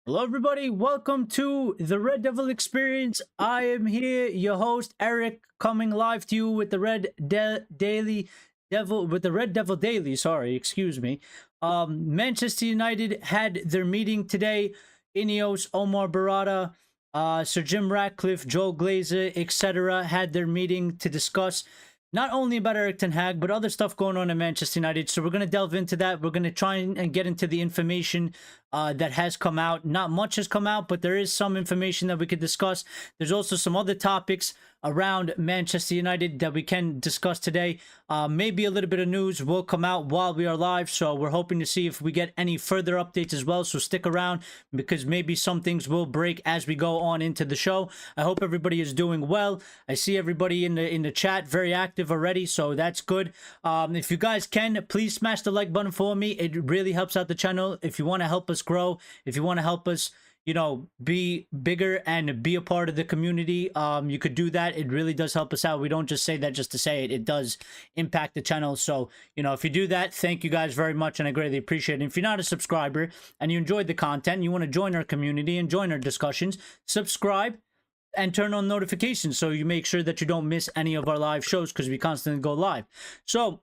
Hello, everybody. Welcome to the Red Devil Experience. I am here, your host Eric, coming live to you with the Red Devil Daily. Sorry, excuse me. Manchester United had their meeting today. INEOS, Omar Barada, Sir Jim Ratcliffe, Joel Glazer, etc. had their meeting to discuss not only about Erik Ten Hag, but other stuff going on in Manchester United. So we're going to delve into that. We're going to try and get into the information that has come out. Not much has come out, but there is some information that we could discuss. There's also some other topics around Manchester United that we can discuss today. Maybe a little bit of news will come out while we are live, so we're hoping to see if we get any further updates as well. So stick around, because maybe some things will break as we go on into the show. I hope everybody is doing well. I see everybody in the chat very active already, so that's good. If you guys can, please smash the like button for me. It really helps out the channel. If you want to help us grow, if you want to help us, you know, be bigger and be a part of the community, you could do that. It really does help us out. We don't just say that just to say it. It does impact the channel. So, you know, if you do that, thank you guys very much, and I greatly appreciate it. If you're not a subscriber and you enjoyed the content, you want to join our community and join our discussions, subscribe and turn on notifications so you make sure that you don't miss any of our live shows, because we constantly go live. So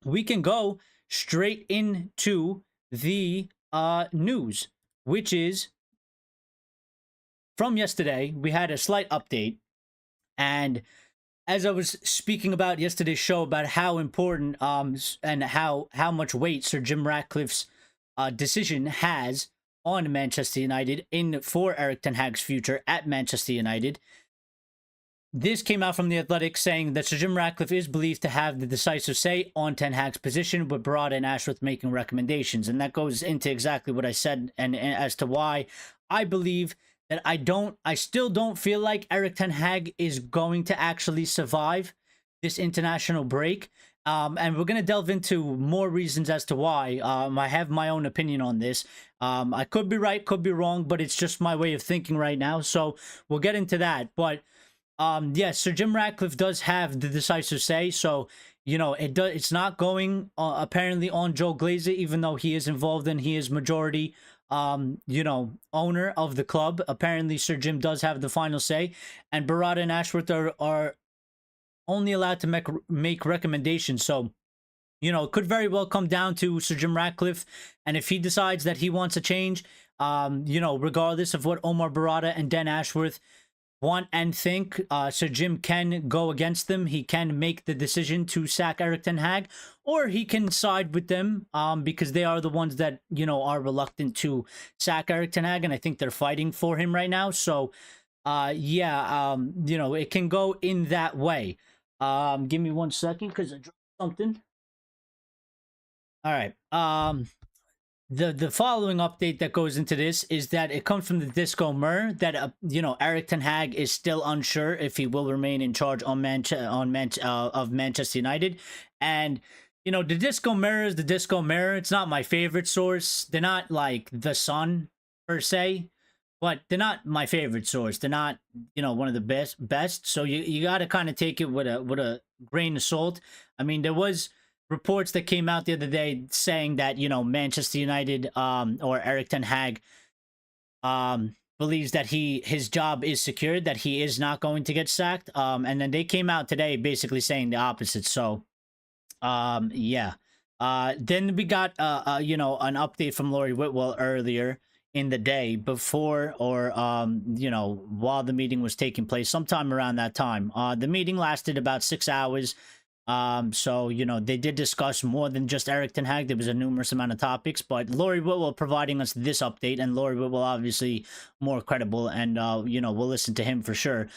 we can go straight into the news, which is from yesterday. We had a slight update, and as I was speaking about yesterday's show about how important and how much weight Sir Jim Ratcliffe's decision has on Manchester United for Erik Ten Hag's future at Manchester United, this came out from The Athletic saying that Sir Jim Ratcliffe is believed to have the decisive say on Ten Hag's position, with Barada and Ashworth making recommendations. And that goes into exactly what I said, and as to why I believe that I still don't feel like Erik Ten Hag is going to actually survive this international break. And we're going to delve into more reasons as to why. I have my own opinion on this. I could be right, could be wrong, but it's just my way of thinking right now. So we'll get into that. But yes, Sir Jim Ratcliffe does have the decisive say. So, you know, it's not going apparently on Joel Glazer, even though he is involved and he is majority you know, owner of the club. Apparently Sir Jim does have the final say, and Barada and Ashworth are only allowed to make recommendations. So, you know, it could very well come down to Sir Jim Ratcliffe, and if he decides that he wants a change, you know, regardless of what Omar Barada and Dan Ashworth want and think, Sir Jim can go against them. He can make the decision to sack Erik Ten Hag, or he can side with them, because they are the ones that, you know, are reluctant to sack Erik Ten Hag, and I think they're fighting for him right now. So, yeah, you know, it can go in that way. Give me 1 second, because I dropped something. All right. The following update that goes into this is that it comes from the Disco Mer that you know, Erik Ten Hag is still unsure if he will remain in charge of Manchester United. And you know, the Disco Mirror is the Disco Mirror. It's not my favorite source. They're not like the Sun per se, but they're not my favorite source. They're not, you know, one of the best. So you got to kind of take it with a grain of salt. I mean, there was reports that came out the other day saying that, you know, Manchester United or Erik Ten Hag believes that his job is secured, that he is not going to get sacked. And then they came out today basically saying the opposite. So yeah. Then we got you know, an update from Laurie Whitwell earlier in the day before, or you know, while the meeting was taking place, sometime around that time. The meeting lasted about 6 hours. So, you know, they did discuss more than just Erik Ten Hag. There was a numerous amount of topics, but Laurie Whitwell providing us this update, and Laurie Whitwell obviously more credible, and you know, we'll listen to him for sure.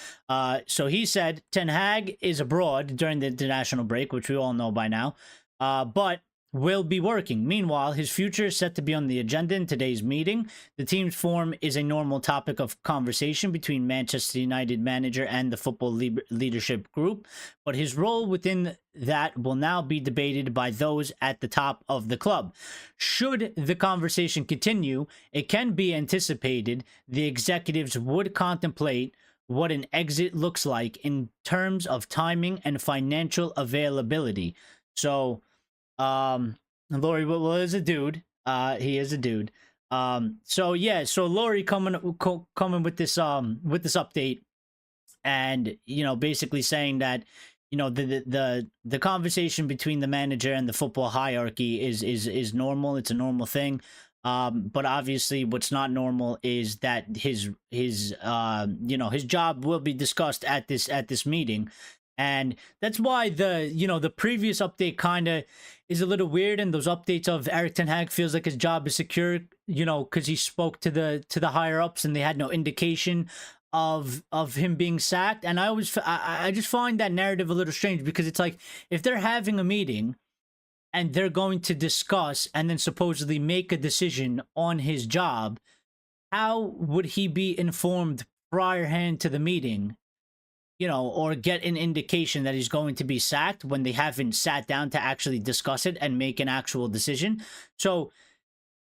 So he said Ten Hag is abroad during the international break, which we all know by now, but will be working. Meanwhile, his future is set to be on the agenda in today's meeting. The team's form is a normal topic of conversation between Manchester United manager and the football leadership group, but his role within that will now be debated by those at the top of the club. Should the conversation continue, it can be anticipated the executives would contemplate what an exit looks like in terms of timing and financial availability. So, Laurie Whitwell is a dude. He is a dude. So yeah, so Laurie coming with this update, and basically saying that the conversation between the manager and the football hierarchy is normal. It's a normal thing. But obviously what's not normal is that his job will be discussed at this meeting. And that's why the previous update kind of is a little weird, and those updates of Erik Ten Hag feels like his job is secure, because he spoke to the higher ups and they had no indication of him being sacked. And I just find that narrative a little strange, because it's like, if they're having a meeting and they're going to discuss and then supposedly make a decision on his job, how would he be informed priorhand to the meeting, or get an indication that he's going to be sacked when they haven't sat down to actually discuss it and make an actual decision? So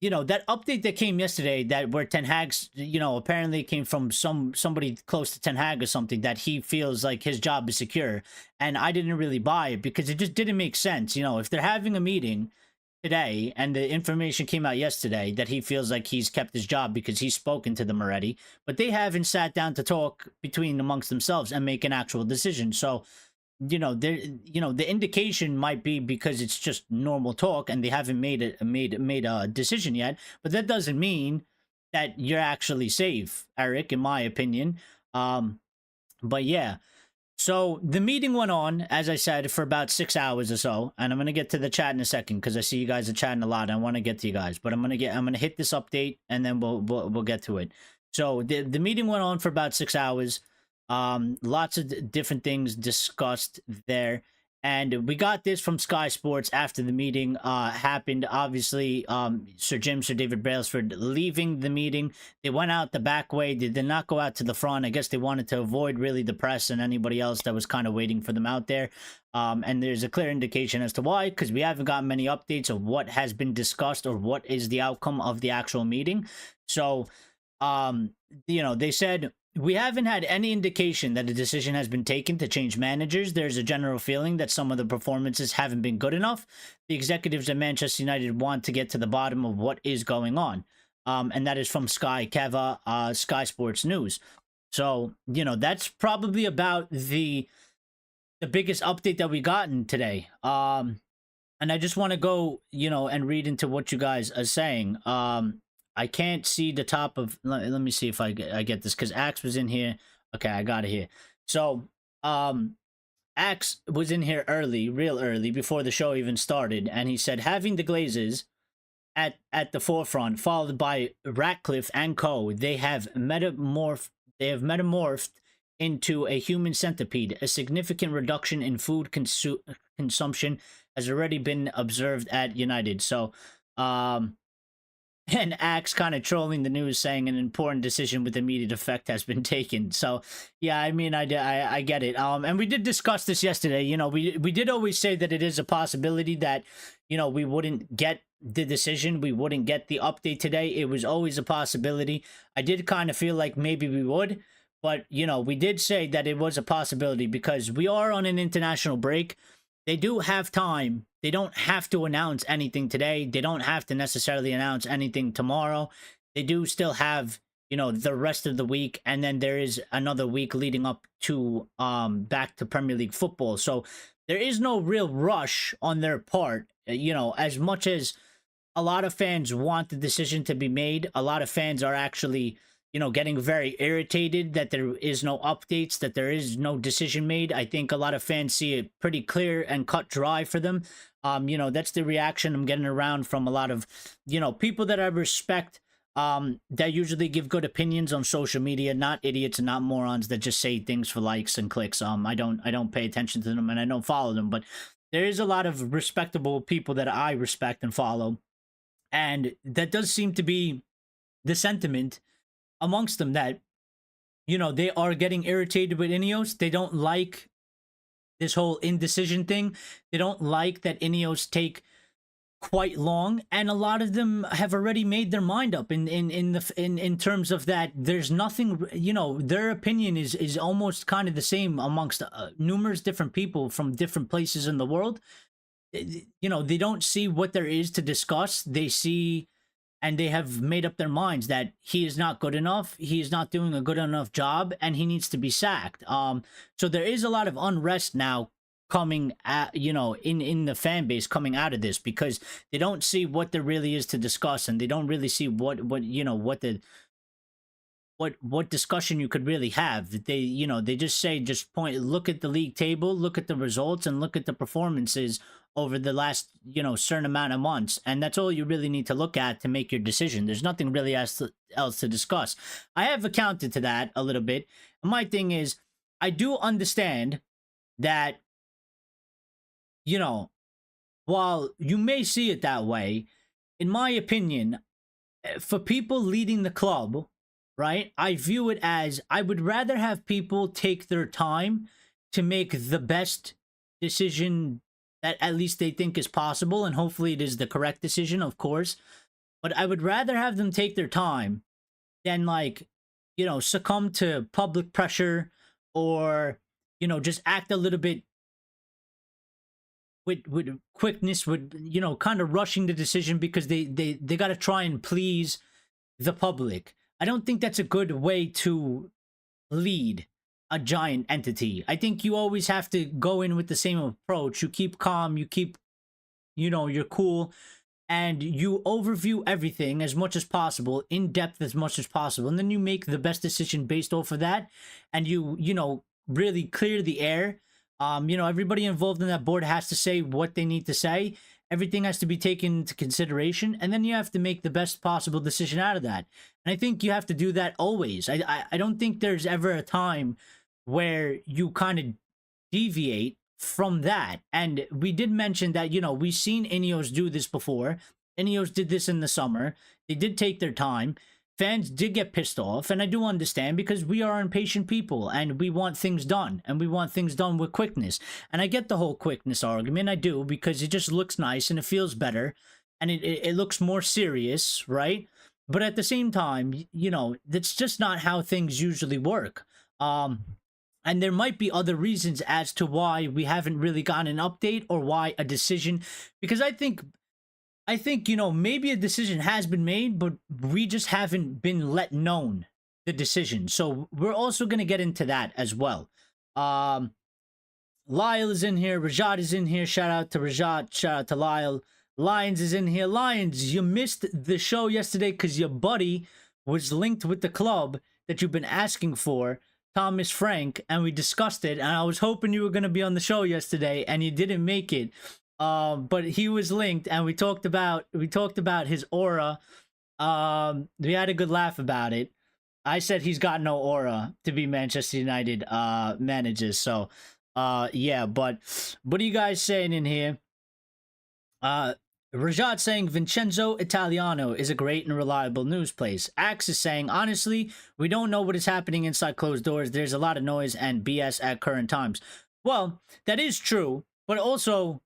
that update that came yesterday, that where Ten Hag's, apparently came from somebody close to Ten Hag or something, that he feels like his job is secure. And I didn't really buy it, because it just didn't make sense. If they're having a meeting today and the information came out yesterday that he feels like he's kept his job because he's spoken to them already, but they haven't sat down to talk between amongst themselves and make an actual decision. So the indication might be because it's just normal talk and they haven't made a decision yet, but that doesn't mean that you're actually safe, Eric, in my opinion. But yeah, so the meeting went on, as I said, for about 6 hours or so, and I'm gonna get to the chat in a second because I see you guys are chatting a lot. I want to get to you guys, but I'm gonna hit this update and then we'll get to it. So the meeting went on for about 6 hours. Lots of different things discussed there, and we got this from Sky Sports after the meeting happened. Obviously, Sir David Brailsford leaving the meeting. They went out the back way. They did not go out to the front. I guess they wanted to avoid really the press and anybody else that was kind of waiting for them out there. And there's a clear indication as to why, because we haven't gotten many updates of what has been discussed or what is the outcome of the actual meeting. So, they said, we haven't had any indication that a decision has been taken to change managers. There's a general feeling that some of the performances haven't been good enough. The executives at Manchester United want to get to the bottom of what is going on. And that is from Sky Sports News. So, that's probably about the biggest update that we gotten today. And I just want to go, and read into what you guys are saying. I can't see the top of. Let me see if I get this, because Axe was in here. Okay, I got it here. So, Axe was in here real early, before the show even started, and he said having the Glazers at the forefront, followed by Ratcliffe and co. They have metamorphed into a human centipede. A significant reduction in food consumption has already been observed at United. So, and Axe kind of trolling the news, saying an important decision with immediate effect has been taken. So, yeah, I mean, I get it. And we did discuss this yesterday. We did always say that it is a possibility that, we wouldn't get the decision. We wouldn't get the update today. It was always a possibility. I did kind of feel like maybe we would. But, we did say that it was a possibility because we are on an international break. They do have time. They don't have to announce anything today. They don't have to necessarily announce anything tomorrow. They do still have, the rest of the week. And then there is another week leading up to back to Premier League football. So there is no real rush on their part. As much as a lot of fans want the decision to be made, a lot of fans are actually, getting very irritated that there is no updates, that there is no decision made. I think a lot of fans see it pretty clear and cut dry for them. That's the reaction I'm getting around from a lot of, people that I respect, that usually give good opinions on social media, not idiots and not morons that just say things for likes and clicks. I don't pay attention to them and I don't follow them, but there is a lot of respectable people that I respect and follow. And that does seem to be the sentiment amongst them, that they are getting irritated with INEOS. They don't like this whole indecision thing. They don't like that INEOS take quite long, and a lot of them have already made their mind up in terms of that. There's nothing, their opinion is almost kind of the same amongst numerous different people from different places in the world. They don't see what there is to discuss. They see and they have made up their minds that he is not good enough, he is not doing a good enough job, and he needs to be sacked. So there is a lot of unrest now coming at, in the fan base coming out of this, because they don't see what there really is to discuss, and they don't really see what discussion you could really have. They just say, just look at the league table, look at the results, and look at the performances over the last certain amount of months, and that's all you really need to look at to make your decision. There's nothing really else to discuss. I have accounted to that a little bit. My thing is, I do understand that, while you may see it that way, in my opinion, for people leading the club, right, I view it as, I would rather have people take their time to make the best decision that at least they think is possible, and hopefully it is the correct decision, of course. But I would rather have them take their time than, succumb to public pressure, or, just act a little bit with quickness, with, kind of rushing the decision because they got to try and please the public. I don't think that's a good way to lead a giant entity. I think you always have to go in with the same approach. You keep calm, you keep, you're cool, and you overview everything as much as possible, in depth as much as possible, and then you make the best decision based off of that, and you really clear the air. Everybody involved in that board has to say what they need to say. Everything has to be taken into consideration, and then you have to make the best possible decision out of that. And I think you have to do that always. I don't think there's ever a time where you kind of deviate from that. And we did mention that, we've seen INEOS do this before. INEOS did this in the summer. They did take their time. Fans did get pissed off, and I do understand, because we are impatient people and we want things done, and we want things done with quickness. And I get the whole quickness argument, I do, because it just looks nice and it feels better, and it looks more serious, right? But at the same time, that's just not how things usually work. And there might be other reasons as to why we haven't really gotten an update, or why a decision, because I think, maybe a decision has been made, but we just haven't been let known the decision. So we're also going to get into that as well. Lyle is in here. Rajat is in here. Shout out to Rajat. Shout out to Lyle. Lions is in here. Lions, you missed the show yesterday because your buddy was linked with the club that you've been asking for, Thomas Frank, and we discussed it. And I was hoping you were going to be on the show yesterday, and you didn't make it. But he was linked, and we talked about his aura. We had a good laugh about it. I said he's got no aura to be Manchester United managers. So yeah, but what are you guys saying in here? Rajat saying Vincenzo Italiano is a great and reliable news place. Axe is saying, honestly, we don't know what is happening inside closed doors. There's a lot of noise and BS at current times. Well, that is true, but also,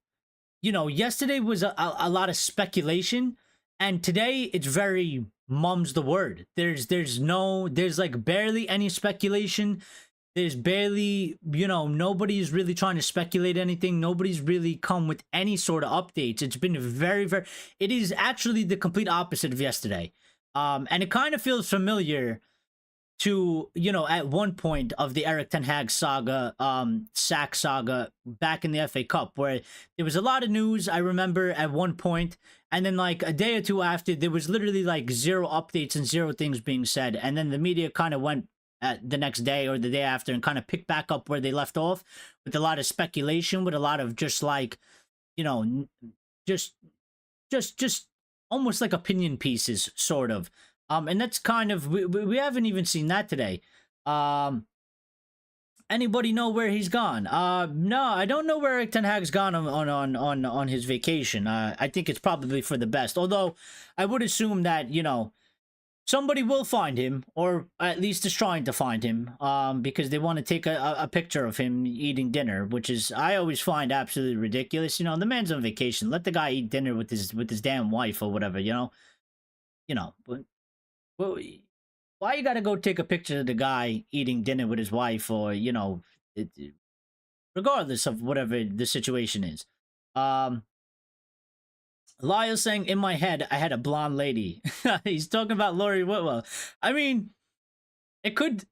yesterday was a lot of speculation, and today it's very mum's the word. There's like barely any speculation. There's barely, nobody's really trying to speculate anything. Nobody's really come with any sort of updates. It's been it is actually the complete opposite of yesterday. And it kind of feels familiar to, at one point of the Erik Ten Hag saga, sack saga back in the FA Cup, where there was a lot of news, I remember, at one point, and then like a day or two after, there was literally like zero updates and zero things being said, and then the media kind of went the next day or the day after and kind of picked back up where they left off, with a lot of speculation, with a lot of just like, just almost like opinion pieces, sort of. And that's kind of, we haven't even seen that today. Anybody know where he's gone? No, I don't know where Erik Ten Hag's gone on his vacation. I think it's probably for the best. Although I would assume that, somebody will find him, or at least is trying to find him, because they want to take a picture of him eating dinner, which is, I always find absolutely ridiculous. The man's on vacation. Let the guy eat dinner with his damn wife or whatever, But, well, why you gotta go take a picture of the guy eating dinner with his wife, or, regardless of whatever the situation is. Lyle saying, in my head, I had a blonde lady. He's talking about Lori Whitwell. I mean, it could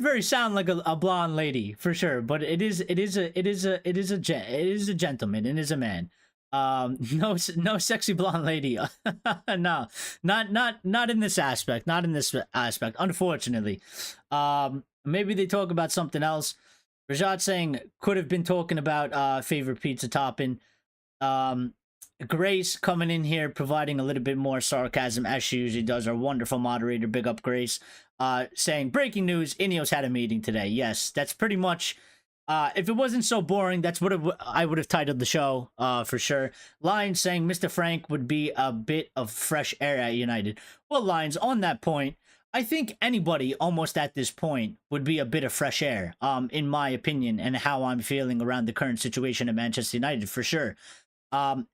very sound like a blonde lady for sure, but it is a gentleman. It is a man. No sexy blonde lady. No, not in this aspect. Not in this aspect. Unfortunately, maybe they talk about something else. Rajat saying could have been talking about favorite pizza topping. Um, Grace coming in here providing a little bit more sarcasm as she usually does. Our wonderful moderator, big up Grace, saying breaking news: INEOS had a meeting today. Yes, that's pretty much. If it wasn't so boring, that's what I would have titled the show for sure. Lions saying Mr. Frank would be a bit of fresh air at United. Well, Lions, on that point, I think anybody almost at this point would be a bit of fresh air, in my opinion, and how I'm feeling around the current situation at Manchester United for sure. And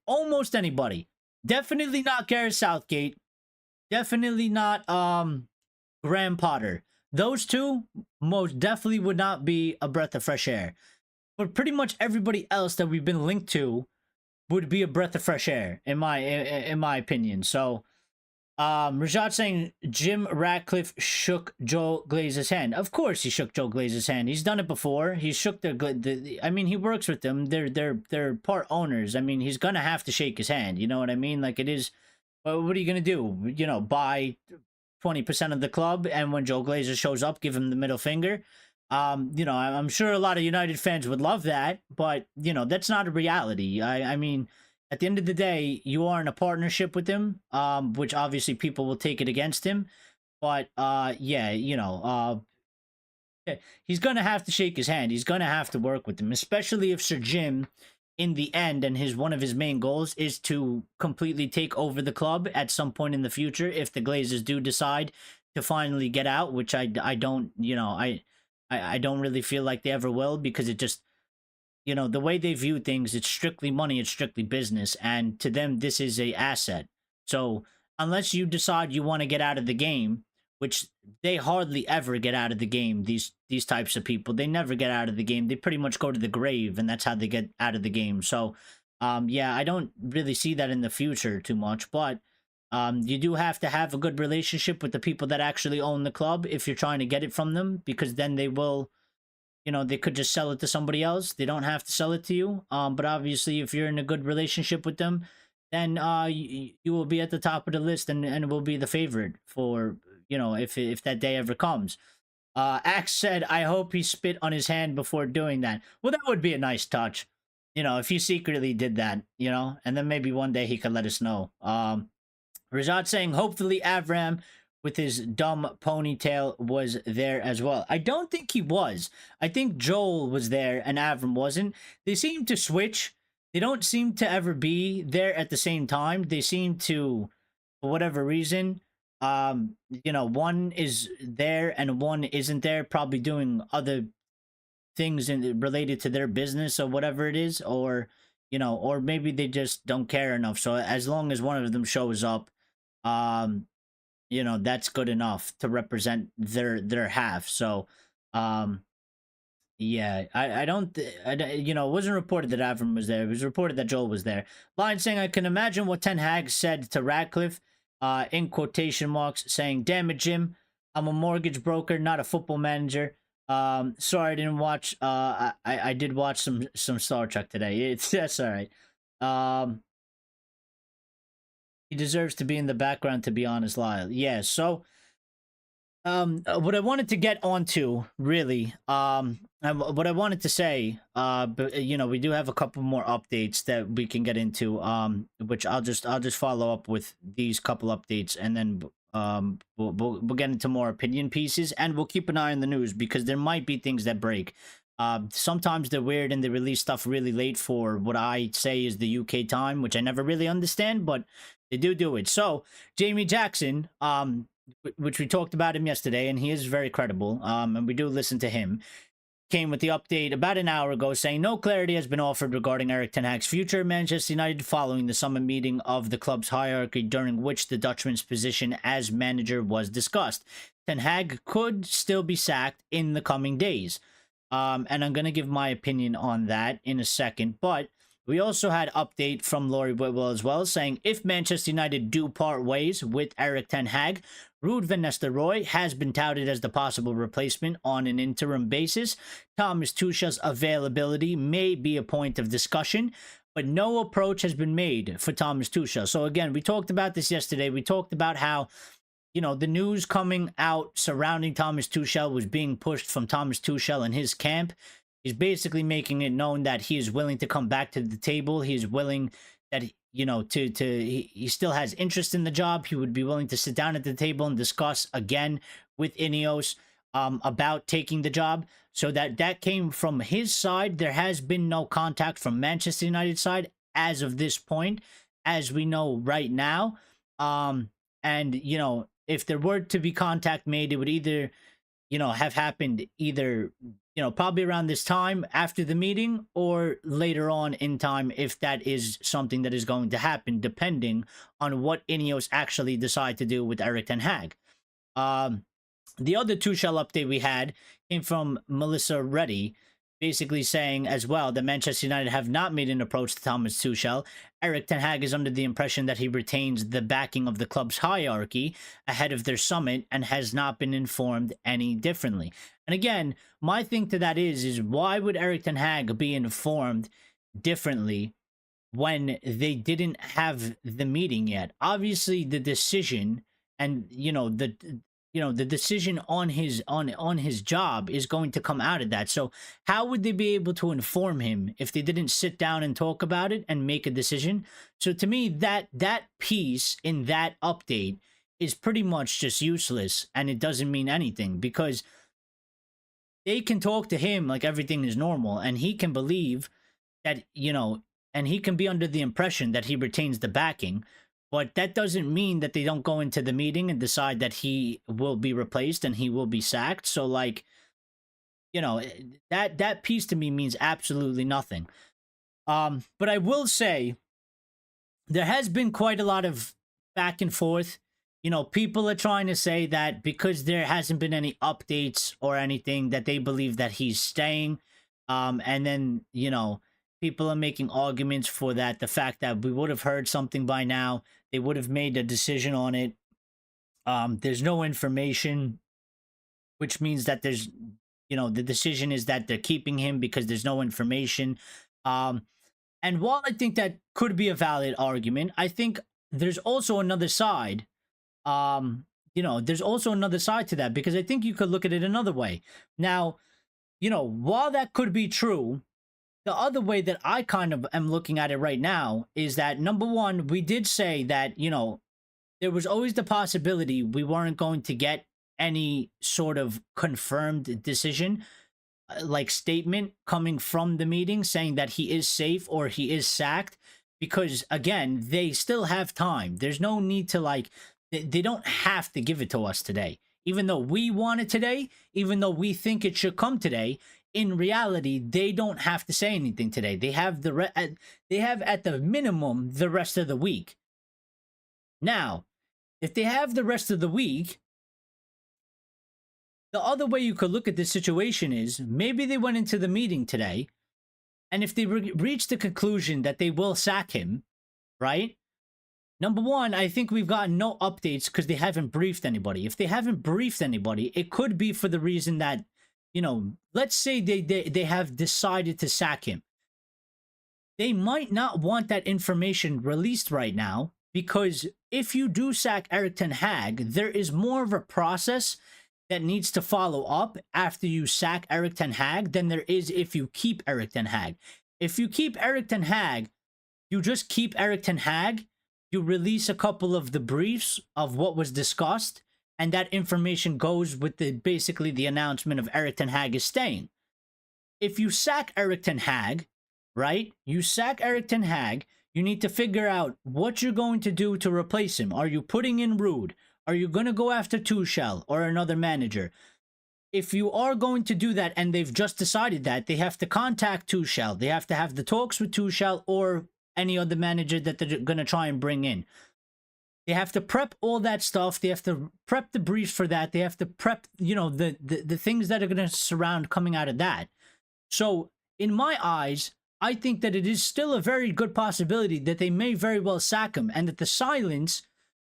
almost anybody. Definitely not Gareth Southgate. Definitely not Graham Potter. Those two most definitely would not be a breath of fresh air. But pretty much everybody else that we've been linked to would be a breath of fresh air in my opinion. So Rajat saying Jim Ratcliffe shook Joe Glazer's hand. Of course he shook Joe Glazer's hand. He's done it before. He shook I mean, he works with them. They're part owners. I mean, he's gonna have to shake his hand. You know what I mean? Like it is. Well, what are you gonna do? You know, buy 20% of the club, and when Joe Glazer shows up, give him the middle finger. You know, I'm sure a lot of United fans would love that, but you know, that's not a reality. I mean, at the end of the day, you are in a partnership with him, which obviously people will take it against him. But yeah, you know, he's gonna have to shake his hand. He's gonna have to work with him, especially if Sir Jim, in the end, and one of his main goals is to completely take over the club at some point in the future. If the Glazers do decide to finally get out, which I don't, you know, I don't really feel like they ever will, because it just, you know, the way they view things, it's strictly money, it's strictly business, and to them this is a asset. So unless you decide you want to get out of the game, which they hardly ever get out of the game, these types of people, they never get out of the game. They pretty much go to the grave, and that's how they get out of the game. So yeah, I don't really see that in the future too much, but you do have to have a good relationship with the people that actually own the club if you're trying to get it from them, because then they will, you know, they could just sell it to somebody else. They don't have to sell it to you. But obviously, if you're in a good relationship with them, then you will be at the top of the list, and will be the favorite for, you know, if that day ever comes. Axe said, I hope he spit on his hand before doing that. Well, that would be a nice touch, you know, if he secretly did that, you know, and then maybe one day he could let us know. Rajat saying, hopefully Avram with his dumb ponytail was there as well. I don't think he was. I think Joel was there and Avram wasn't. They seem to switch. They don't seem to ever be there at the same time. They seem to, for whatever reason, you know, one is there and one isn't there, probably doing other things related to their business or whatever it is, or, you know, or maybe they just don't care enough. So as long as one of them shows up, you know, that's good enough to represent their half. So yeah, I don't, you know, it wasn't reported that Avram was there. It was reported that Joel was there. Line saying, I can imagine what Ten Hag said to Ratcliffe, in quotation marks, saying, damn it, Jim, I'm a mortgage broker, not a football manager. Sorry, I didn't watch, I did watch some Star Trek today. That's all right. He deserves to be in the background, to be honest, Lyle. Yeah, so what I wanted to get onto, really, what I wanted to say, but you know, we do have a couple more updates that we can get into, which I'll just follow up with these couple updates, and then we'll get into more opinion pieces, and we'll keep an eye on the news, because there might be things that break. Sometimes they're weird and they release stuff really late for what I say is the UK time, which I never really understand, but they do it. So Jamie Jackson, which we talked about him yesterday, and he is very credible, and we do listen to him, came with the update about an hour ago saying no clarity has been offered regarding Erik Ten Hag's future at Manchester United following the summit meeting of the club's hierarchy, during which the Dutchman's position as manager was discussed. Ten Hag could still be sacked in the coming days. And I'm going to give my opinion on that in a second, but We also had update from Laurie Whitwell as well, saying if Manchester United do part ways with Erik Ten Hag, Ruud van Nistelrooy has been touted as the possible replacement on an interim basis. Thomas Tuchel's availability may be a point of discussion, but no approach has been made for Thomas Tuchel. So again, we talked about this yesterday. We talked about how, you know, the news coming out surrounding Thomas Tuchel was being pushed from Thomas Tuchel and his camp. He's basically making it known that he is willing to come back to the table. He is willing that, you know, he still has interest in the job. He would be willing to sit down at the table and discuss again with INEOS about taking the job. So that came from his side. There has been no contact from Manchester United side as of this point, as we know right now. And, you know, if there were to be contact made, it would either, you know, have happened either, you know, probably around this time after the meeting or later on in time, if that is something that is going to happen, depending on what INEOS actually decide to do with Erik Ten Hag. The other Tuchel update we had came from Melissa Reddy, basically saying as well that Manchester United have not made an approach to Thomas Tuchel. Erik Ten Hag is under the impression that he retains the backing of the club's hierarchy ahead of their summit and has not been informed any differently. And again, my thing to that is why would Erik Ten Hag be informed differently when they didn't have the meeting yet? Obviously, the decision and, you know, the decision on his job is going to come out of that. So how would they be able to inform him if they didn't sit down and talk about it and make a decision? So to me, that piece in that update is pretty much just useless, and it doesn't mean anything, because they can talk to him like everything is normal, and he can believe that, you know, and he can be under the impression that he retains the backing. But that doesn't mean that they don't go into the meeting and decide that he will be replaced and he will be sacked. So, like, you know, that piece to me means absolutely nothing. But I will say there has been quite a lot of back and forth. You know, people are trying to say that because there hasn't been any updates or anything, that they believe that he's staying. And then, you know, people are making arguments for that. The fact that we would have heard something by now. They would have made a decision on it. There's no information, which means that there's, you know, the decision is that they're keeping him because there's no information. And while I think that could be a valid argument, I think there's also another side. You know, there's also another side to that, because I think you could look at it another way. Now, you know, while that could be true, the other way that I kind of am looking at it right now is that, number one, we did say that, you know, there was always the possibility we weren't going to get any sort of confirmed decision, like statement coming from the meeting saying that he is safe or he is sacked, because, again, they still have time. There's no need to, like, they don't have to give it to us today. Even though we want it today, even though we think it should come today, in reality, they don't have to say anything today. They have they have at the minimum the rest of the week. Now, if they have the rest of the week, the other way you could look at this situation is maybe they went into the meeting today, and if they reach the conclusion that they will sack him, right? Number one, I think we've gotten no updates because they haven't briefed anybody. If they haven't briefed anybody, it could be for the reason that, you know, let's say they have decided to sack him. They might not want that information released right now, because if you do sack Erik Ten Hag, there is more of a process that needs to follow up after you sack Erik Ten Hag than there is if you keep Erik Ten Hag. If you keep Erik Ten Hag, you just keep Erik Ten Hag, you release a couple of the briefs of what was discussed, and that information goes with basically the announcement of Erik Ten Hag is staying. If you sack Erik Ten Hag, right? You sack Erik Ten Hag, you need to figure out what you're going to do to replace him. Are you putting in Ruud? Are you going to go after Tuchel or another manager? If you are going to do that and they've just decided that, they have to contact Tuchel. They have to have the talks with Tuchel or any other manager that they're going to try and bring in. They have to prep all that stuff. They have to prep the briefs for that. They have to prep, you know, the things that are going to surround coming out of that. So in my eyes, I think that it is still a very good possibility that they may very well sack him, and that the silence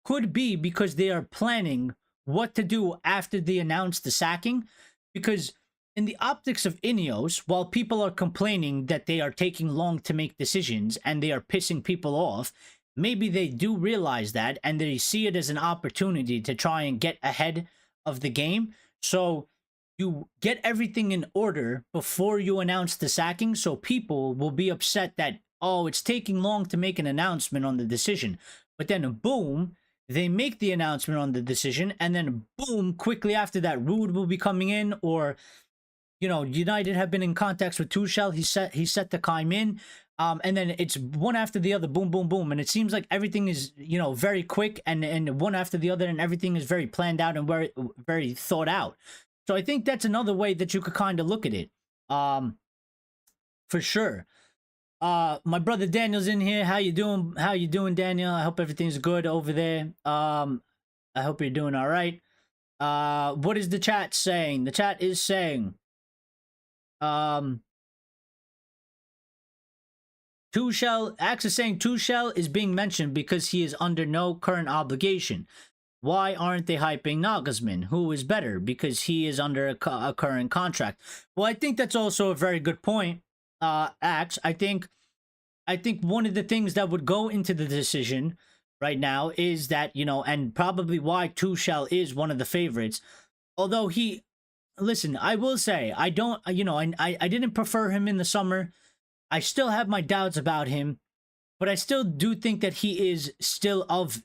could be because they are planning what to do after they announce the sacking. Because in the optics of INEOS, while people are complaining that they are taking long to make decisions and they are pissing people off, maybe they do realize that and they see it as an opportunity to try and get ahead of the game. So you get everything in order before you announce the sacking, so people will be upset that, oh, it's taking long to make an announcement on the decision. But then boom, they make the announcement on the decision, and then boom, quickly after that, Ruud will be coming in, or United have been in contacts with Tuchel. He set the Kaim in, and then it's one after the other, boom, boom, boom, and it seems like everything is very quick, and one after the other, and everything is very planned out and very, very thought out. So I think that's another way that you could kind of look at it, for sure. My brother Daniel's in here. How you doing? How you doing, Daniel? I hope everything's good over there. I hope you're doing all right. What is the chat saying? The chat is saying, Tuchel, Axe is saying Tuchel is being mentioned because he is under no current obligation. Why aren't they hyping Nagelsmann, who is better because he is under a current contract? Well, I think that's also a very good point, Axe. I think one of the things that would go into the decision right now is that, and probably why Tuchel is one of the favorites, although listen, I will say, I don't, I didn't prefer him in the summer. I still have my doubts about him, but I still do think that he is still of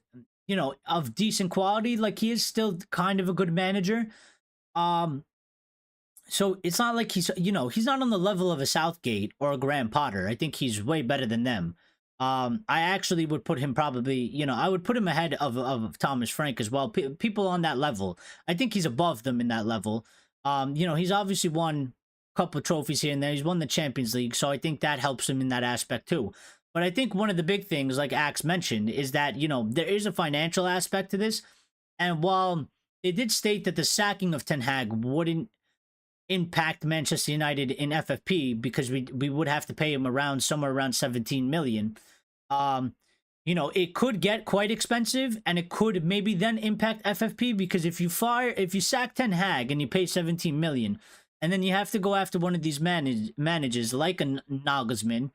decent quality. Like, he is still kind of a good manager. So it's not like he's not on the level of a Southgate or a Graham Potter. I think he's way better than them. I actually would put him probably, I would put him ahead of Thomas Frank as well. People on that level. I think he's above them in that level. He's obviously won a couple of trophies here and there. He's won the Champions League, so I think that helps him in that aspect too. But I think one of the big things, like Axe mentioned, is that, there is a financial aspect to this. And while they did state that the sacking of Ten Hag wouldn't impact Manchester United in FFP, because we would have to pay him somewhere around 17 million. It could get quite expensive, and it could maybe then impact FFP, because if you sack Ten Hag and you pay 17 million, and then you have to go after one of these managers like a Nagelsmann,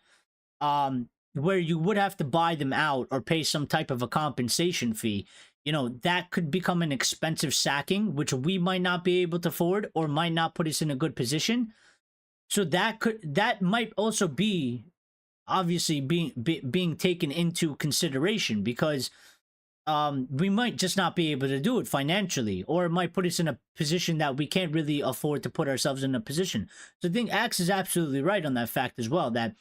where you would have to buy them out or pay some type of a compensation fee, that could become an expensive sacking, which we might not be able to afford or might not put us in a good position. So that might also be obviously being taken into consideration, because we might just not be able to do it financially, or it might put us in a position that we can't really afford to put ourselves in a position. So I think Axe is absolutely right on that fact as well, that,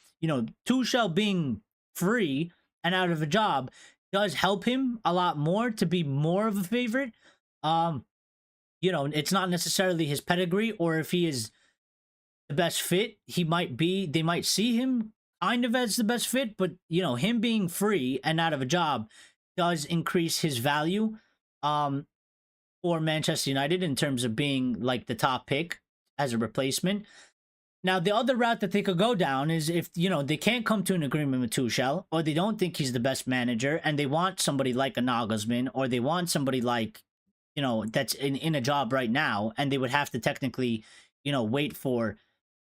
Tuchel being free and out of a job does help him a lot more to be more of a favorite. It's not necessarily his pedigree, or if he is the best fit, they might see him kind of as the best fit, but, him being free and out of a job does increase his value for Manchester United in terms of being like the top pick as a replacement. Now, the other route that they could go down is if, they can't come to an agreement with Tuchel, or they don't think he's the best manager, and they want somebody like a Nagelsmann, or they want somebody like, that's in a job right now, and they would have to technically, wait for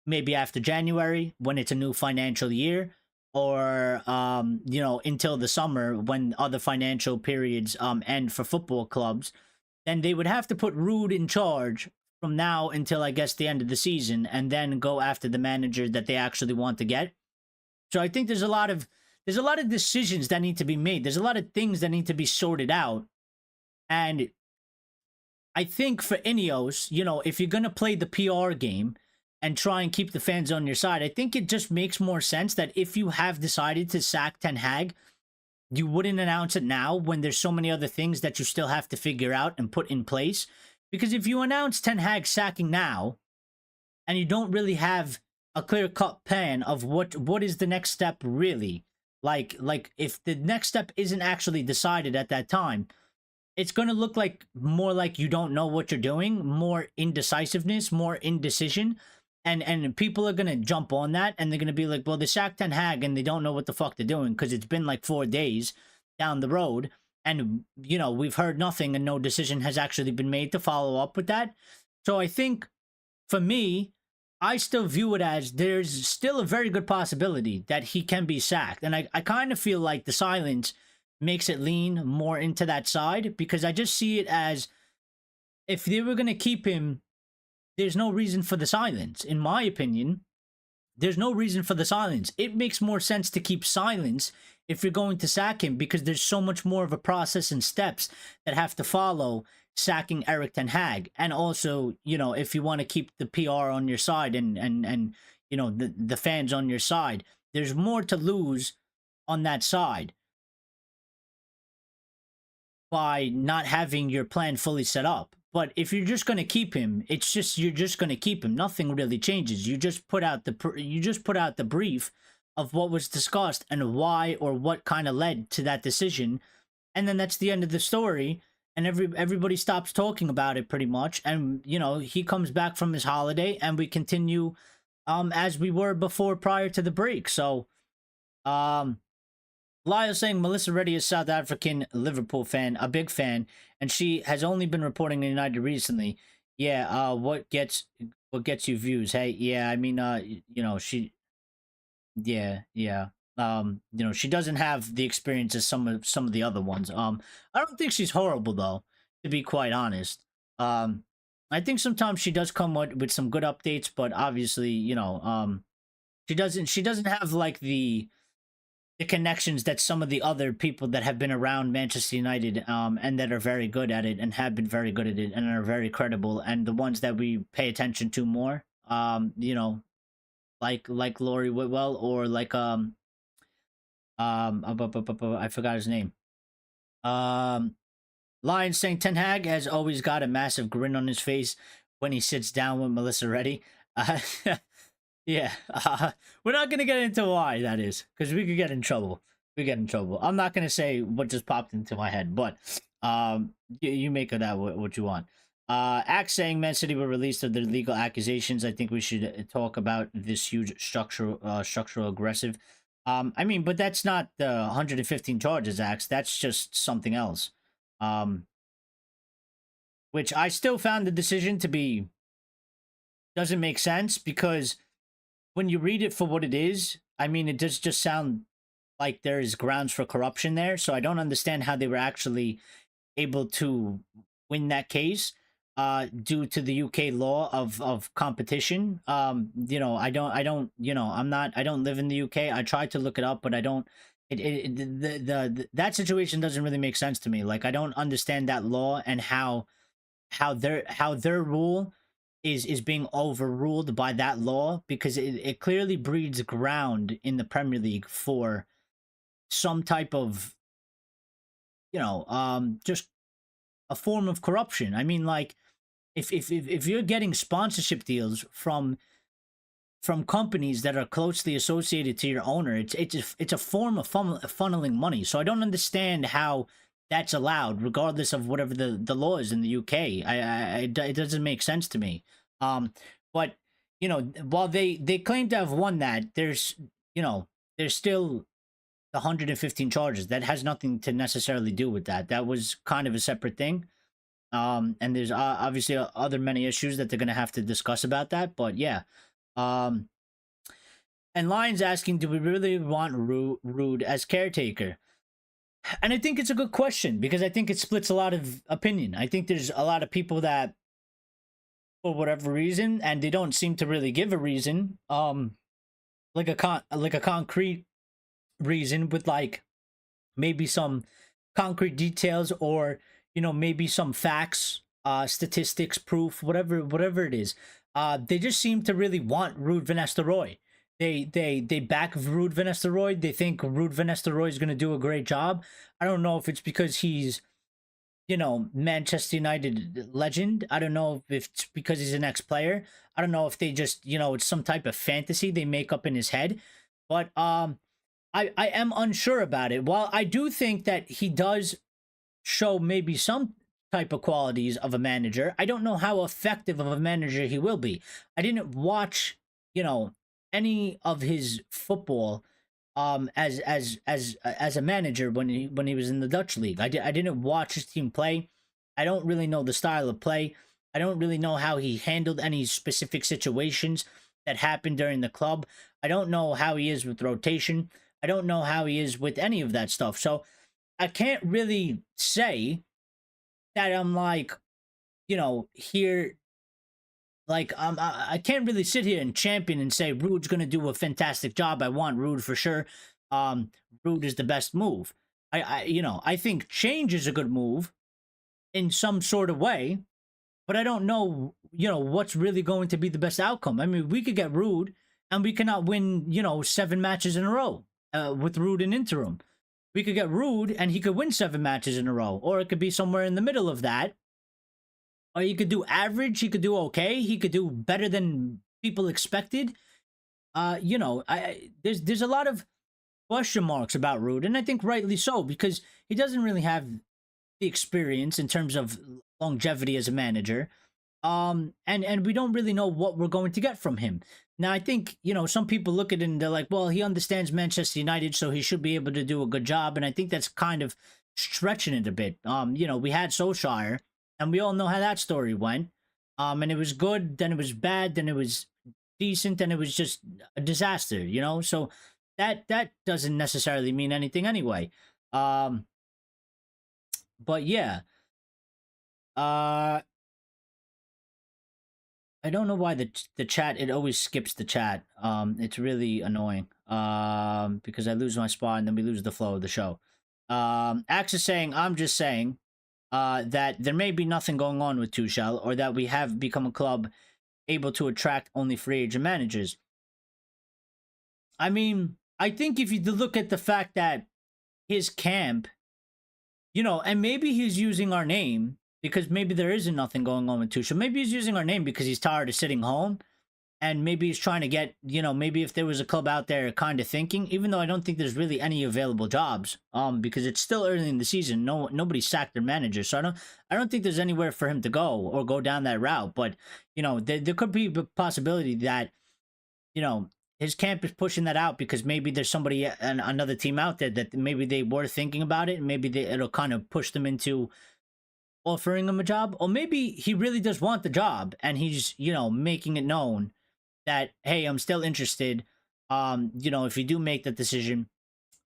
maybe after January when it's a new financial year, or, until the summer when other financial periods end for football clubs, then they would have to put Ruud in charge from now until, I guess, the end of the season, and then go after the manager that they actually want to get. So I think there's a lot of decisions that need to be made. There's a lot of things that need to be sorted out. And I think for INEOS, if you're going to play the PR game and try and keep the fans on your side, I think it just makes more sense that if you have decided to sack Ten Hag, you wouldn't announce it now when there's so many other things that you still have to figure out and put in place. Because if you announce Ten Hag sacking now, and you don't really have a clear-cut plan of what is the next step really, like if the next step isn't actually decided at that time, it's going to look like more like you don't know what you're doing, more indecisiveness, more indecision. And people are gonna jump on that, and they're gonna be like, well, they sacked Ten Hag and they don't know what the fuck they're doing because it's been like 4 days down the road, and we've heard nothing and no decision has actually been made to follow up with that. So I think for me, I still view it as there's still a very good possibility that he can be sacked. And I kind of feel like the silence makes it lean more into that side, because I just see it as if they were going to keep him, there's no reason for the silence. In my opinion, there's no reason for the silence. It makes more sense to keep silence if you're going to sack him, because there's so much more of a process and steps that have to follow sacking Erik Ten Hag. And also, if you want to keep the PR on your side and the fans on your side, there's more to lose on that side by not having your plan fully set up. But if you're just going to keep him, you're just going to keep him. Nothing really changes. You just put out the brief of what was discussed and why or what kind of led to that decision, and then that's the end of the story. And everybody stops talking about it pretty much. And he comes back from his holiday, and we continue as we were before prior to the break. So Lyle saying Melissa Reddy is South African Liverpool fan, a big fan, and she has only been reporting in United recently. Yeah, what gets you views? Hey, yeah, I mean, she, yeah. She doesn't have the experience as some of the other ones. I don't think she's horrible though, to be quite honest. I think sometimes she does come with some good updates, but obviously, she doesn't have like the connections that some of the other people that have been around Manchester United and that are very good at it and have been very good at it and are very credible, and the ones that we pay attention to more, like Laurie Whitwell, or like I forgot his name. Lion saying Ten Hag has always got a massive grin on his face when he sits down with Melissa Reddy. Yeah, we're not gonna get into why that is, because we could get in trouble. I'm not gonna say what just popped into my head, but you make of that what you want. Axe saying Man City were released of their legal accusations. I think we should talk about this huge structural aggressive. I mean, but that's not the 115 charges, Axe. That's just something else. Which I still found the decision to be doesn't make sense, because when you read it for what it is, I mean, it does just sound like there is grounds for corruption there. So I don't understand how they were actually able to win that case due to the UK law of competition. I don't live in the UK. I tried to look it up, but I don't. That situation doesn't really make sense to me. Like, I don't understand that law and how their rule is being overruled by that law, because it clearly breeds ground in the Premier League for some type of just a form of corruption. I mean, like, if you're getting sponsorship deals from companies that are closely associated to your owner, it's a form of funneling money. So I don't understand how that's allowed, regardless of whatever the law is in the UK. It doesn't make sense to me. But while they claim to have won that, there's still the 115 charges. That has nothing to necessarily do with that. That was kind of a separate thing. And there's obviously other many issues that they're going to have to discuss about that. But yeah. And Lion's asking, do we really want Ruud as caretaker? And I think it's a good question, because I think it splits a lot of opinion. I think there's a lot of people that, for whatever reason, and they don't seem to really give a reason, like a concrete reason with like maybe some concrete details, or maybe some facts, statistics, proof, whatever it is. They just seem to really want Ruud van Nistelrooy. They back Ruud van Nistelrooy. They think Ruud van Nistelrooy is going to do a great job. I don't know if it's because he's, Manchester United legend. I don't know if it's because he's an ex-player. I don't know if they just, it's some type of fantasy they make up in his head. But I am unsure about it. While I do think that he does show maybe some type of qualities of a manager, I don't know how effective of a manager he will be. I didn't watch you know, any of his football as a manager when he was in the Dutch league. I didn't watch his team play. I don't really know the style of play. I don't really know how he handled any specific situations that happened during the club. I don't know how he is with rotation. I don't know how he is with any of that stuff. So I can't really say that I'm like, here, like I can't really sit here and champion and say Ruud's gonna do a fantastic job. I want Ruud for sure. Ruud is the best move. I think change is a good move in some sort of way, but I don't know, what's really going to be the best outcome. I mean, we could get Ruud and we cannot win, 7 matches in a row with Ruud in interim. We could get Ruud and he could win 7 matches in a row, or it could be somewhere in the middle of that. Or he could do average, he could do okay, he could do better than people expected. There's a lot of question marks about Ruud, and I think rightly so, because he doesn't really have the experience in terms of longevity as a manager. And we don't really know what we're going to get from him. Now, I think, some people look at it and they're like, well, he understands Manchester United, so he should be able to do a good job. And I think that's kind of stretching it a bit. We had Solskjaer, and we all know how that story went. And it was good, then it was bad, then it was decent, then it was just a disaster, So that doesn't necessarily mean anything anyway. But yeah. I don't know why the chat, it always skips the chat. It's really annoying. Because I lose my spot and then we lose the flow of the show. Axe is saying, I'm just saying, that there may be nothing going on with Tuchel, or that we have become a club able to attract only free agent managers. I mean, I think if you look at the fact that his camp, and maybe he's using our name because maybe there isn't nothing going on with Tuchel. Maybe he's using our name because he's tired of sitting home. And maybe he's trying to get, maybe if there was a club out there kind of thinking, even though I don't think there's really any available jobs, because it's still early in the season. Nobody sacked their manager. So I don't think there's anywhere for him to go or go down that route. But, there could be a possibility that, his camp is pushing that out because maybe there's somebody, another team out there that maybe they were thinking about it. And maybe it'll kind of push them into offering him a job. Or maybe he really does want the job and he's, making it known that, hey, I'm still interested. If you do make that decision,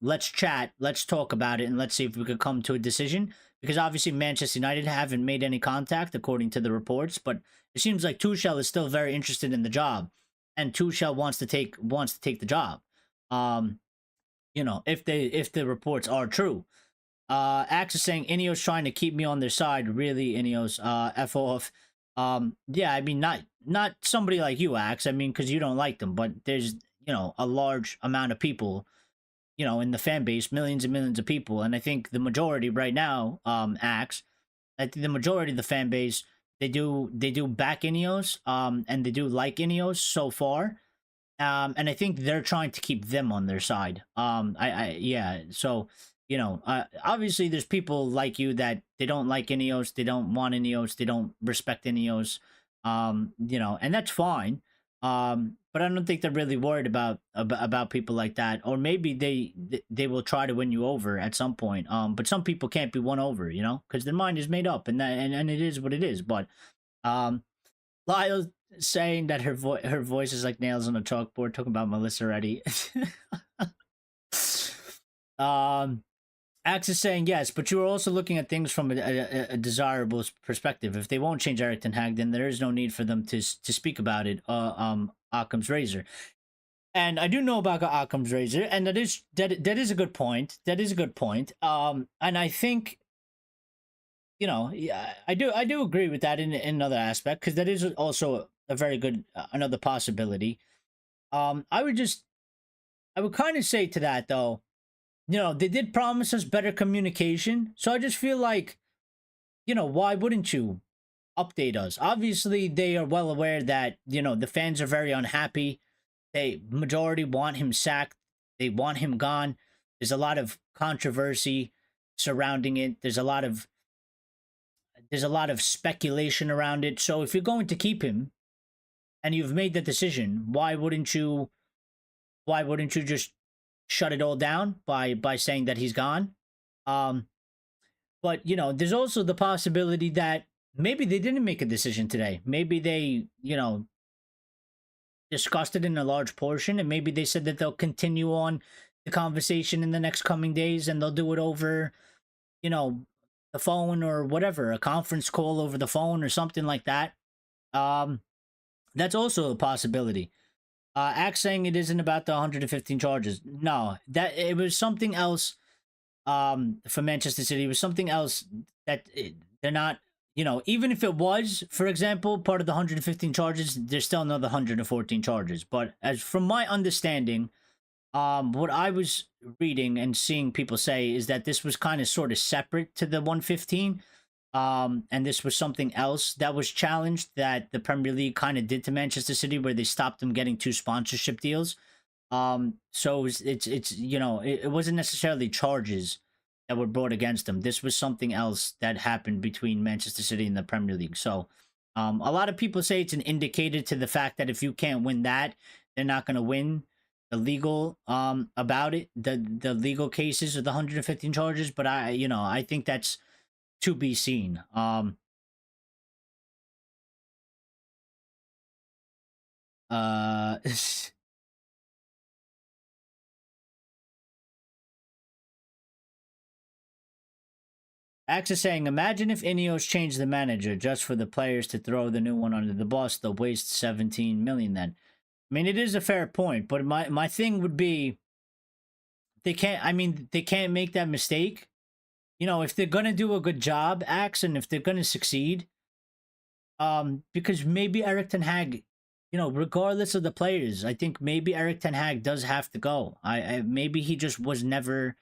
let's chat, let's talk about it, and let's see if we could come to a decision. Because obviously Manchester United haven't made any contact according to the reports, but it seems like Tuchel is still very interested in the job, and Tuchel wants to take the job. If the reports are true. Axe is saying INEOS trying to keep me on their side. Really, INEOS, F off. Yeah, I mean, not somebody like you, Axe. I mean, because you don't like them, but there's, a large amount of people, in the fan base, millions and millions of people. And I think the majority right now, Axe, I think the majority of the fan base, they do back INEOS, and they do like INEOS so far. And I think they're trying to keep them on their side. Yeah, so, obviously there's people like you that they don't like INEOS, they don't want INEOS, they don't respect INEOS, and that's fine. But I don't think they're really worried about people like that. Or maybe they will try to win you over at some point. But some people can't be won over, because their mind is made up, and it is what it is. But Lyle saying that her voice is like nails on a chalkboard, talking about Melissa already. Axe is saying yes, but you are also looking at things from a desirable perspective. If they won't change Erik Ten Hag, then there is no need for them to speak about it. Occam's razor, and I do know about Occam's razor, and that is a good point. That is a good point. And I think, yeah, I do agree with that in another aspect, because that is also a very good another possibility. I would kind of say to that though. They did promise us better communication. So I just feel like, why wouldn't you update us? Obviously, they are well aware that, the fans are very unhappy. Majority want him sacked. They want him gone. There's a lot of controversy surrounding it. There's a lot of speculation around it. So if you're going to keep him, and you've made the decision. Why wouldn't you? Why wouldn't you just shut it all down by saying that he's gone? Um, but there's also the possibility that maybe they didn't make a decision today. Maybe they, discussed it in a large portion, and maybe they said that they'll continue on the conversation in the next coming days, and they'll do it over, you know, the phone or whatever, a conference call over the phone or something like that. Um, that's also a possibility. Axe saying it isn't about the 115 charges. No, that it was something else. For Manchester City, it was something else that they're not. Even if it was, for example, part of the 115 charges, there's still another 114 charges. But as from my understanding, what I was reading and seeing people say is that this was kind of sort of separate to the 115. And this was something else that was challenged that the Premier League kind of did to Manchester City, where they stopped them getting 2 sponsorship deals. So it wasn't necessarily charges that were brought against them. This was something else that happened between Manchester City and the Premier League. So, a lot of people say it's an indicator to the fact that if you can't win that, they're not going to win the legal about it, the legal cases of the 115 charges. But I think that's to be seen. Axe is saying, imagine if INEOS changed the manager just for the players to throw the new one under the bus. They'll waste 17 million then. I mean, it is a fair point, but my thing would be they can't make that mistake. If they're gonna do a good job, Axe, and if they're gonna succeed, because maybe Erik Ten Hag, regardless of the players, I think maybe Erik Ten Hag does have to go. Maybe he just was never.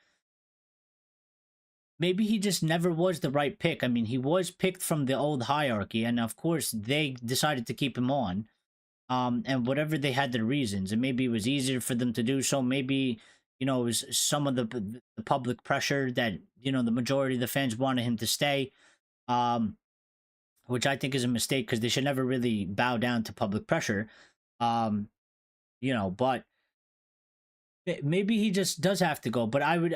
Maybe he just never was the right pick. I mean, he was picked from the old hierarchy, and of course they decided to keep him on. And whatever they had their reasons, and maybe it was easier for them to do so. Maybe it was some of the public pressure that the majority of the fans wanted him to stay. Which I think is a mistake because they should never really bow down to public pressure. But maybe he just does have to go. But I would,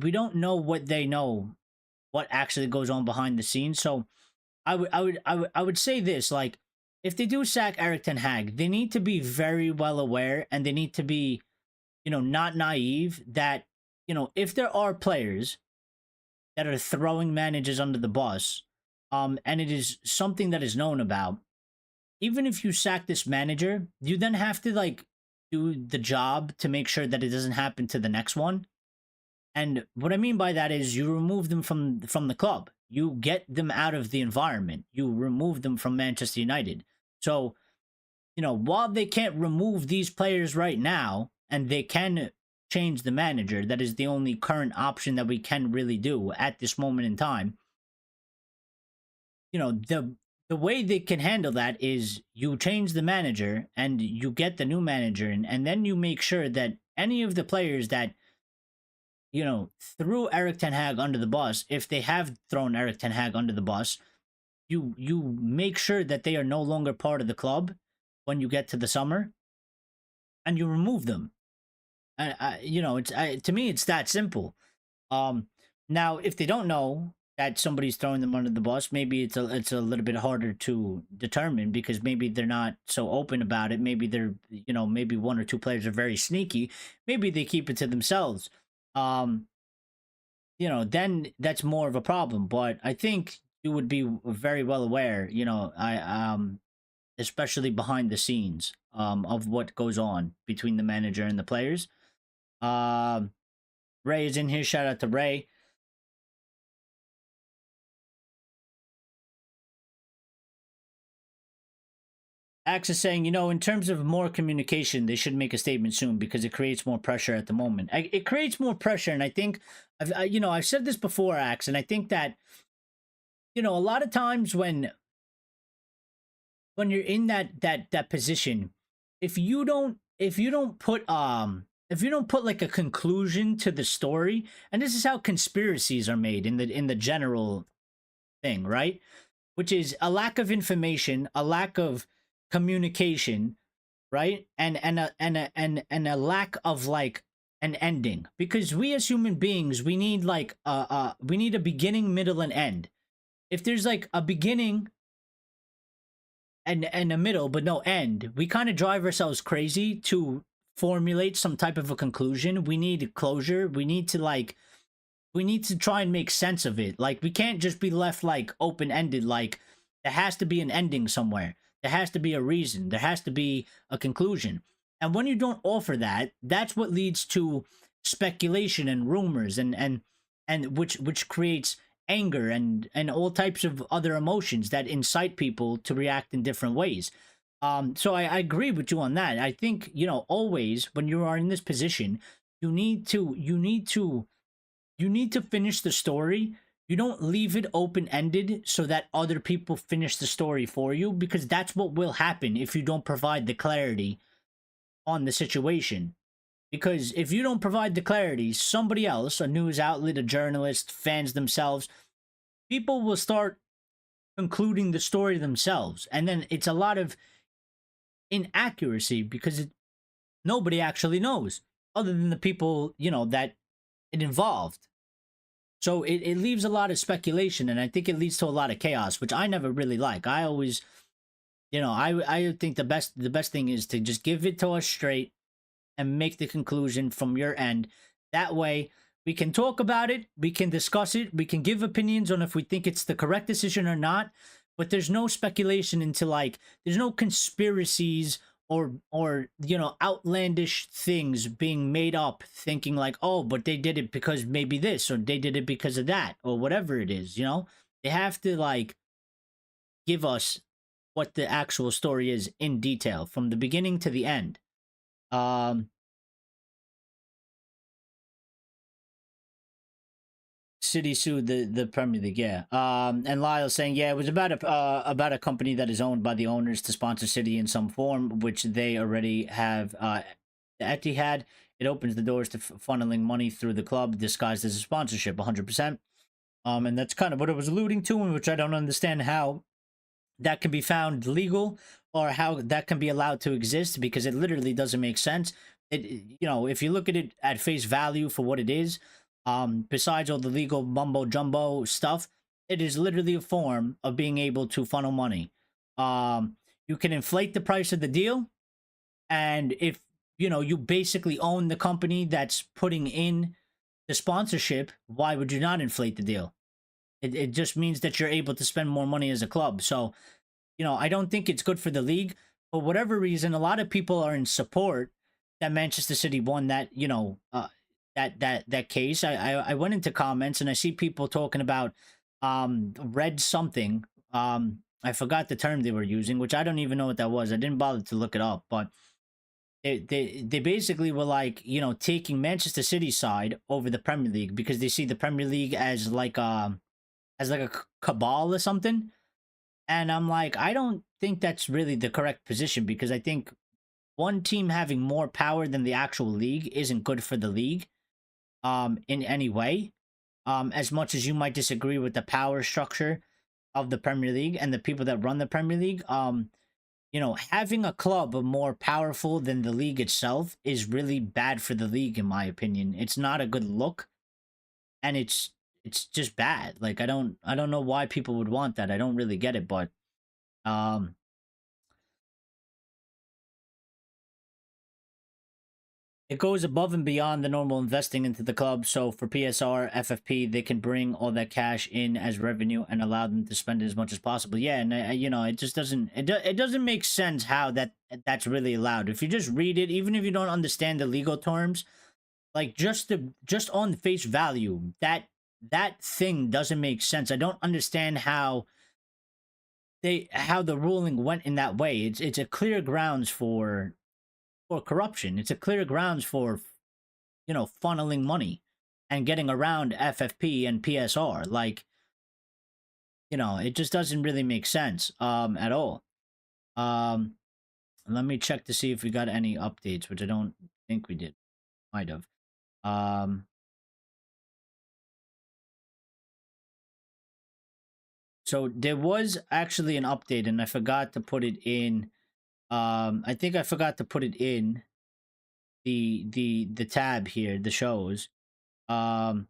we don't know what they know, what actually goes on behind the scenes. So I would say this, like, if they do sack Erik Ten Hag, they need to be very well aware, and they need to be, not naive that, if there are players that are throwing managers under the bus, and it is something that is known about, even if you sack this manager, you then have to, like, do the job to make sure that it doesn't happen to the next one. And what I mean by that is you remove them from the club. You get them out of the environment. You remove them from Manchester United. So, while they can't remove these players right now, and they can change the manager, that is the only current option that we can really do at this moment in time. The way they can handle that is you change the manager and you get the new manager, and then you make sure that any of the players that threw Erik Ten Hag under the bus, if they have thrown Erik Ten Hag under the bus, you make sure that they are no longer part of the club when you get to the summer, and you remove them. To me, it's that simple. Now, if they don't know that somebody's throwing them under the bus, maybe it's a little bit harder to determine because maybe they're not so open about it. Maybe they're, maybe 1 or 2 players are very sneaky. Maybe they keep it to themselves. Then that's more of a problem. But I think you would be very well aware, especially behind the scenes, of what goes on between the manager and the players. Ray is in here. Shout out to Ray. Axe is saying, in terms of more communication, they should make a statement soon because it creates more pressure at the moment. It creates more pressure, and I think, I've said this before, Axe, and I think that, a lot of times when you're in that position, if you don't put like a conclusion to the story, and this is how conspiracies are made in the general thing, right? Which is a lack of information, a lack of communication, right? And a lack of like an ending, because we as human beings, we need like we need a beginning, middle, and end. If there's like a beginning and a middle but no end, we kind of drive ourselves crazy to formulate some type of a conclusion. We need closure. We need to try and make sense of it. Like, we can't just be left like open ended. Like, there has to be an ending somewhere. There has to be a reason. There has to be a conclusion. And when you don't offer that, that's what leads to speculation and rumors, and which creates anger and all types of other emotions that incite people to react in different ways. So I agree with you on that. I think, always when you are in this position, you need to finish the story. You don't leave it open-ended so that other people finish the story for you, because that's what will happen if you don't provide the clarity on the situation. Because if you don't provide the clarity, somebody else, a news outlet, a journalist, fans themselves, people will start concluding the story themselves. And then it's a lot of inaccuracy, because nobody actually knows other than the people, that it involved. So it leaves a lot of speculation, and I think it leads to a lot of chaos, which I never really like. I always, I think the best thing is to just give it to us straight and make the conclusion from your end. That way, we can talk about it, we can discuss it, we can give opinions on if we think it's the correct decision or not. But there's no speculation into like, there's no conspiracies or outlandish things being made up, thinking like, oh, but they did it because maybe this, or they did it because of that, or whatever it is. They have to like give us what the actual story is in detail from the beginning to the end. City sued the Premier League, yeah. And Lyle saying, yeah, it was about a company that is owned by the owners to sponsor City in some form, which they already have. The Etihad, it opens the doors to funneling money through the club disguised as a sponsorship, 100%. And that's kind of what it was alluding to, in which I don't understand how that can be found legal, or how that can be allowed to exist, because it literally doesn't make sense. If you look at it at face value for what it is, besides all the legal mumbo jumbo stuff, it is literally a form of being able to funnel money. You can inflate the price of the deal, and if you basically own the company that's putting in the sponsorship, why would you not inflate the deal? It just means that you're able to spend more money as a club. So, I don't think it's good for the league. For whatever reason, a lot of people are in support that Manchester City won that, that case. I went into comments and I see people talking about red something. I forgot the term they were using, which I don't even know what that was. I didn't bother to look it up, but they basically were like, taking Manchester City's side over the Premier League, because they see the Premier League as like a cabal or something. And I'm like, I don't think that's really the correct position, because I think one team having more power than the actual league isn't good for the league in any way. As much as you might disagree with the power structure of the Premier League and the people that run the Premier League, having a club more powerful than the league itself is really bad for the league, in my opinion. It's not a good look, and it's just bad. Like, I don't know why people would want that. I don't really get it, but it goes above and beyond the normal investing into the club. So for PSR, FFP, they can bring all that cash in as revenue and allow them to spend it as much as possible. Yeah, and it just doesn't it doesn't make sense how that's really allowed. If you just read it, even if you don't understand the legal terms, like just on face value, that thing doesn't make sense. I don't understand how the ruling went in that way. It's a clear grounds for corruption. It's a clear grounds for funneling money and getting around FFP and PSR. Like, it just doesn't really make sense at all. Let me check to see if we got any updates, which I don't think we did. Might have. So there was actually an update, and I forgot to put it in I think I forgot to put it in the tab here, the shows. Um,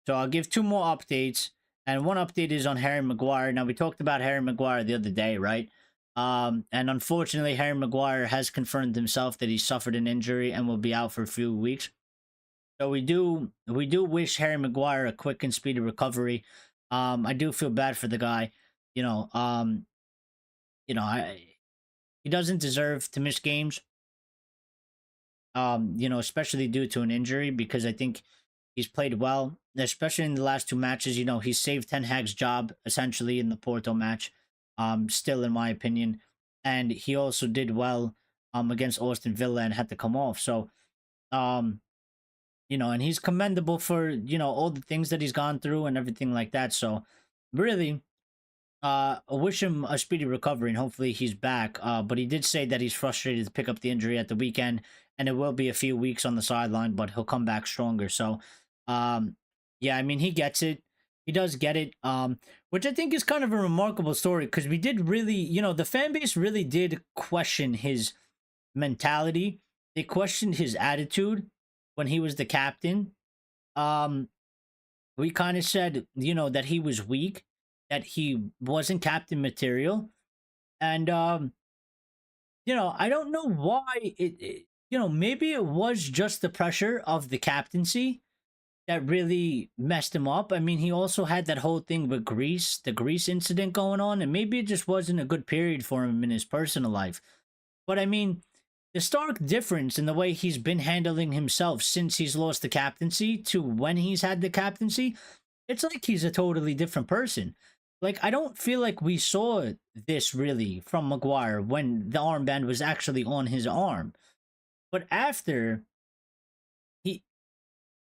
so I'll give two more updates, and one update is on Harry Maguire. Now we talked about Harry Maguire the other day, right? And unfortunately, Harry Maguire has confirmed himself that he suffered an injury and will be out for a few weeks. So we do wish Harry Maguire a quick and speedy recovery. I do feel bad for the guy. You know, um, he doesn't deserve to miss games. Especially due to an injury, because I think he's played well, especially in the last two matches. He saved Ten Hag's job essentially in the Porto match. Still in my opinion, and he also did well against Aston Villa and had to come off. So um and he's commendable for all the things that he's gone through and everything like that. So really, I wish him a speedy recovery and hopefully he's back. But he did say that he's frustrated to pick up the injury at the weekend, and it will be a few weeks on the sideline, but he'll come back stronger. So, yeah, I mean, he gets it. He does get it. Which I think is kind of a remarkable story, because we did really, the fan base really did question his mentality. They questioned his attitude when he was the captain. Um, we kind of said, that he was weak, that he wasn't captain material. And, I don't know why maybe it was just the pressure of the captaincy that really messed him up. I mean, he also had that whole thing with Greece, the Greece incident going on, and maybe it just wasn't a good period for him in his personal life. But I mean, the stark difference in the way he's been handling himself since he's lost the captaincy to when he's had the captaincy, it's like he's a totally different person. Like, I don't feel like we saw this really from Maguire when the armband was actually on his arm. But after, he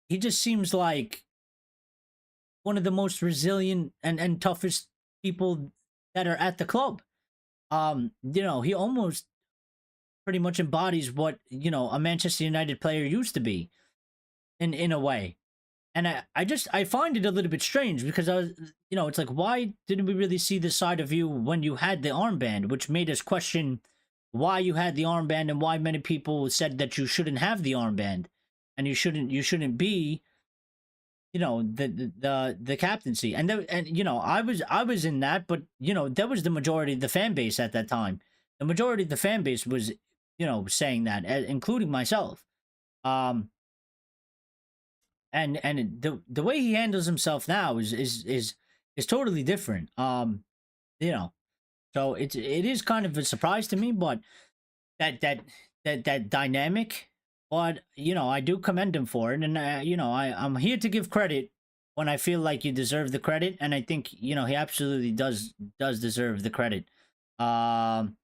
he just seems like one of the most resilient and toughest people that are at the club. He almost pretty much embodies what, a Manchester United player used to be in a way. And I find it a little bit strange, because I was, it's like, why didn't we really see this side of you when you had the armband, which made us question why you had the armband and why many people said that you shouldn't have the armband and you shouldn't be, the captaincy. And I was in that, but that was the majority of the fan base at that time. The majority of the fan base was, saying that, including myself. And the way he handles himself now is totally different. You know, so it is kind of a surprise to me, but that dynamic. But I do commend him for it, and I'm here to give credit when I feel like you deserve the credit, and I think he absolutely does deserve the credit. Um,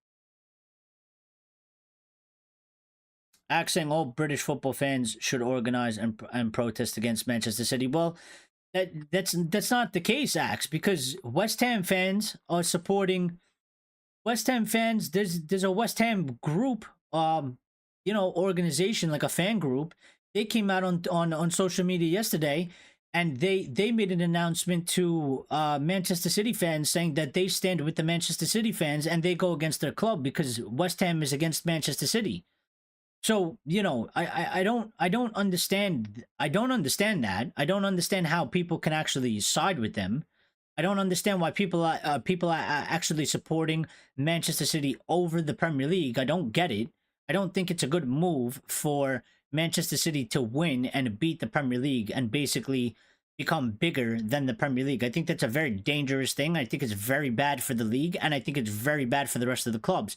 Saying all British football fans should organize and protest against Manchester City. Well, that's not the case, Axe, because West Ham fans are supporting West Ham fans. There's a West Ham group, organization, like a fan group. They came out on social media yesterday, and they made an announcement to Manchester City fans saying that they stand with the Manchester City fans and they go against their club because West Ham is against Manchester City. So, I don't understand. I don't understand that. I don't understand how people can actually side with them. I don't understand why people are actually supporting Manchester City over the Premier League. I don't get it. I don't think it's a good move for Manchester City to win and beat the Premier League and basically become bigger than the Premier League. I think that's a very dangerous thing. I think it's very bad for the league, and I think it's very bad for the rest of the clubs.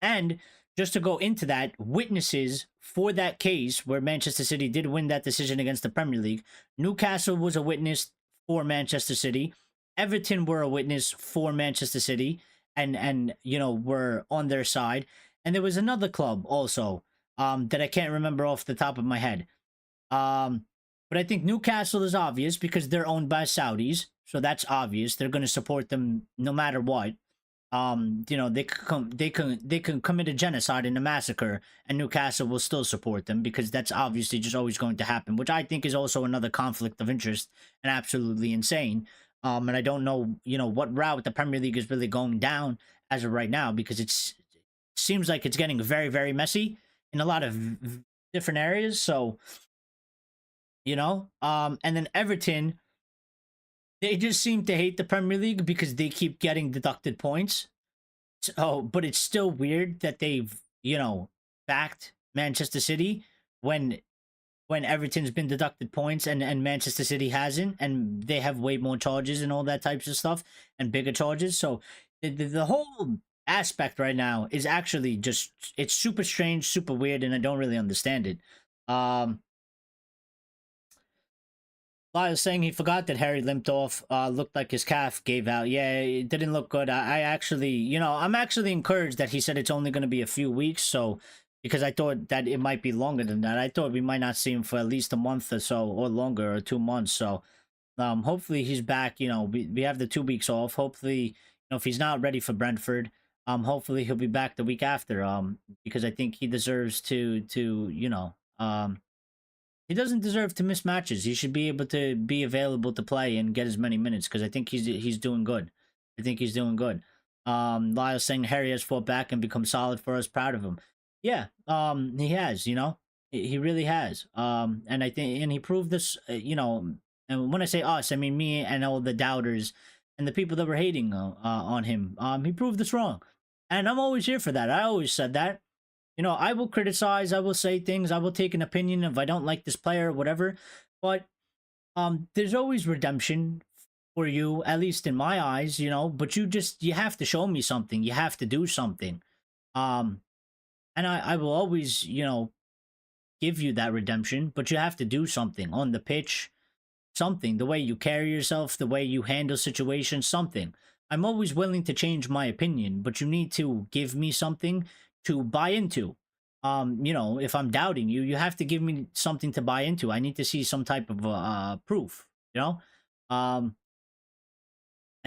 And just to go into that, witnesses for that case where Manchester City did win that decision against the Premier League, Newcastle was a witness for Manchester City. Everton were a witness for Manchester City and were on their side. And there was another club also that I can't remember off the top of my head. But I think Newcastle is obvious because they're owned by Saudis. So that's obvious. They're going to support them no matter what. They can commit a genocide and a massacre, and Newcastle will still support them because that's obviously just always going to happen, which I think is also another conflict of interest and absolutely insane. And I don't know, what route the Premier League is really going down as of right now, because seems like it's getting very, very messy in a lot of different areas. So, and then Everton, they just seem to hate the Premier League because they keep getting deducted points. So, but it's still weird that they've, backed Manchester City when Everton's been deducted points and Manchester City hasn't, and they have way more charges and all that types of stuff and bigger charges. So the whole aspect right now is actually just, it's super strange, super weird, and I don't really understand it. Lyle's saying he forgot that Harry limped off. Looked like his calf gave out. Yeah, it didn't look good. I actually, I'm actually encouraged that he said it's only going to be a few weeks. So, because I thought that it might be longer than that. I thought we might not see him for at least a month or so, or longer, or 2 months. So, hopefully he's back. We have the 2 weeks off. Hopefully, if he's not ready for Brentford, hopefully he'll be back the week after. Because I think he deserves to he doesn't deserve to miss matches. He should be able to be available to play and get as many minutes, because I think he's doing good. I think he's doing good. Lyle's saying Harry has fought back and become solid for us. Proud of him. Yeah, he has. He really has. And I think, and he proved this. And when I say us, I mean me and all the doubters and the people that were hating on him. He proved us wrong, and I'm always here for that. I always said that. I will criticize, I will say things, I will take an opinion if I don't like this player or whatever. But there's always redemption for you, at least in my eyes, but you have to show me something. You have to do something. And I will always, give you that redemption, but you have to do something on the pitch, something, the way you carry yourself, the way you handle situations, something. I'm always willing to change my opinion, but you need to give me something to buy into. If I'm doubting you, you have to give me something to buy into. I need to see some type of proof, and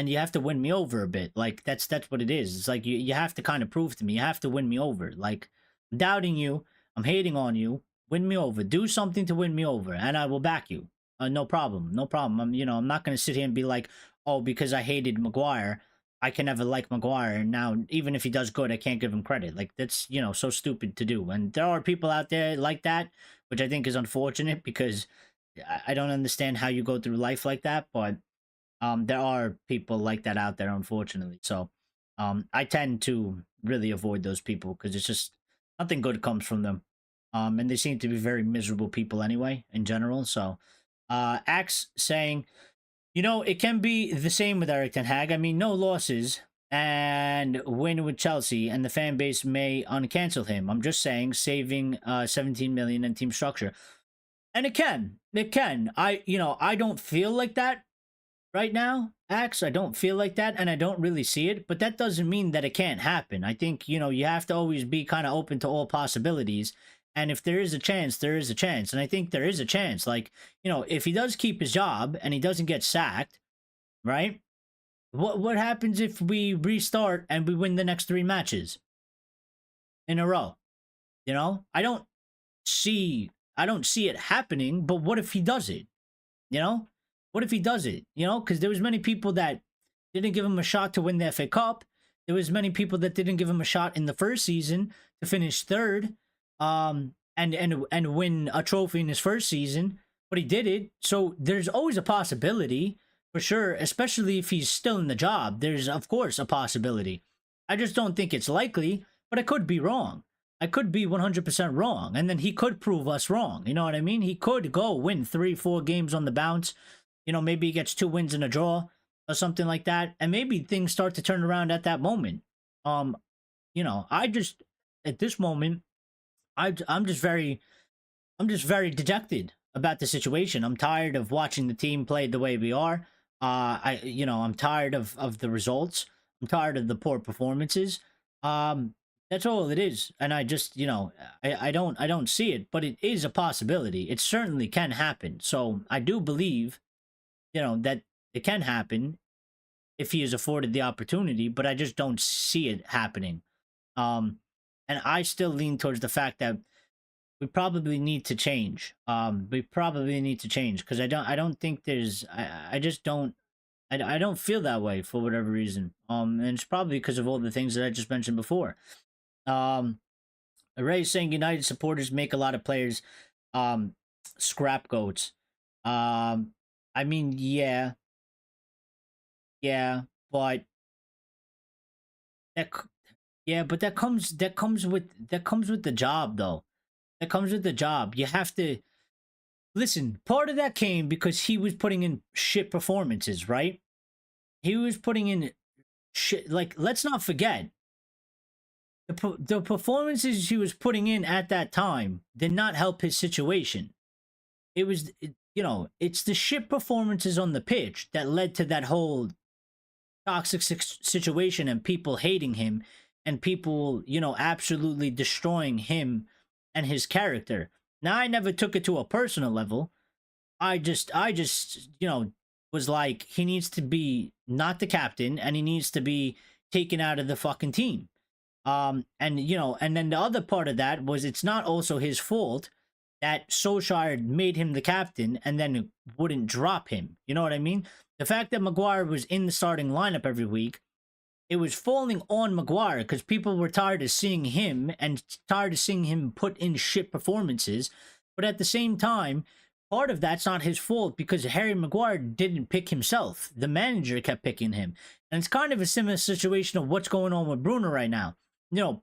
you have to win me over a bit. Like that's what it is. It's like you have to kind of prove to me. You have to win me over. Like, I'm doubting you, I'm hating on you. Win me over. Do something to win me over, and I will back you. No problem. No problem. I'm not gonna sit here and be like, oh, because I hated Maguire, I can never like Maguire. And now, even if he does good, I can't give him credit. Like, that's, so stupid to do. And there are people out there like that, which I think is unfortunate, because I don't understand how you go through life like that. But there are people like that out there, unfortunately. So I tend to really avoid those people, because it's just nothing good comes from them. And they seem to be very miserable people anyway, in general. So Axe saying, it can be the same with Erik Ten Hag. I mean, no losses and win with Chelsea, and the fan base may uncancel him. I'm just saying, saving 17 million in team structure. And it can. I don't feel like that right now, Axe. I don't feel like that, and I don't really see it, but that doesn't mean that it can't happen. I think, you have to always be kind of open to all possibilities. And if there is a chance, there is a chance. And I think there is a chance. Like, if he does keep his job and he doesn't get sacked, right? What happens if we restart and we win the next 3 matches in a row? I don't see it happening, but what if he does it? What if he does it? Because there was many people that didn't give him a shot to win the FA Cup. There was many people that didn't give him a shot in the first season to finish 3rd. And win a trophy in his first season, but he did it. So there's always a possibility, for sure, especially if he's still in the job. There's, of course, a possibility. I just don't think it's likely, but I could be wrong. I could be 100% wrong, and then he could prove us wrong. You know what I mean? He could go win 3-4 games on the bounce. Maybe he gets 2 wins and a draw or something like that, and maybe things start to turn around at that moment. I just, at this moment, I'm just very dejected about the situation. I'm tired of watching the team play the way we are. I'm tired of the results. I'm tired of the poor performances. That's all it is. And I just, I don't see it, but it is a possibility. It certainly can happen. So I do believe, that it can happen if he is afforded the opportunity, but I just don't see it happening. And I still lean towards the fact that we probably need to change. We probably need to change, because I don't think there's, I just don't, I don't feel that way for whatever reason. And it's probably because of all the things that I just mentioned before. Um, Ray saying United supporters make a lot of players um scapegoats. Um, I mean, yeah, yeah, but that yeah, but that comes with the job though. That comes with the job. You have to listen. Part of that came because he was putting in shit performances, right? He was putting in shit. Like, let's not forget the performances he was putting in at that time did not help his situation. It's the shit performances on the pitch that led to that whole toxic situation and people hating him and people, absolutely destroying him and his character. Now, I never took it to a personal level. I just, was like, he needs to be not the captain and he needs to be taken out of the fucking team. And then the other part of that was it's not also his fault that Solskjaer made him the captain and then wouldn't drop him. You know what I mean? The fact that Maguire was in the starting lineup every week, it was falling on Maguire because people were tired of seeing him and tired of seeing him put in shit performances. But at the same time, part of that's not his fault because Harry Maguire didn't pick himself. The manager kept picking him. And it's kind of a similar situation of what's going on with Bruno right now.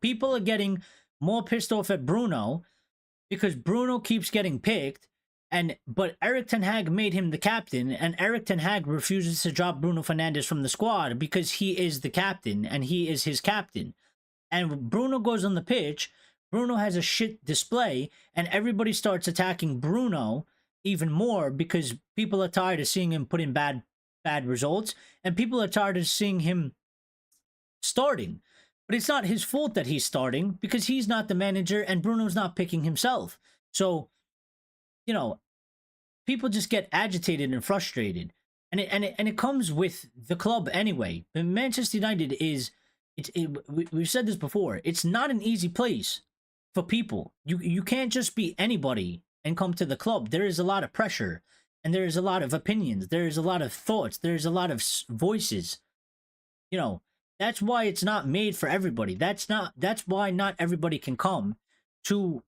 People are getting more pissed off at Bruno because Bruno keeps getting picked, but Erik Ten Hag made him the captain, and Erik Ten Hag refuses to drop Bruno Fernandes from the squad because he is the captain and he is his captain. And when Bruno goes on the pitch, Bruno has a shit display, and everybody starts attacking Bruno even more because people are tired of seeing him put in bad results, and people are tired of seeing him starting. But it's not his fault that he's starting because he's not the manager and Bruno's not picking himself. So, people just get agitated and frustrated. And it comes with the club anyway. But Manchester United we've said this before. It's not an easy place for people. You can't just be anybody and come to the club. There is a lot of pressure and there is a lot of opinions. There is a lot of thoughts. There's a lot of voices. That's why it's not made for everybody. That's why not everybody can come to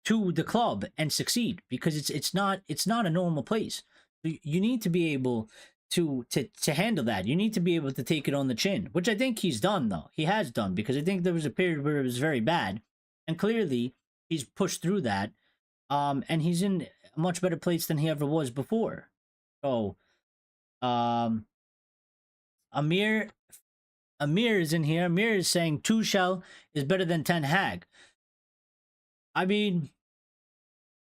the club and succeed because it's not a normal place. You need to be able to handle that. You need to be able to take it on the chin, which I think he's done though. He has done because I think there was a period where it was very bad, and clearly he's pushed through that. And he's in a much better place than he ever was before. So, Amir is in here. Amir is saying Tuchel is better than Ten Hag. I mean,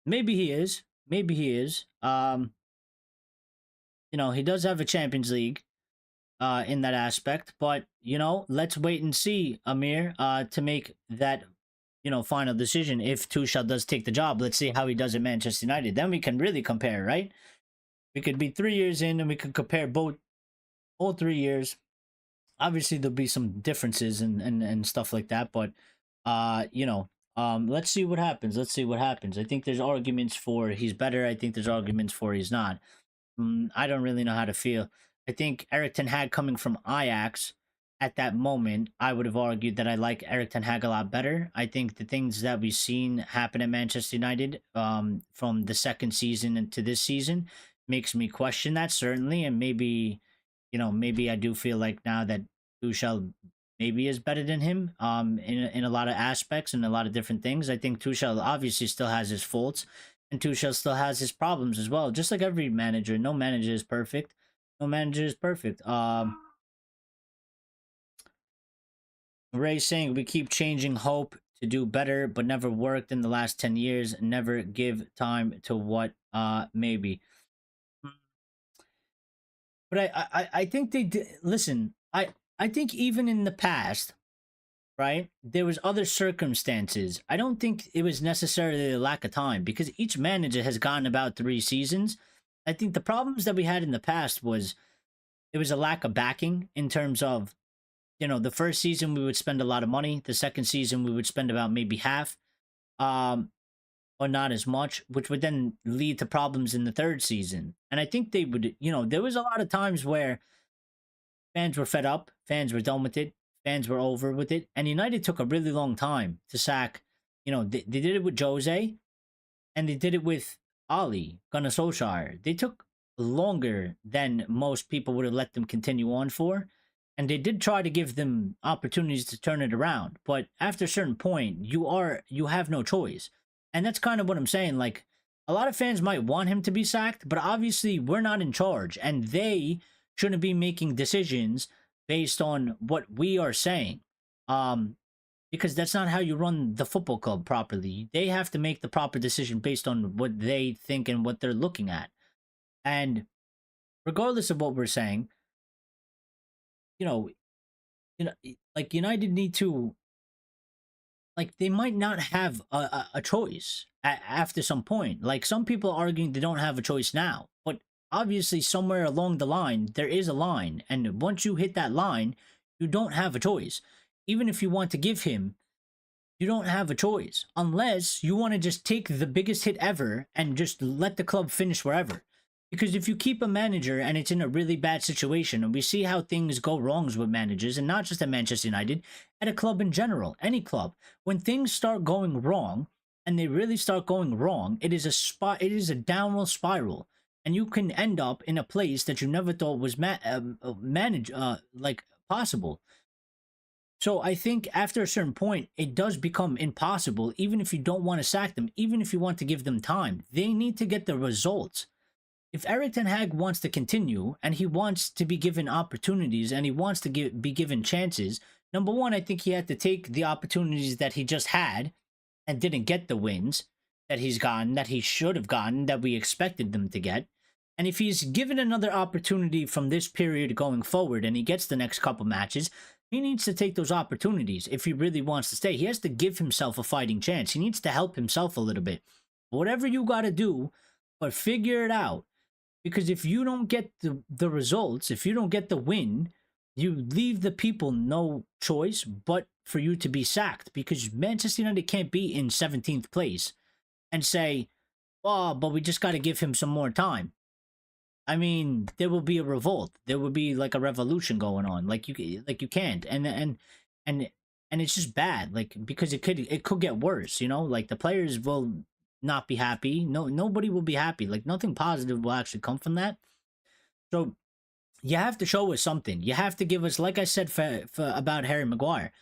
maybe he is. Maybe he is. He does have a Champions League in that aspect, but let's wait and see, Amir, to make that final decision. If Tuchel does take the job, let's see how he does at Manchester United. Then we can really compare, right? We could be 3 years in and we could compare all 3 years. Obviously there'll be some differences and stuff like that, but let's see what happens. I think there's arguments for he's better. I think there's arguments for he's not. I don't really know how to feel. I think Erik Ten Hag coming from Ajax at that moment, I would have argued that I like Erik Ten Hag a lot better. I think the things that we've seen happen at Manchester United from the second season into this season makes me question that, certainly. And maybe I do feel like now that Tuchel maybe is better than him in a lot of aspects and a lot of different things. I think Tuchel obviously still has his faults and Tuchel still has his problems as well, just like every manager. No manager is perfect. Ray saying we keep changing hope to do better, but never worked in the last 10 years. Never give time to what maybe. But I think they did. Listen, I think even in the past, right, there was other circumstances. I don't think it was necessarily a lack of time because each manager has gotten about 3 seasons. I think the problems that we had in the past was there was a lack of backing in terms of, the first season we would spend a lot of money. The second season we would spend about maybe half, or not as much, which would then lead to problems in the third season. And I think they would, there was a lot of times where fans were fed up, fans were done with it, fans were over with it. And United took a really long time to sack. They did it with Jose, and they did it with Ali Gunnar Solskjaer. They took longer than most people would have let them continue on for. And they did try to give them opportunities to turn it around. But after a certain point, you have no choice. And that's kind of what I'm saying. Like, a lot of fans might want him to be sacked, but obviously we're not in charge. And they shouldn't be making decisions based on what we are saying. Because that's not how you run the football club properly. They have to make the proper decision based on what they think and what they're looking at. And regardless of what we're saying, you know, like United need to, like, they might not have a choice after some point. Like, some people are arguing they don't have a choice now, but obviously somewhere along the line there is a line, and once you hit that line, you don't have a choice. Even if you want to give him, you don't have a choice unless you want to just take the biggest hit ever and just let the club finish wherever. Because if you keep a manager and it's in a really bad situation, and we see how things go wrongs with managers, and not just at Manchester United, at a club in general, any club, when things start going wrong, and they really start going wrong, it is a downward spiral, and you can end up in a place that you never thought was possible. So I think after a certain point, it does become impossible, even if you don't want to sack them, even if you want to give them time. They need to get the results. If Erik Ten Hag wants to continue, and he wants to be given opportunities, and he wants to be given chances, number one, I think he had to take the opportunities that he just had and didn't get the wins that he's gotten, that he should have gotten, that we expected them to get. And if he's given another opportunity from this period going forward and he gets the next couple matches, he needs to take those opportunities if he really wants to stay. He has to give himself a fighting chance. He needs to help himself a little bit. Whatever you got to do, but figure it out. Because if you don't get the results, if you don't get the win, you leave the people no choice but for you to be sacked. Because Manchester United can't be in 17th place and say, oh, but we just got to give him some more time. I mean, there will be a revolt. There will be like a revolution going on. Like you can't. And it's just bad. Like, because it could get worse, like the players will not be happy. Nobody will be happy. Like, nothing positive will actually come from that. So you have to show us something. You have to give us, like I said for about Harry Maguire,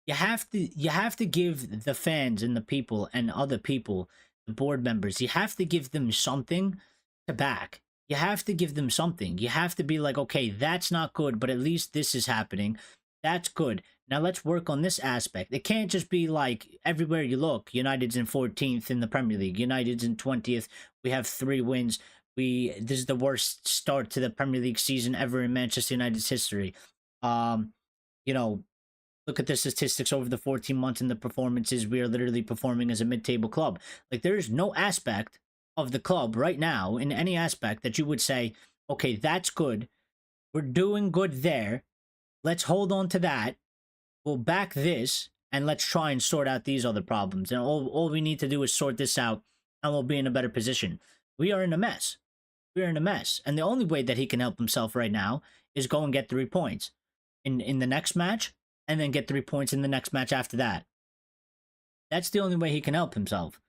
you have to give the fans and the people and other people, the board members, you have to give them something to back. You have to give them something. You have to be like, okay, that's not good, but at least this is happening. That's good. Now let's work on this aspect. It can't just be like everywhere you look, United's in 14th in the Premier League. United's in 20th. We have 3 wins. This is the worst start to the Premier League season ever in Manchester United's history. Look at the statistics over the 14 months and the performances. We are literally performing as a mid-table club. Like, there is no aspect of the club right now in any aspect that you would say, okay, that's good. We're doing good there. Let's hold on to that. We'll back this, and let's try and sort out these other problems. And all we need to do is sort this out, and we'll be in a better position. We are in a mess. We're in a mess. And the only way that he can help himself right now is go and get 3 points in the next match, and then get 3 points in the next match after that. That's the only way he can help himself.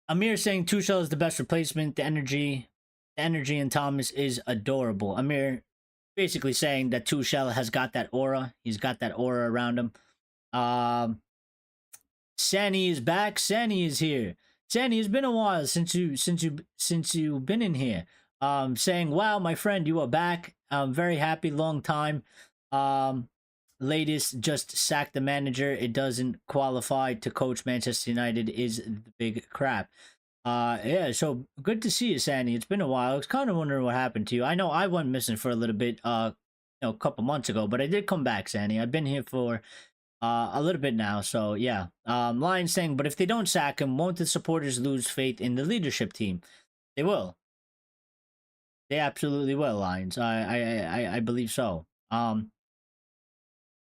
Amir saying Tuchel is the best replacement. The energy in Thomas is adorable. Amir basically saying that Tuchel has got that aura. He's got that aura around him. Sani is back. Sani is here. Sani, it's been a while since you've been in here. Saying, wow, my friend, you are back. I'm very happy. Long time. Latest just sacked the manager. It doesn't qualify to coach Manchester United is the big crap. Yeah, so good to see you, Sandy. It's been a while. I was kind of wondering what happened to you. I know I went missing for a little bit, a couple months ago, but I did come back, Sandy. I've been here for a little bit now, so yeah. Lion saying, but if they don't sack him, won't the supporters lose faith in the leadership team? They will. They absolutely will, Lions. I believe so.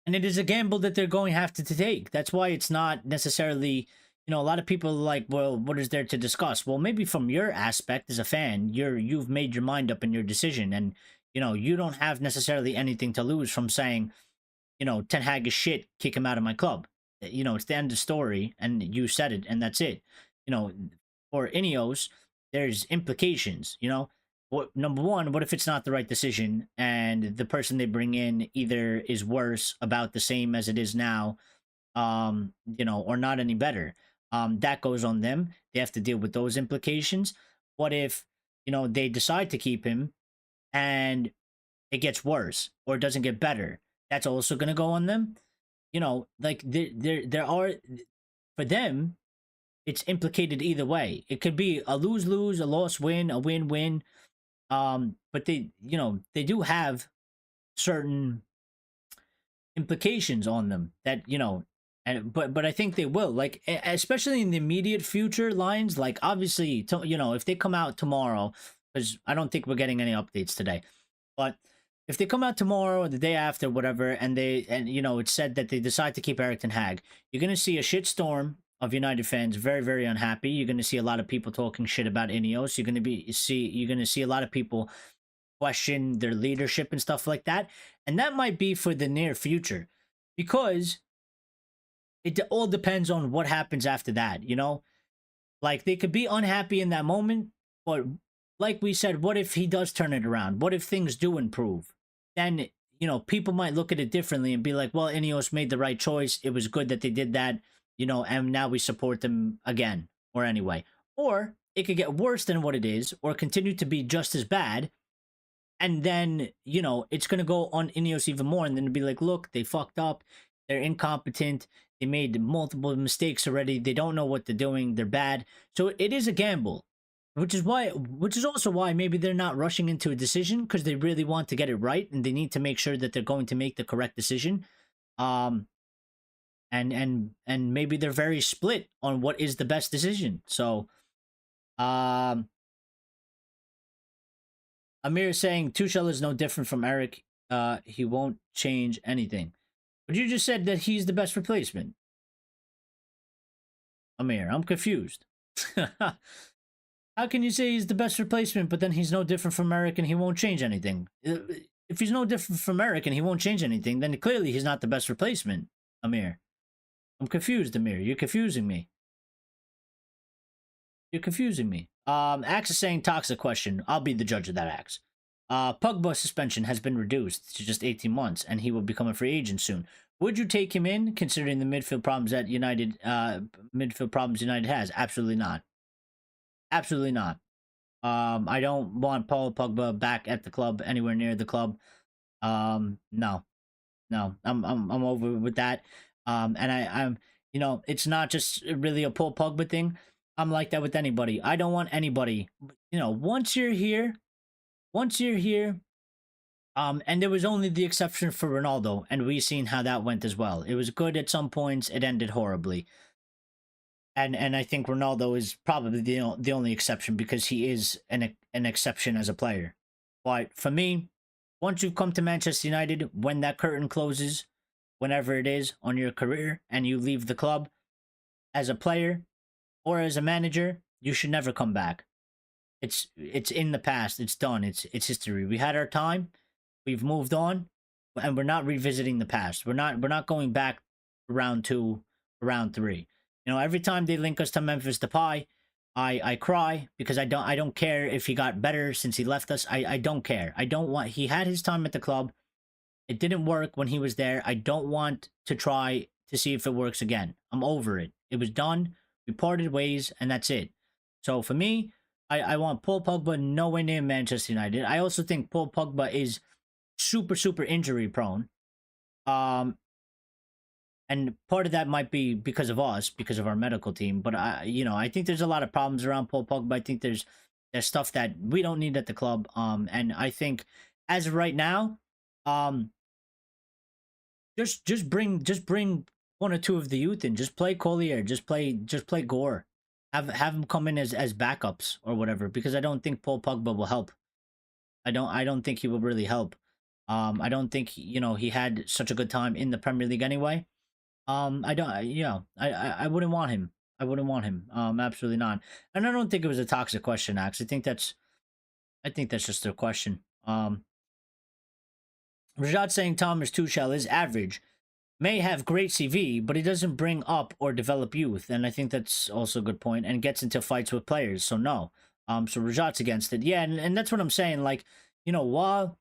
And it is a gamble that they're going to have to take. That's why it's not necessarily, a lot of people are like, well, what is there to discuss? Well, maybe from your aspect as a fan, you've made your mind up in your decision, and you don't have necessarily anything to lose from saying, Ten Hag is shit, kick him out of my club. It's the end of the story, and you said it, and that's it. For INEOS, there's implications. Number one, what if it's not the right decision, and the person they bring in either is worse, about the same as it is now, or not any better? That goes on them. They have to deal with those implications. What if, they decide to keep him and it gets worse or it doesn't get better? That's also going to go on them. Like there are, for them, it's implicated either way. It could be a lose-lose, a loss-win, a win-win. But they do have certain implications on them that, but I think they will, like, especially in the immediate future lines, like, obviously, if they come out tomorrow, because I don't think we're getting any updates today, but if they come out tomorrow or the day after, whatever, and it's said that they decide to keep Erik Ten Hag, you're going to see a shitstorm of United fans, very, very unhappy. You're going to see a lot of people talking shit about INEOS. You're going to see a lot of people question their leadership and stuff like that. And that might be for the near future, because it all depends on what happens after that, Like, they could be unhappy in that moment, but like we said, what if he does turn it around? What if things do improve? Then, people might look at it differently and be like, well, INEOS made the right choice. It was good that they did that, and now we support them again, or anyway. Or it could get worse than what it is, or continue to be just as bad. And then, it's going to go on INEOS even more. And then be like, look, they fucked up. They're incompetent. They made multiple mistakes already. They don't know what they're doing. They're bad. So it is a gamble, which is also why maybe they're not rushing into a decision, because they really want to get it right, and they need to make sure that they're going to make the correct decision. And maybe they're very split on what is the best decision. So, Amir is saying Tuchel is no different from Erik. He won't change anything. But you just said that he's the best replacement. Amir, I'm confused. How can you say he's the best replacement, but then he's no different from Erik and he won't change anything? If he's no different from Erik and he won't change anything, then clearly he's not the best replacement, Amir. I'm confused, Amir. You're confusing me. You're confusing me. Axe is saying toxic question. I'll be the judge of that, Axe. Pogba suspension has been reduced to just 18 months, and he will become a free agent soon. Would you take him in, considering the midfield problems that United has? Absolutely not. Absolutely not. I don't want Paul Pogba back at the club, anywhere near the club. No, I'm over with that. And I'm, it's not just really a Paul Pogba thing. I'm like that with anybody. I don't want anybody. Once you're here. And there was only the exception for Ronaldo, and we've seen how that went as well. It was good at some points. It ended horribly. And I think Ronaldo is probably the only exception, because he is an exception as a player. But for me, once you've come to Manchester United, when that curtain closes, whenever it is on your career, and you leave the club, as a player or as a manager, you should never come back. It's in the past. It's done. It's history. We had our time. We've moved on, and we're not revisiting the past. We're not going back to round 2, round 3. Every time they link us to Memphis Depay, I cry, because I don't care if he got better since he left us. I don't care. I don't want. He had his time at the club. It didn't work when he was there. I don't want to try to see if it works again. I'm over it. It was done. We parted ways, and that's it. So for me, I want Paul Pogba nowhere near Manchester United. I also think Paul Pogba is super, super injury prone. And part of that might be because of us, because of our medical team. But I think there's a lot of problems around Paul Pogba. I think there's stuff that we don't need at the club. And I think as of right now, just bring 1 or 2 of the youth in. Just play Collier. Just play Gore. Have him come in as backups or whatever, because I don't think Paul Pogba will help. I don't think he will really help. I don't think he had such a good time in the Premier League anyway. I wouldn't want him. I wouldn't want him. Absolutely not. And I don't think it was a toxic question, Axe. I think that's just a question. Rajat saying Thomas Tuchel is average. May have great CV, but he doesn't bring up or develop youth. And I think that's also a good point. And gets into fights with players. So no. So Rajat's against it. Yeah, and that's what I'm saying. Like, while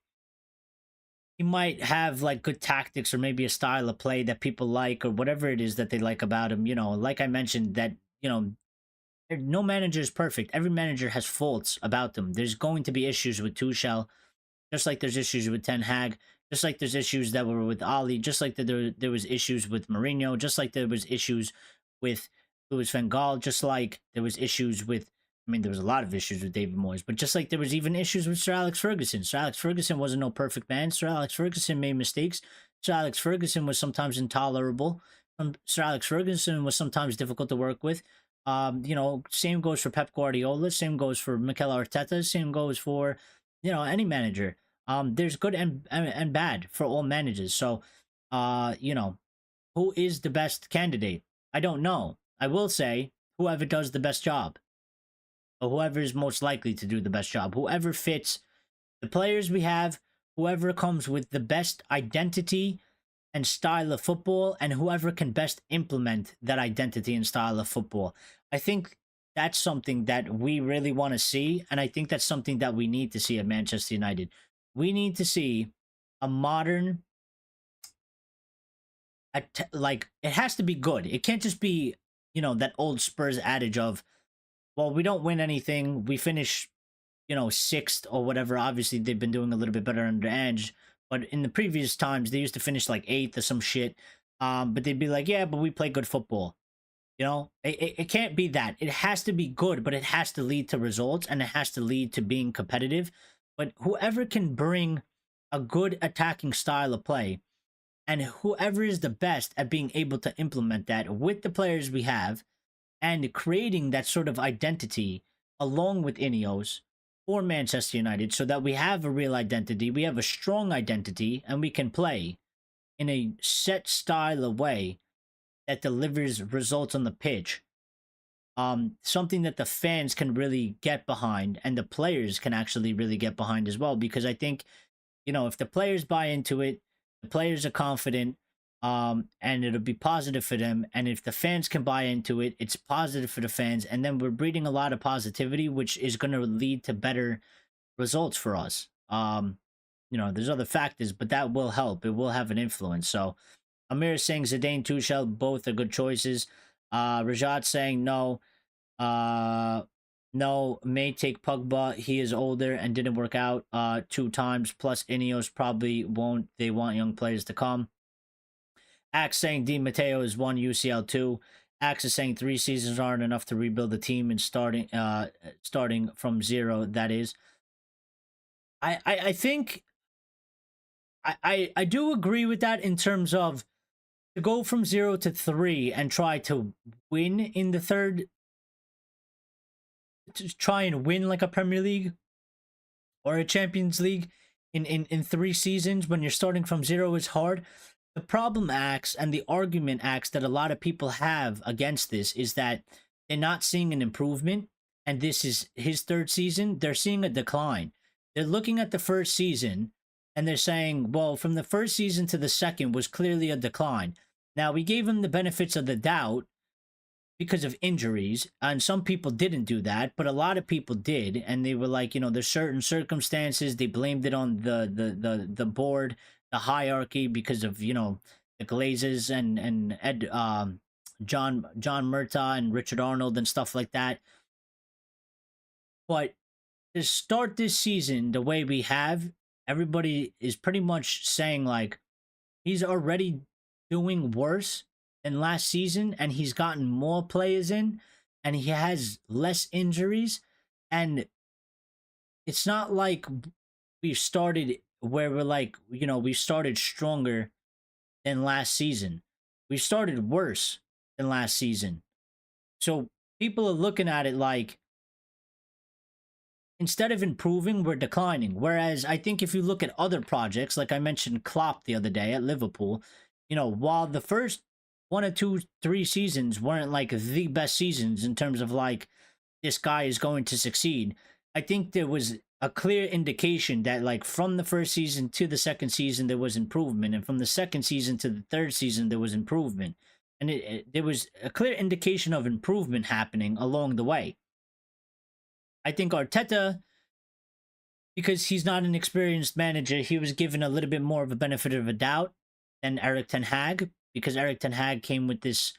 he might have like good tactics or maybe a style of play that people like or whatever it is that they like about him, like I mentioned, that, no manager is perfect. Every manager has faults about them. There's going to be issues with Tuchel, just like there's issues with Ten Hag, just like there's issues that were with Ali, just like there was issues with Mourinho, just like there was issues with Louis van Gaal, just like there was issues with, I mean, there was a lot of issues with David Moyes, but just like there was even issues with Sir Alex Ferguson. Sir Alex Ferguson wasn't no perfect man. Sir Alex Ferguson made mistakes. Sir Alex Ferguson was sometimes intolerable. Sir Alex Ferguson was sometimes difficult to work with. Same goes for Pep Guardiola. Same goes for Mikel Arteta. Same goes for, any manager. There's good and bad for all managers. So, who is the best candidate? I don't know. I will say whoever does the best job, or whoever is most likely to do the best job, whoever fits the players we have, whoever comes with the best identity and style of football, and whoever can best implement that identity and style of football. I think that's something that we really want to see, and I think that's something that we need to see at Manchester United. We need to see a modern, like, it has to be good. It can't just be, that old Spurs adage of, well, we don't win anything. We finish, sixth or whatever. Obviously, they've been doing a little bit better under Ange, but in the previous times, they used to finish like eighth or some shit. But they'd be like, yeah, but we play good football. It can't be that. It has to be good, but it has to lead to results, and it has to lead to being competitive. But whoever can bring a good attacking style of play, and whoever is the best at being able to implement that with the players we have, and creating that sort of identity along with INEOS for Manchester United, so that we have a real identity, we have a strong identity, and we can play in a set style of way that delivers results on the pitch. Something that the fans can really get behind, and the players can actually really get behind as well. Because I think, if the players buy into it, the players are confident, and it'll be positive for them. And if the fans can buy into it, it's positive for the fans. And then we're breeding a lot of positivity, which is going to lead to better results for us. There's other factors, but that will help. It will have an influence. So Amir is saying Zidane, Tuchel, both are good choices. Rajat saying no. No, may take Pogba. He is older and didn't work out 2 times. Plus, INEOS probably won't. They want young players to come. Axe saying Di Matteo is 1, UCL 2. Axe is saying 3 seasons aren't enough to rebuild the team and starting from zero. That is. I think I do agree with that in terms of to go from 0 to 3 and try to win in the third, to try and win like a Premier League or a Champions League in 3 seasons when you're starting from 0 is hard. The problem, Axe, and the argument, Axe, that a lot of people have against this is that they're not seeing an improvement, and this is his 3rd season. They're seeing a decline. They're looking at the first season, and they're saying, well, from the first season to the second was clearly a decline. Now, we gave him the benefits of the doubt because of injuries, and some people didn't do that, but a lot of people did, and they were like, there's certain circumstances. They blamed it on the board, the hierarchy, because of, the Glazers and Ed John Murtaugh and Richard Arnold and stuff like that. But to start this season the way we have, everybody is pretty much saying like he's already doing worse than last season, and he's gotten more players in, and he has less injuries, and it's not like we started where we're like, we started stronger than last season. We started worse than last season. So people are looking at it like, instead of improving, we're declining. Whereas I think if you look at other projects, like I mentioned Klopp the other day at Liverpool, while the first 1 or 2, 3 seasons weren't like the best seasons in terms of like, this guy is going to succeed, I think there was a clear indication that, like, from the first season to the second season there was improvement, and from the second season to the third season there was improvement, and there was a clear indication of improvement happening along the way. I think Arteta, because he's not an experienced manager, he was given a little bit more of a benefit of a doubt than Erik Ten Hag, because Erik Ten Hag came with this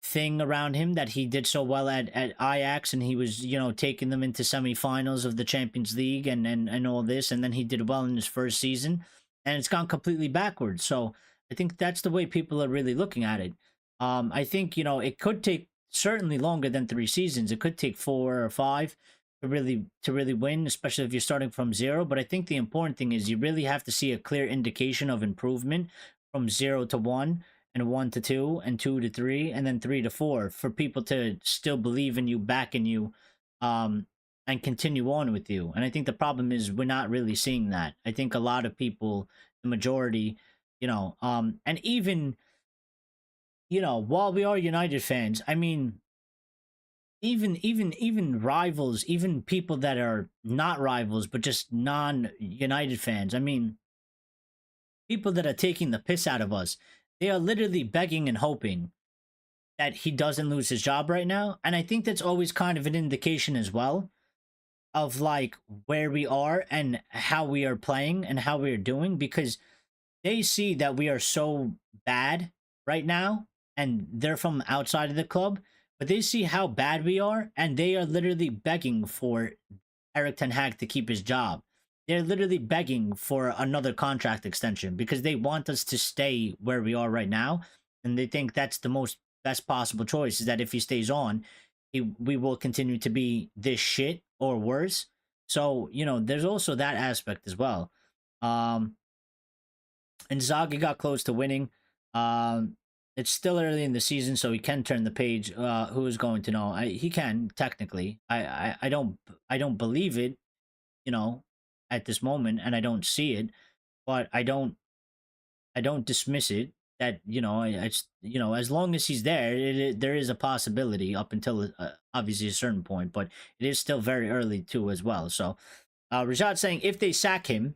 thing around him that he did so well at Ajax, and he was, you know, taking them into semifinals of the Champions League and all this, and then he did well in his first season, and it's gone completely backwards. So I think that's the way people are really looking at it. I think, you know, it could take certainly longer than 3 seasons. It could take 4 or 5 to really win, especially if you're starting from zero. But I think the important thing is you really have to see a clear indication of improvement from 0 to 1, and 1 to 2, and 2 to 3, and then 3 to 4 for people to still believe in you, back in you, and continue on with you. And I think the problem is we're not really seeing that. I think a lot of people, the majority, you know, and even, you know, while we are United fans, I mean, even rivals, even people that are not rivals but just non-United fans, I mean, people that are taking the piss out of us, they are literally begging and hoping that he doesn't lose his job right now. And I think that's always kind of an indication as well of, like, where we are and how we are playing and how we are doing, because they see that we are so bad right now, and they're from outside of the club, but they see how bad we are, and they are literally begging for Erik Ten Hag to keep his job. They're literally begging for another contract extension because they want us to stay where we are right now, and they think that's the most best possible choice, is that if he stays on, we will continue to be this shit or worse. So, you know, there's also that aspect as well. Inzaghi got close to winning. It's still early in the season, so he can turn the page. Who is going to know? He can technically. I don't believe it, you know, at this moment, and I don't see it, but I don't dismiss it. That, you know, it's, you know, as long as he's there, there is a possibility up until obviously a certain point, but it is still very early too as well. So, Rajat saying if they sack him,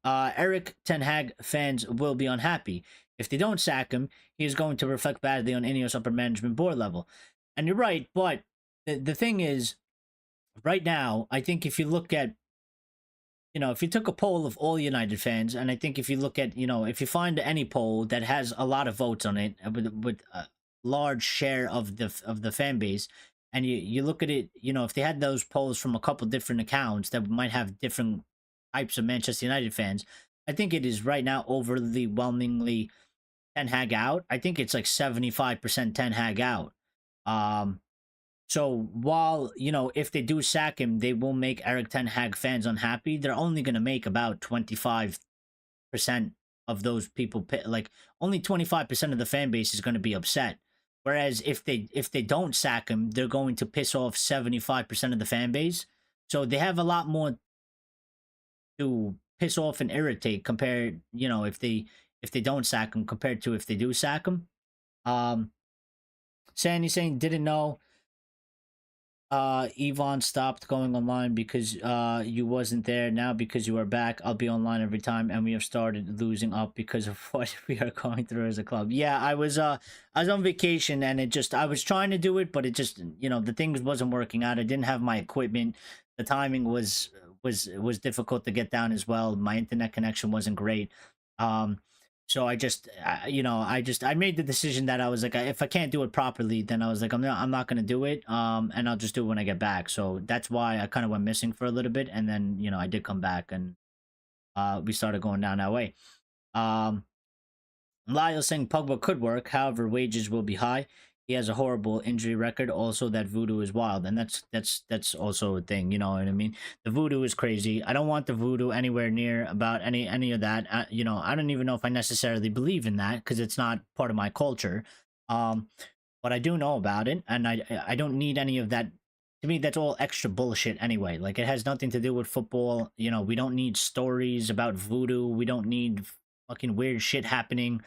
Erik Ten Hag fans will be unhappy. If they don't sack him, he is going to reflect badly on INEOS upper management board level. And you're right, but the thing is, right now, I think if you look at, you know, if you took a poll of all United fans, and I think if you look at, you know, if you find any poll that has a lot of votes on it with a large share of the fan base, and you look at it, you know, if they had those polls from a couple different accounts that might have different types of Manchester United fans, I think it is right now overwhelmingly Ten Hag out. I think it's like 75% Ten Hag out. So while, you know, if they do sack him, they will make Erik Ten Hag fans unhappy. They're only going to make about 25% of those people, like only 25% of the fan base is going to be upset. Whereas if they don't sack him, they're going to piss off 75% of the fan base. So they have a lot more to piss off and irritate compared, you know, if they don't sack him compared to if they do sack him. Sandy saying didn't know. Yvonne stopped going online because you wasn't there. Now because you are back, I'll be online every time, and we have started losing up because of what we are going through as a club. Yeah, I was on vacation, and I was trying to do it, but it just, you know, the things wasn't working out. I didn't have my equipment. The timing was difficult to get down as well. My internet connection wasn't great. So I made the decision that I was like, if I can't do it properly, then I was like, I'm not gonna do it. And I'll just do it when I get back. So that's why I kind of went missing for a little bit, and then, you know, I did come back, and we started going down that way. Lyle saying Pogba could work, however, wages will be high. He has a horrible injury record. Also, that voodoo is wild, and that's also a thing. You know what I mean? The voodoo is crazy. I don't want the voodoo anywhere near about any of that. You know, I don't even know if I necessarily believe in that because it's not part of my culture. But I do know about it, and I don't need any of that. To me, that's all extra bullshit anyway. Like, it has nothing to do with football. You know, we don't need stories about voodoo. We don't need fucking weird shit happening.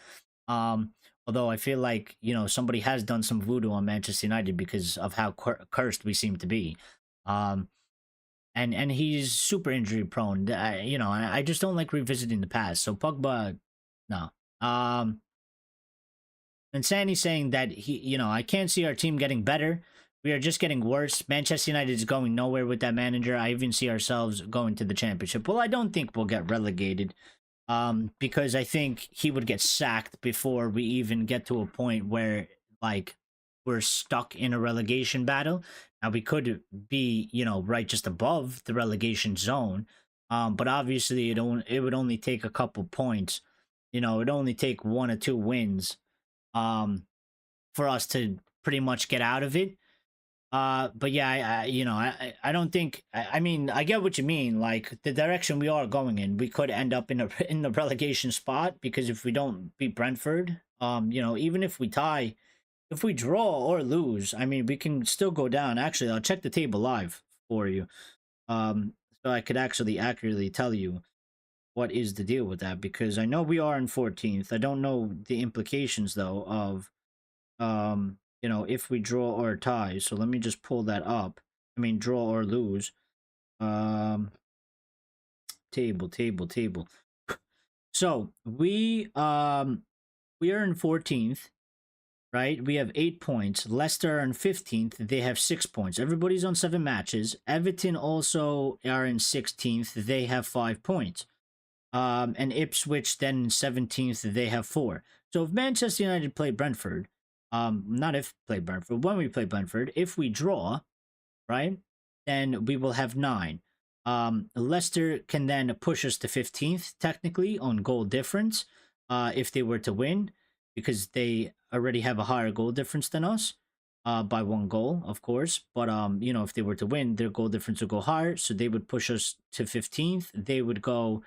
Although I feel like, you know, somebody has done some voodoo on Manchester United because of how cursed we seem to be. and he's super injury prone. I just don't like revisiting the past. So Pogba, no. And Sandy's saying that I can't see our team getting better. We are just getting worse. Manchester United is going nowhere with that manager. I even see ourselves going to the championship. Well, I don't think we'll get relegated. Because I think he would get sacked before we even get to a point where like we're stuck in a relegation battle. Now we could be, right just above the relegation zone. But obviously it would only take a couple points. It'd only take 1 or 2 wins for us to pretty much get out of it. But yeah, I don't think. I mean, I get what you mean. Like the direction we are going in, we could end up in the relegation spot because if we don't beat Brentford, even if we tie, if we draw or lose, I mean, we can still go down. Actually, I'll check the table live for you, so I could actually accurately tell you what is the deal with that because I know we are in 14th. I don't know the implications though of if we draw or tie. So let me just pull that up. I mean, draw or lose. Table. So we are in 14th, right? We have 8 points. Leicester are in 15th. They have 6 points. Everybody's on 7 matches. Everton also are in 16th. They have 5 points. And Ipswich then 17th. They have 4. So if Manchester United play Brentford, not if play Brentford, when we play Brentford, if we draw, right, then we will have 9. Leicester can then push us to 15th technically on goal difference, if they were to win, because they already have a higher goal difference than us, by 1 goal, of course. But if they were to win, their goal difference would go higher, so they would push us to 15th. They would go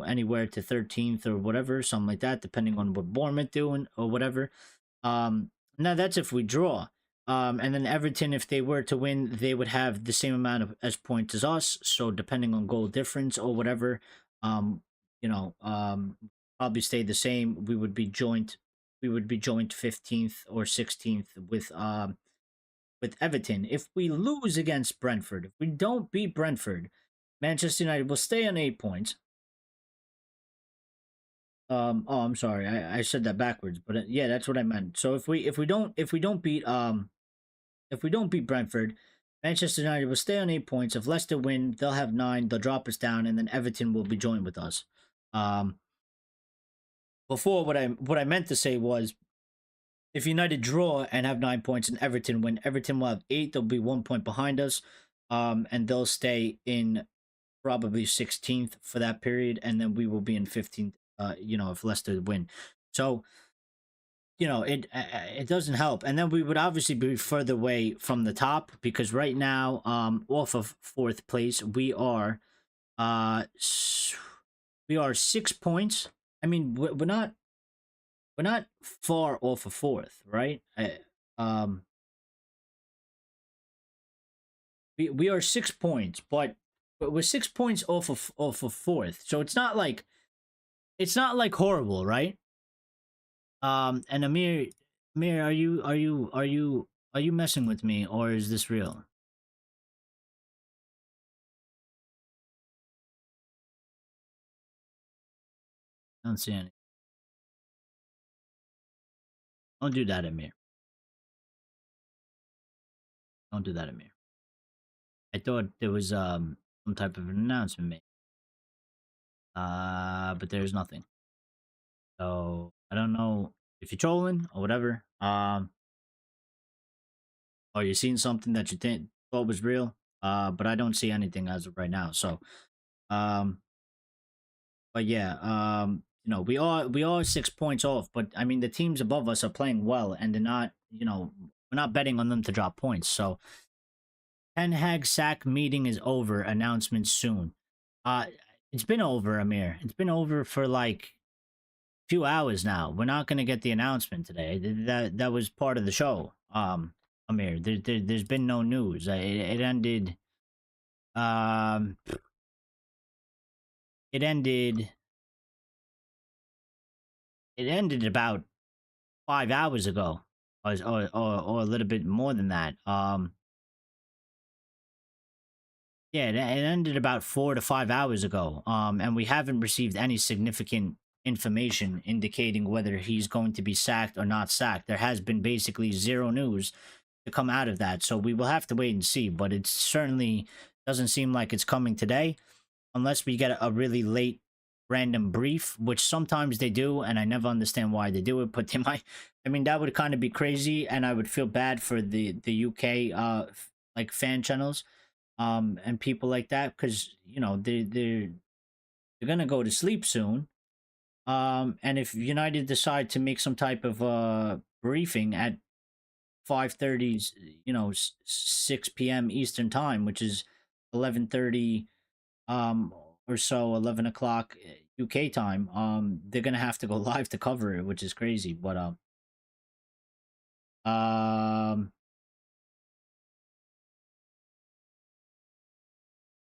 anywhere to 13th or whatever, something like that, depending on what Bournemouth doing or whatever. Now that's if we draw. And then Everton, if they were to win, they would have the same amount as points as us. So depending on goal difference or whatever, probably stay the same. We would be joint 15th or 16th with Everton. If we lose against Brentford, if we don't beat Brentford, Manchester United will stay on 8 points. Oh, I'm sorry, I said that backwards, but yeah, that's what I meant. So if we don't beat Brentford, Manchester United will stay on 8 points. If Leicester win, they'll have 9. They'll drop us down, and then Everton will be joined with us. Before what I meant to say was, if United draw and have 9 points and Everton win, Everton will have 8. They'll be 1 point behind us, and they'll stay in probably 16th for that period, and then we will be in 15th. If Leicester win, so it doesn't help, and then we would obviously be further away from the top because right now, off of 4th place, we are 6 points. I mean, we're not far off of 4th, right? We are 6 points, but we're 6 points off of 4th, so it's not like horrible, right? And Amir, are you messing with me or is this real? I don't see any. Don't do that, Amir. Don't do that, Amir. I thought there was some type of an announcement made. But there's nothing. So I don't know if you're trolling or whatever. Or you're seeing something that you thought was real. But I don't see anything as of right now. So but yeah, we are 6 points off, but I mean the teams above us are playing well and they're not, we're not betting on them to drop points. So Ten Hag sack meeting is over, announcement soon. It's been over, Amir. It's been over for like a few hours now. We're not gonna get the announcement today. That was part of the show. Amir, there's been no news. It ended. It ended. It ended about 5 hours ago, or a little bit more than that. Yeah, it ended about 4 to 5 hours ago. And we haven't received any significant information indicating whether he's going to be sacked or not sacked. There has been basically zero news to come out of that. So we will have to wait and see. But it certainly doesn't seem like it's coming today, unless we get a really late random brief, which sometimes they do, and I never understand why they do it. But they might. I mean, that would kind of be crazy, and I would feel bad for the UK like fan channels and people like that, because you know they're gonna go to sleep soon. And if United decide to make some type of briefing at 5:30, you know, 6 p.m. Eastern time, which is 11:30 or so, 11 o'clock UK time, they're gonna have to go live to cover it, which is crazy. But um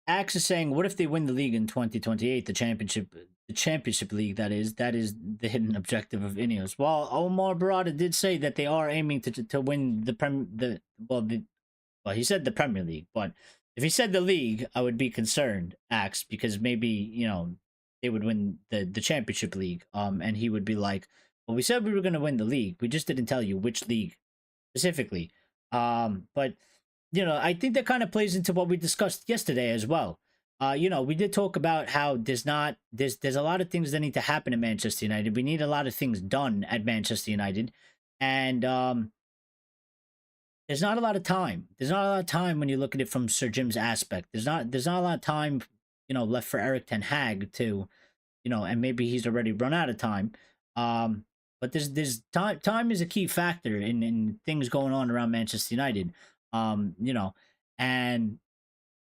Axe is saying, what if they win the league in 2028, the championship league, that is the hidden objective of INEOS. Well, Omar Barada did say that they are aiming to win well, he said the Premier League, but if he said the league, I would be concerned, Axe, because maybe, you know, they would win the championship league. And he would be like, well, we said we were going to win the league. We just didn't tell you which league specifically. But you know, I think that kind of plays into what we discussed yesterday as well. You know, we did talk about how there's a lot of things that need to happen at Manchester United. We need a lot of things done at Manchester United, and there's not a lot of time. There's not a lot of time when you look at it from Sir Jim's aspect. There's not a lot of time, you know, left for Erik Ten Hag to, you know, and maybe he's already run out of time. But there's time is a key factor in things going on around Manchester United. You know, and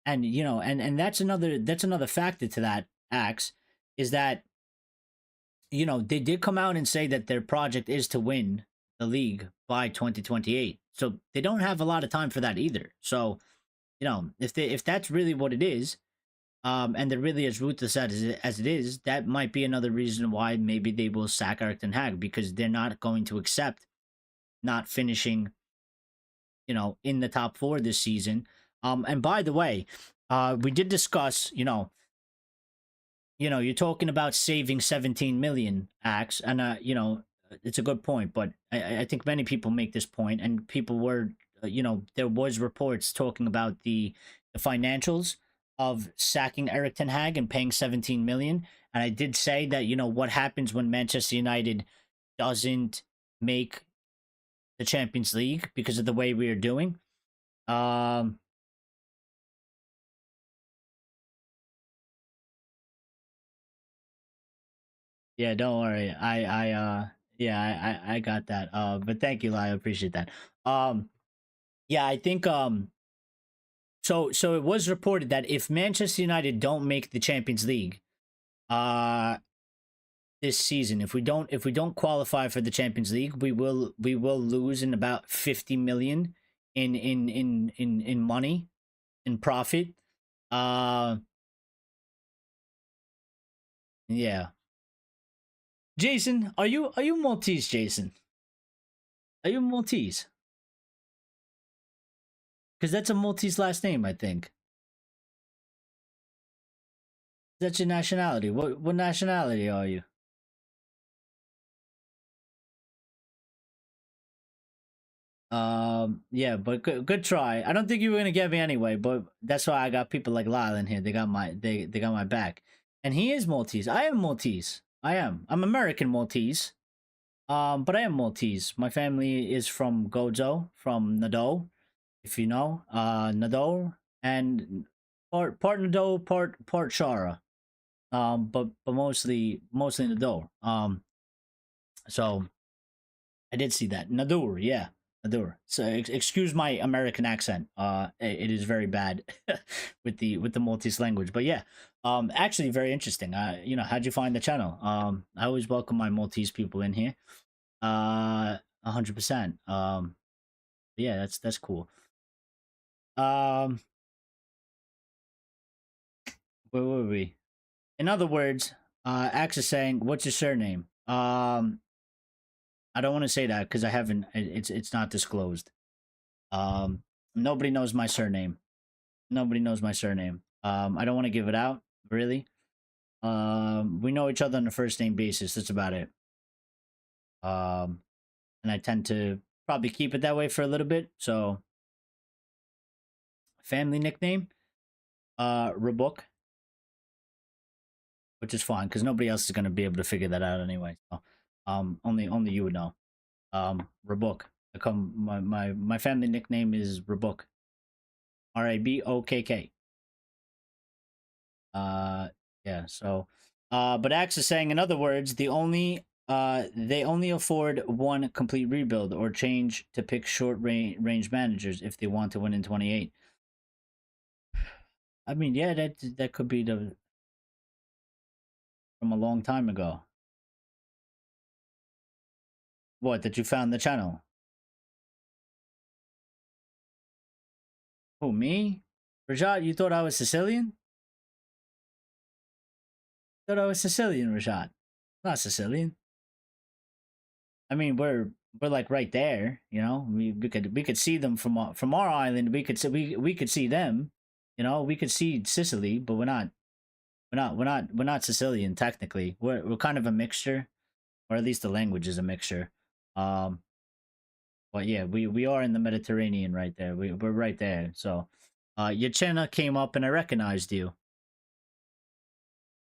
you know, and that's another factor to that, Axe, is that, you know, they did come out and say that their project is to win the league by 2028. So they don't have a lot of time for that either. So, you know, if that's really what it is, and they're really as ruthless as it is, that might be another reason why maybe they will sack Erik Ten Hag, because they're not going to accept not finishing, you know, in the top four this season. And by the way, we did discuss, you're talking about saving 17 million, Axe, and you know, it's a good point, but I think many people make this point, and people were, there was reports talking about the financials of sacking Erik Ten Hag and paying 17 million. And I did say that, you know, what happens when Manchester United doesn't make the Champions League because of the way we are doing. Um, yeah, don't worry. Yeah, I got that. But thank you, Lai. I appreciate that. Yeah, I think so it was reported that if Manchester United don't make the Champions League, uh, this season, if we don't qualify for the Champions League, we will lose in about 50 million in money, in profit. Uh, yeah. Jason, are you Maltese, Jason? Are you Maltese? Because that's a Maltese last name, I think. That's your nationality. What nationality are you? Yeah, but good try. I don't think you were gonna get me anyway, but that's why I got people like Lyle in here. They got my back. And he is Maltese. I am Maltese. I am. I'm American Maltese. But I am Maltese. My family is from Gozo, from Nado, if you know. Nado, and part Nado, part Shara. But mostly Nado. So I did see that. Nadur, yeah. Nadur. So excuse my American accent. It is very bad with the Maltese language. But yeah. Actually very interesting. How'd you find the channel? I always welcome my Maltese people in here. 100%. Yeah, that's cool. Um, where were we? In other words, Axe is saying, "What's your surname?" I don't want to say that because I haven't. It's not disclosed. Nobody knows my surname. Nobody knows my surname. I don't want to give it out, really. We know each other on a first name basis. That's about it. And I tend to probably keep it that way for a little bit. So, family nickname, Rabuk, which is fine because nobody else is gonna be able to figure that out anyway. So, only you would know. Rabuk. My family nickname is Rabuk. Rabokk. Yeah. So, but Axe is saying, in other words, they only afford one complete rebuild or change to pick short range managers if they want to win in 28. I mean, yeah, that could be from a long time ago. What, that you found the channel? Who, me? Rajat, you thought I was Sicilian? Thought I was Sicilian, Rajat. Not Sicilian. I mean, we're like right there, you know. We could see them from our island. We could see them, you know. We could see Sicily, but we're not Sicilian technically. We're kind of a mixture, or at least the language is a mixture. Um, but yeah, we are in the Mediterranean right there. We're right there. So, your channel came up and I recognized you.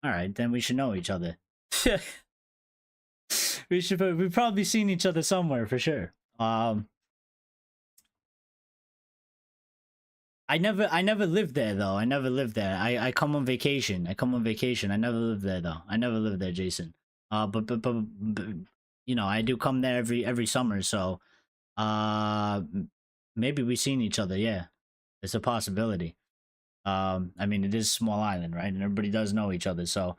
All right, then we should know each other. We've probably seen each other somewhere for sure. I never lived there though. I never lived there. I come on vacation. I never lived there though. I never lived there, Jason. But you know, I do come there every summer, so maybe we've seen each other, yeah. It's a possibility. I mean, it is a small island, right? And everybody does know each other, so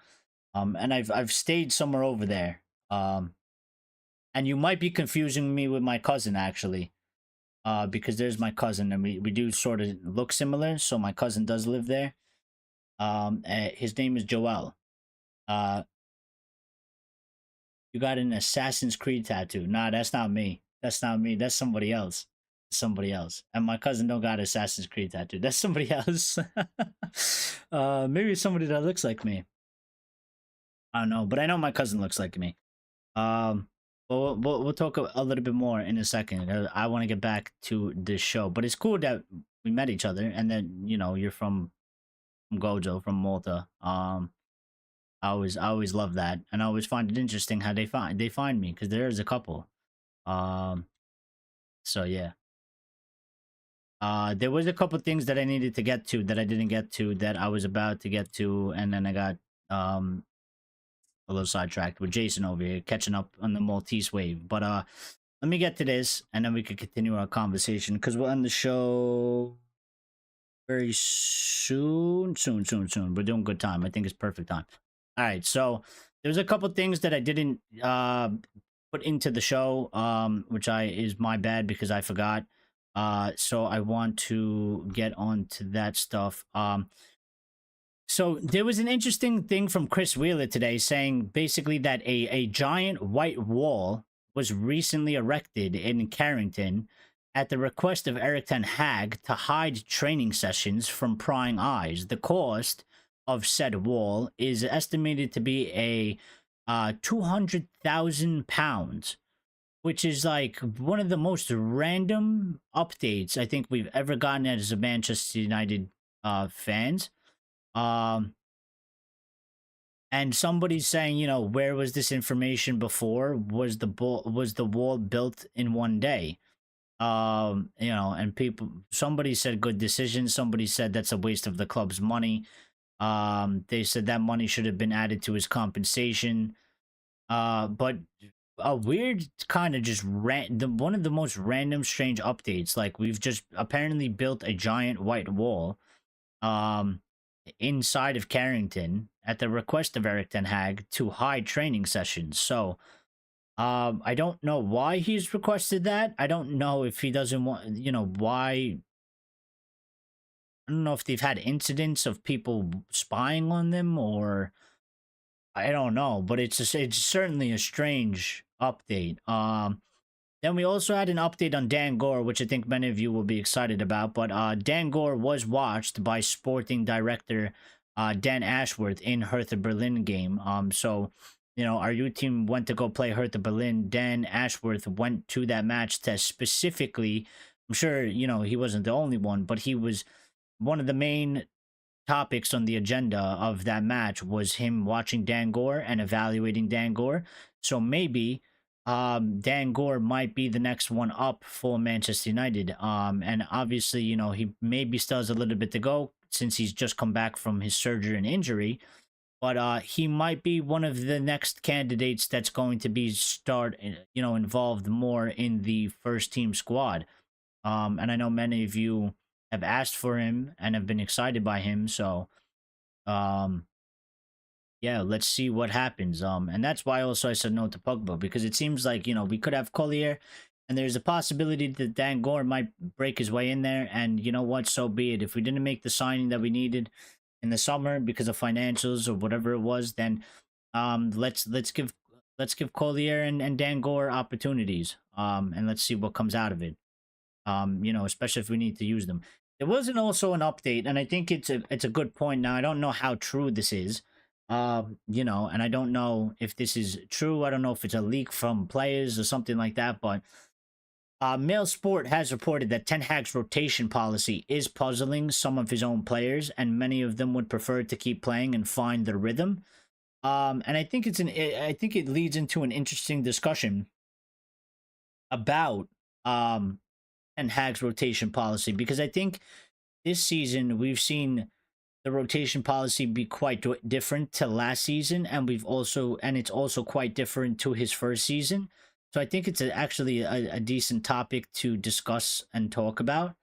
and I've stayed somewhere over there. And you might be confusing me with my cousin actually. Because there's my cousin and we do sort of look similar, so my cousin does live there. His name is Joel. Uh, you got an Assassin's Creed tattoo. Nah, that's not me. That's not me. That's somebody else. Somebody else. And my cousin don't got Assassin's Creed tattoo. That's somebody else. Maybe somebody that looks like me. I don't know, but I know my cousin looks like me. But we'll talk a little bit more in a second. I want to get back to this show, but it's cool that we met each other, and then you know you're from Gojo, from Malta. I always love that, and I always find it interesting how they find me because there is a couple. Um, so yeah. There was a couple things that I needed to get to that I didn't get to that I was about to get to, and then I got a little sidetracked with Jason over here catching up on the Maltese wave. But let me get to this, and then we can continue our conversation because we'll end the show very soon. Soon. We're doing good time. I think it's perfect time. All right, so there's a couple things that I didn't put into the show, which is my bad because I forgot. So I want to get on to that stuff. So there was an interesting thing from Chris Wheeler today saying basically that a giant white wall was recently erected in Carrington at the request of Erik Ten Hag to hide training sessions from prying eyes. The cost of said wall is estimated to be a £200,000, which is like one of the most random updates I think we've ever gotten as a Manchester United fans. And somebody's saying, you know, where was this information before? Was the wall built in one day? You know, and somebody said good decision, somebody said that's a waste of the club's money. They said that money should have been added to his compensation. But a weird kind of just one of the most random strange updates, like we've just apparently built a giant white wall inside of Carrington at the request of Erik Ten Hag to hide training sessions. So I don't know why he's requested that. I don't know if he doesn't want, you know, why. I don't know if they've had incidents of people spying on them, or I don't know, but it's certainly a strange update. Then we also had an update on Dan Gore, which I think many of you will be excited about. But Dan Gore was watched by sporting director Dan Ashworth in Hertha Berlin game. So, our youth team went to go play Hertha Berlin. Dan Ashworth went to that match to specifically, I'm sure, he wasn't the only one, but he was one of the main topics on the agenda of that match was him watching Dan Gore and evaluating Dan Gore. So maybe Dan Gore might be the next one up for Manchester United. And obviously, he maybe still has a little bit to go since he's just come back from his surgery and injury. But he might be one of the next candidates that's going to be involved more in the first team squad. And I know many of you have asked for him and have been excited by him. So, um, yeah, let's see what happens. And that's why also I said no to Pogba, because it seems like, we could have Collier and there's a possibility that Dan Gore might break his way in there. And you know what? So be it. If we didn't make the signing that we needed in the summer because of financials or whatever it was, then let's give Collier and Dan Gore opportunities. And let's see what comes out of it. Especially if we need to use them. There wasn't also an update, and I think it's a good point. Now I don't know how true this is, and I don't know if this is true. I don't know if it's a leak from players or something like that. But Mail Sport has reported that Ten Hag's rotation policy is puzzling some of his own players, and many of them would prefer to keep playing and find their rhythm. And I think I think it leads into an interesting discussion about Ten Hag's rotation policy, because I think this season we've seen the rotation policy be quite different to last season, and it's also quite different to his first season. So I think it's actually a decent topic to discuss and talk about,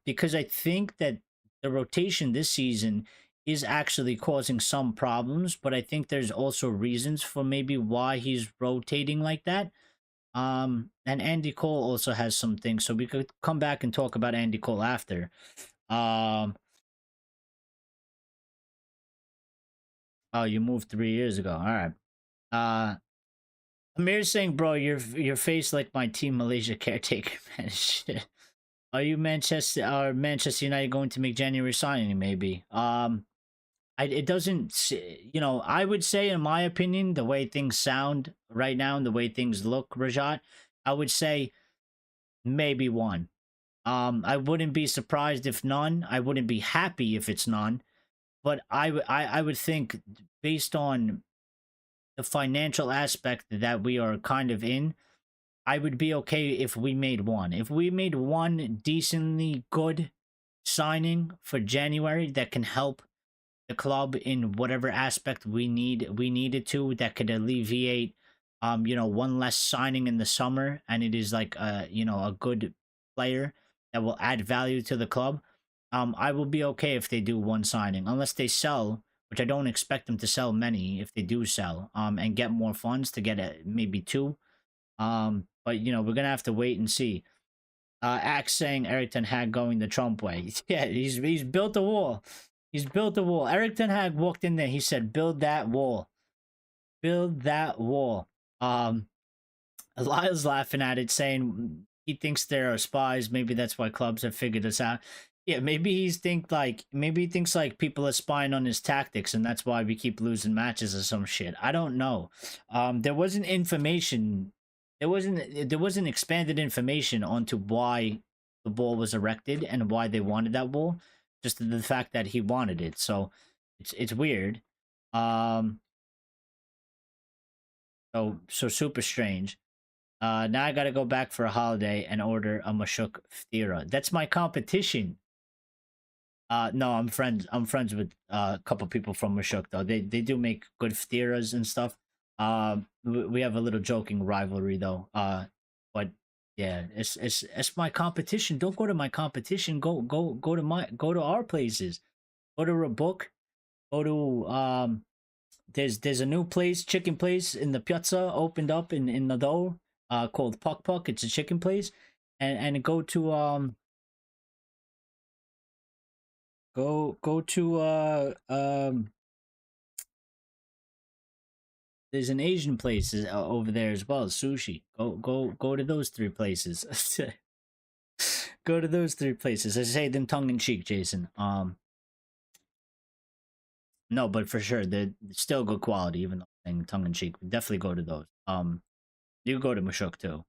because I think that the rotation this season is actually causing some problems, but I think there's also reasons for maybe why he's rotating like that. And Andy Cole also has some things, so we could come back and talk about Andy Cole after. Oh, you moved 3 years ago. All right. Amir's saying, bro, your face like my Team Malaysia caretaker, man. Shit. Are you Manchester United going to make January signing? Maybe. It doesn't. I would say, in my opinion, the way things sound right now and the way things look, Rajat, I would say maybe one. I wouldn't be surprised if none. I wouldn't be happy if it's none. But I would think, based on the financial aspect that we are kind of in, I would be okay if we made one. If we made one decently good signing for January that can help the club in whatever aspect we needed to, that could alleviate one less signing in the summer, and it is like a good player that will add value to the club. I will be okay if they do one signing, unless they sell, which I don't expect them to sell many if they do sell, and get more funds to get maybe two. But we're gonna have to wait and see. Axe saying Erik Ten Hag going the Trump way. Yeah, he's built a wall. He's built a wall. Erik Ten Hag walked in there. He said, "Build that wall. Build that wall." Lyle's laughing at it, saying he thinks there are spies. Maybe that's why clubs have figured this out. Yeah, maybe he thinks like people are spying on his tactics, and that's why we keep losing matches or some shit. I don't know. There wasn't information. There wasn't expanded information onto why the wall was erected and why they wanted that wall. Just the fact that he wanted it. So it's weird. So super strange. Now I gotta go back for a holiday and order a Mashuk Ftira. That's my competition. No, I'm friends with a couple people from Mashuk though. They do make good Ftiras and stuff. We have a little joking rivalry though. But yeah, it's my competition. Don't go to my competition. Go to our places. Go to a book. Go to there's a new place, chicken place in the Piazza opened up in Nadal, called Puck Puck. It's a chicken place. And go to go to there's there's an Asian place over there as well. Sushi. Go to those 3 places. Go to those 3 places. I say them tongue in cheek, Jason. No, but for sure they're still good quality, even though I'm saying tongue in cheek. Definitely go to those. You go to Mashuk too.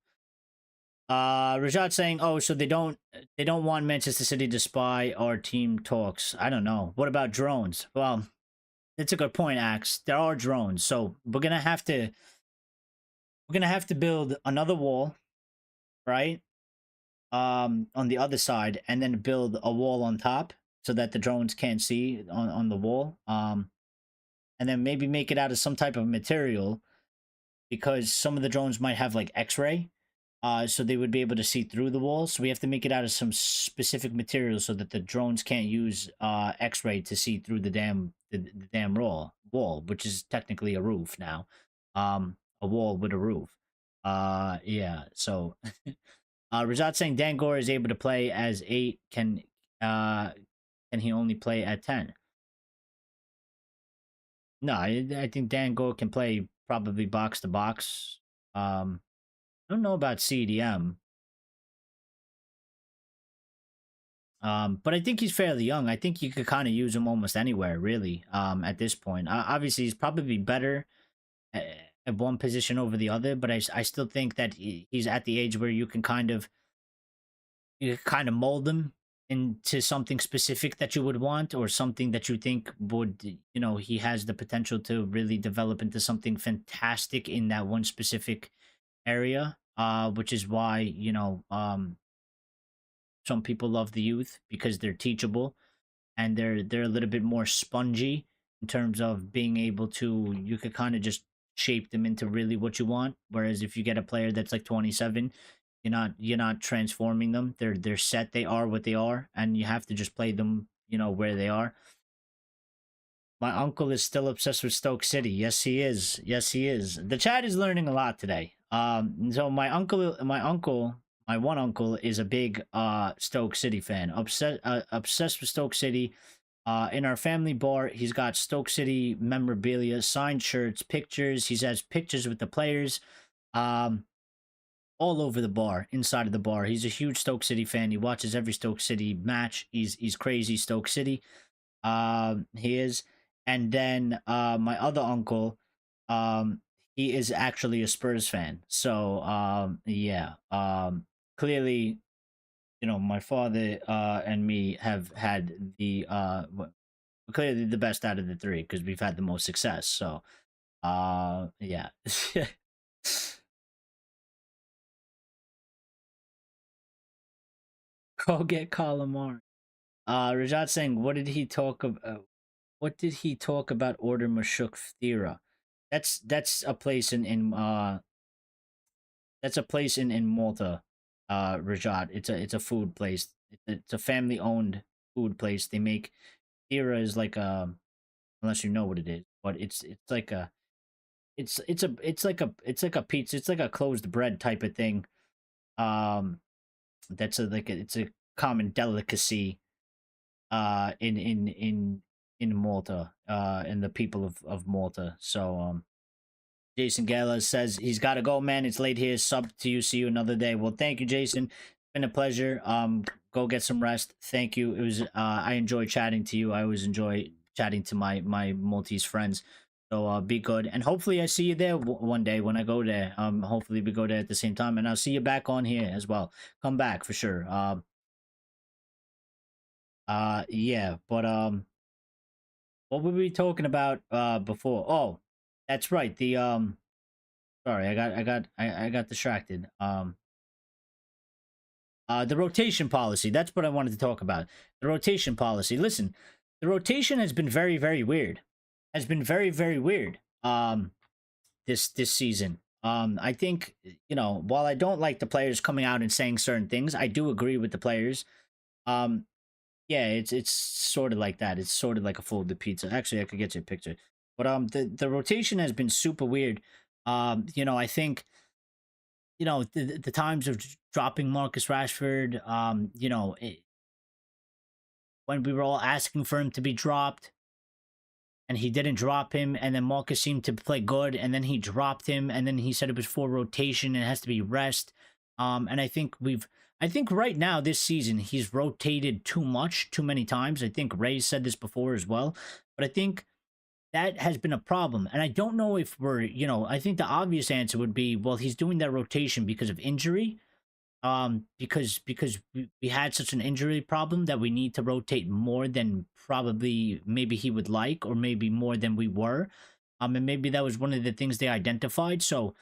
Rajat saying, "Oh, so they don't want Manchester City to spy our team talks." I don't know. What about drones? Well, it's a good point, Axe. There are drones, so we're gonna have to build another wall, right? On the other side, and then build a wall on top so that the drones can't see on the wall. And then maybe make it out of some type of material because some of the drones might have like X-ray. So they would be able to see through the walls. So we have to make it out of some specific material so that the drones can't use X-ray to see through the damn wall, which is technically a roof now, a wall with a roof. Yeah. So, Rajat saying Dan Gore is able to play as 8. Can he only play at 10? No, I think Dan Gore can play probably box to box. I don't know about CDM. But I think he's fairly young. I think you could kind of use him almost anywhere, really. At this point, obviously he's probably better at one position over the other, but I still think that he's at the age where you kind of mold him into something specific that you would want, or something that you think would, he has the potential to really develop into something fantastic in that one specific area. Which is why some people love the youth, because they're teachable and they're a little bit more spongy in terms of being able to, you could kind of just shape them into really what you want. Whereas if you get a player that's like 27, you're not transforming them. They're set. They are what they are, and you have to just play them, where they are. My uncle is still obsessed with Stoke City. Yes, he is. Yes, he is. The chat is learning a lot today. So my one uncle is a big Stoke City fan. Obsessed with Stoke City. In our family bar, he's got Stoke City memorabilia, signed shirts, pictures. He has pictures with the players. All over the bar, inside of the bar. He's a huge Stoke City fan. He watches every Stoke City match. He's crazy Stoke City. He is. And then my other uncle, he is actually a Spurs fan. So yeah. Clearly, my father and me have had clearly the best out of the 3, because we've had the most success. So yeah. Go get calamari. Rajat saying, what did he talk about? What did he talk about? Order Mashuk Thira. That's a place in Malta. Rajat. It's a food place. It's a family owned food place. They make Thira is like unless you know what it is, but it's like a it's like a pizza. It's like a closed bread type of thing. That's it's a common delicacy in Malta, and the people of Malta. So Jason Gala says he's got to go, man. It's late here. Sub to you. See you another day. Well, thank you, Jason. It's been a pleasure. Go get some rest. Thank you. It was I enjoy chatting to you. I always enjoy chatting to my Maltese friends. So be good, and hopefully I see you there one day when I go there. Hopefully we go there at the same time, and I'll see you back on here as well. Come back for sure. Yeah, but what were we talking about before? Oh, that's right. Sorry, I got distracted. The rotation policy. That's what I wanted to talk about. The rotation policy. Listen, the rotation has been very, very weird. Has been very, very weird. This season. I think, while I don't like the players coming out and saying certain things, I do agree with the players. Yeah, it's sort of like that. It's sort of like a folded pizza. Actually, I could get you a picture. But the rotation has been super weird. I think the times of dropping Marcus Rashford. When we were all asking for him to be dropped, and he didn't drop him, and then Marcus seemed to play good, and then he dropped him, and then he said it was for rotation and it has to be rest. And I think right now this season he's rotated too much, too many times. I think Ray said this before as well, but I think that has been a problem. And I don't know if we're, I think the obvious answer would be, well, he's doing that rotation because of injury. Because we had such an injury problem that we need to rotate more than probably maybe he would like, or maybe more than we were. And maybe that was one of the things they identified. So,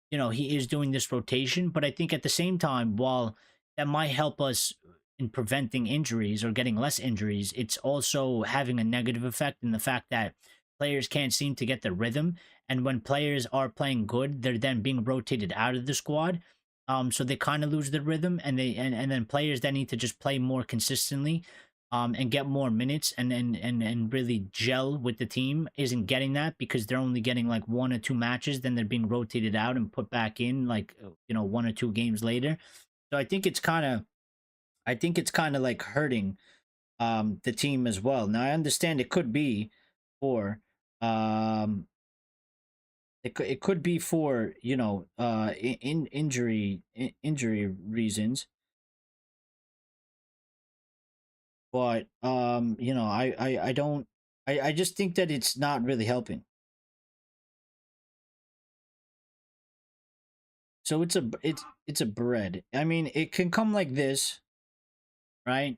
he is doing this rotation, but I think at the same time, while that might help us in preventing injuries or getting less injuries, it's also having a negative effect in the fact that players can't seem to get the rhythm. And when players are playing good, they're then being rotated out of the squad. So they kind of lose the rhythm, and then players that need to just play more consistently, and get more minutes and really gel with the team isn't getting that, because they're only getting like 1 or 2 matches, then they're being rotated out and put back in like 1 or 2 games later. So I think it's kind of like hurting the team as well. Now I understand it could be for it could be for injury reasons, but I don't, I just think that it's not really helping. So it's a bread. I mean, it can come like this, right?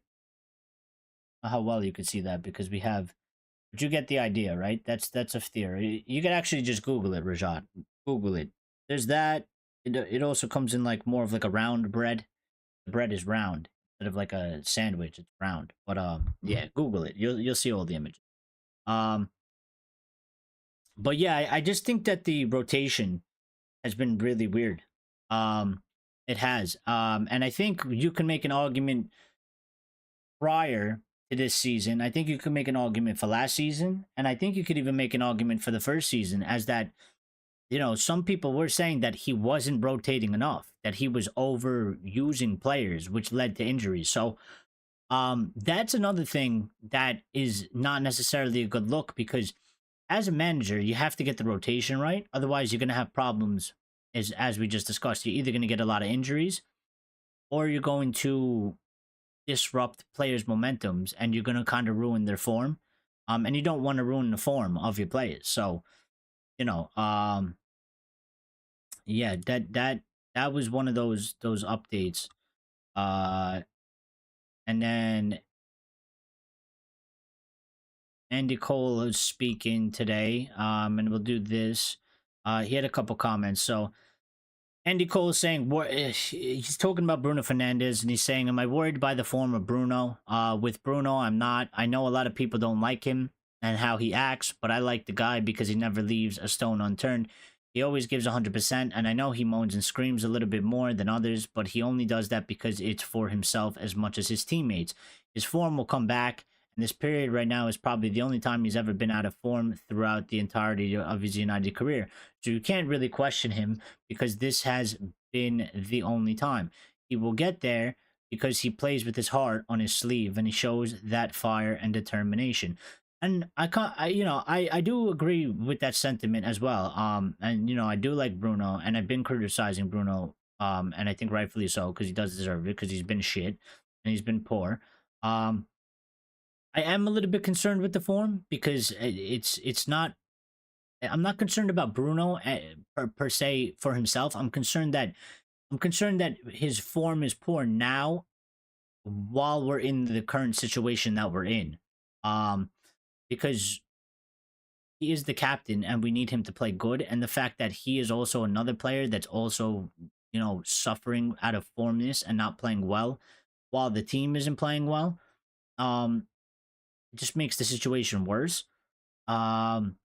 How well you could see that, because we have, but you get the idea, right? That's a theory. You can actually just Google it, Rajat. Google it. There's that. It also comes in like more of like a round bread. The bread is round instead of like a sandwich. It's round. But yeah, Google it. You'll see all the images. Um, but yeah, I just think that the rotation has been really weird. It has. And I think you can make an argument prior to this season. I think you could make an argument for last season, and I think you could even make an argument for the first season, as that some people were saying that he wasn't rotating enough, that he was overusing players, which led to injuries. So that's another thing that is not necessarily a good look, because as a manager you have to get the rotation right, otherwise you're going to have problems. As we just discussed, you're either going to get a lot of injuries, or you're going to disrupt players' momentums, and you're going to kind of ruin their form. And you don't want to ruin the form of your players. So, yeah, that was one of those updates. And then Andy Cole is speaking today. And we'll do this. He had a couple comments. So Andy Cole is saying, he's talking about Bruno Fernandes, and he's saying, am I worried by the form of Bruno? With Bruno, I'm not. I know a lot of people don't like him and how he acts, but I like the guy because he never leaves a stone unturned. He always gives 100%, and I know he moans and screams a little bit more than others, but he only does that because it's for himself as much as his teammates. His form will come back, and this period right now is probably the only time he's ever been out of form throughout the entirety of his United career. So you can't really question him, because this has been the only time. He will get there because he plays with his heart on his sleeve, and he shows that fire and determination. And I do agree with that sentiment as well. And I do like Bruno, and I've been criticizing Bruno, and I think rightfully so, because he does deserve it, because he's been shit and he's been poor. I am a little bit concerned with the form, because it's not. I'm not concerned about Bruno per se for himself. I'm concerned that his form is poor now, while we're in the current situation that we're in. Because he is the captain, and we need him to play good. And the fact that he is also another player that's also suffering out of formness and not playing well, while the team isn't playing well, it just makes the situation worse. And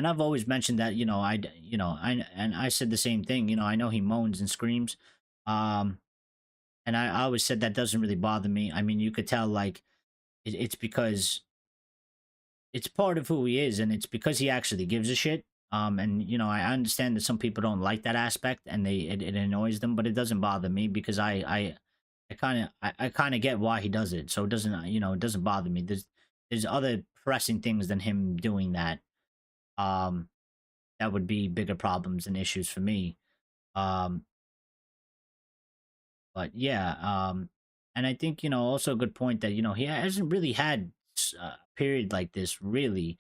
I've always mentioned that, I said the same thing. I know he moans and screams. And I always said that doesn't really bother me. I mean, you could tell, like, it's because it's part of who he is, and it's because he actually gives a shit. And I understand that some people don't like that aspect, and it annoys them, but it doesn't bother me, because I kind of get why he does it. So it doesn't, it doesn't bother me. There's other pressing things than him doing that. Um, that would be bigger problems and issues for me. Um, but yeah, and I think also a good point that he hasn't really had a period like this really.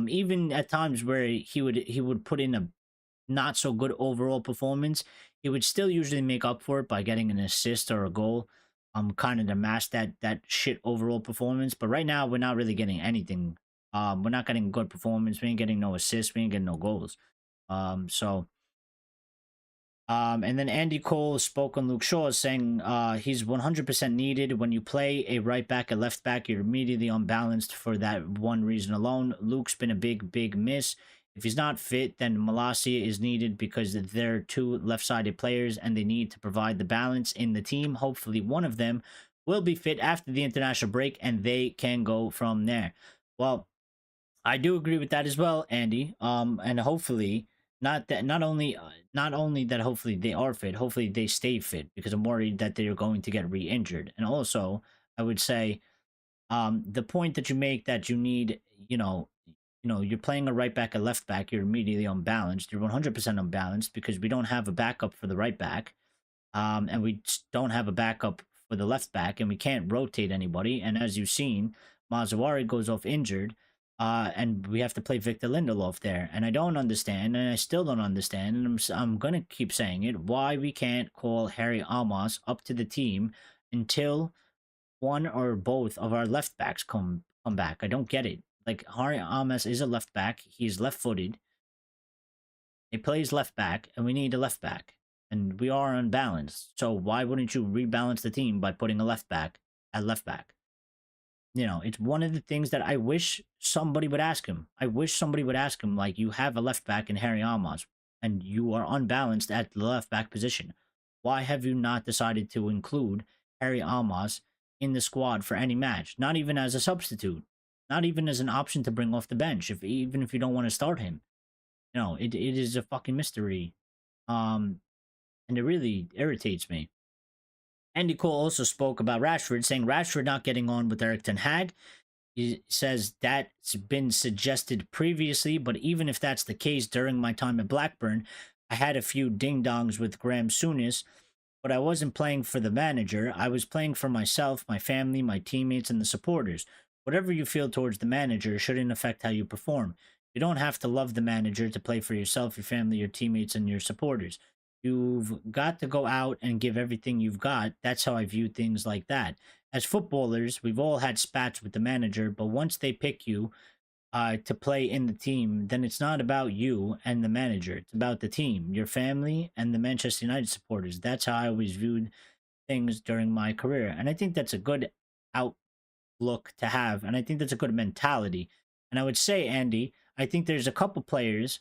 Even at times where he would put in a not so good overall performance, he would still usually make up for it by getting an assist or a goal. Kind of to mask that shit overall performance. But right now we're not really getting anything. We're not getting good performance. We ain't getting no assists. We ain't getting no goals. And then Andy Cole spoke on Luke Shaw, saying he's 100% needed. When you play a right back, a left back, you're immediately unbalanced for that one reason alone. Luke's been a big miss. If he's not fit, then Malacia is needed because they're two left-sided players and they need to provide the balance in the team. Hopefully one of them will be fit after the international break and they can go from there. Well, I do agree with that as well, Andy. And hopefully, not only that, hopefully they are fit. Hopefully they stay fit because I'm worried that they're going to get re-injured. And also, I would say, the point that you make that you need, you're playing a right back, a left back, you're immediately unbalanced. You're 100% unbalanced because we don't have a backup for the right back, and we don't have a backup for the left back, and we can't rotate anybody. And as you've seen, Maguire goes off injured, and we have to play Victor Lindelof there. And I don't understand, and I still don't understand, and I'm gonna keep saying it, why we can't call Harry Almas up to the team until one or both of our left backs come back. I don't get it. Like, Harry Almas is a left back. He's left-footed. He plays left back, and we need a left back. And we are unbalanced. So why wouldn't you rebalance the team by putting a left back at left back? It's one of the things that I wish somebody would ask him. I wish somebody would ask him, like, you have a left back in Harry Almas, and you are unbalanced at the left back position. Why have you not decided to include Harry Almas in the squad for any match? Not even as a substitute. Not even as an option to bring off the bench, even if you don't want to start him. It is a fucking mystery. And it really irritates me. Andy Cole also spoke about Rashford, saying Rashford not getting on with Erik Ten Hag. He says that's been suggested previously, but even if that's the case, during my time at Blackburn, I had a few ding-dongs with Graham Souness, but I wasn't playing for the manager. I was playing for myself, my family, my teammates, and the supporters. Whatever you feel towards the manager shouldn't affect how you perform. You don't have to love the manager to play for yourself, your family, your teammates, and your supporters. You've got to go out and give everything you've got. That's how I view things like that. As footballers, we've all had spats with the manager, but once they pick you to play in the team, then it's not about you and the manager. It's about the team, your family, and the Manchester United supporters. That's how I always viewed things during my career. And I think that's a good outlook to have. And I think that's a good mentality. And I would say, Andy, I think there's a couple players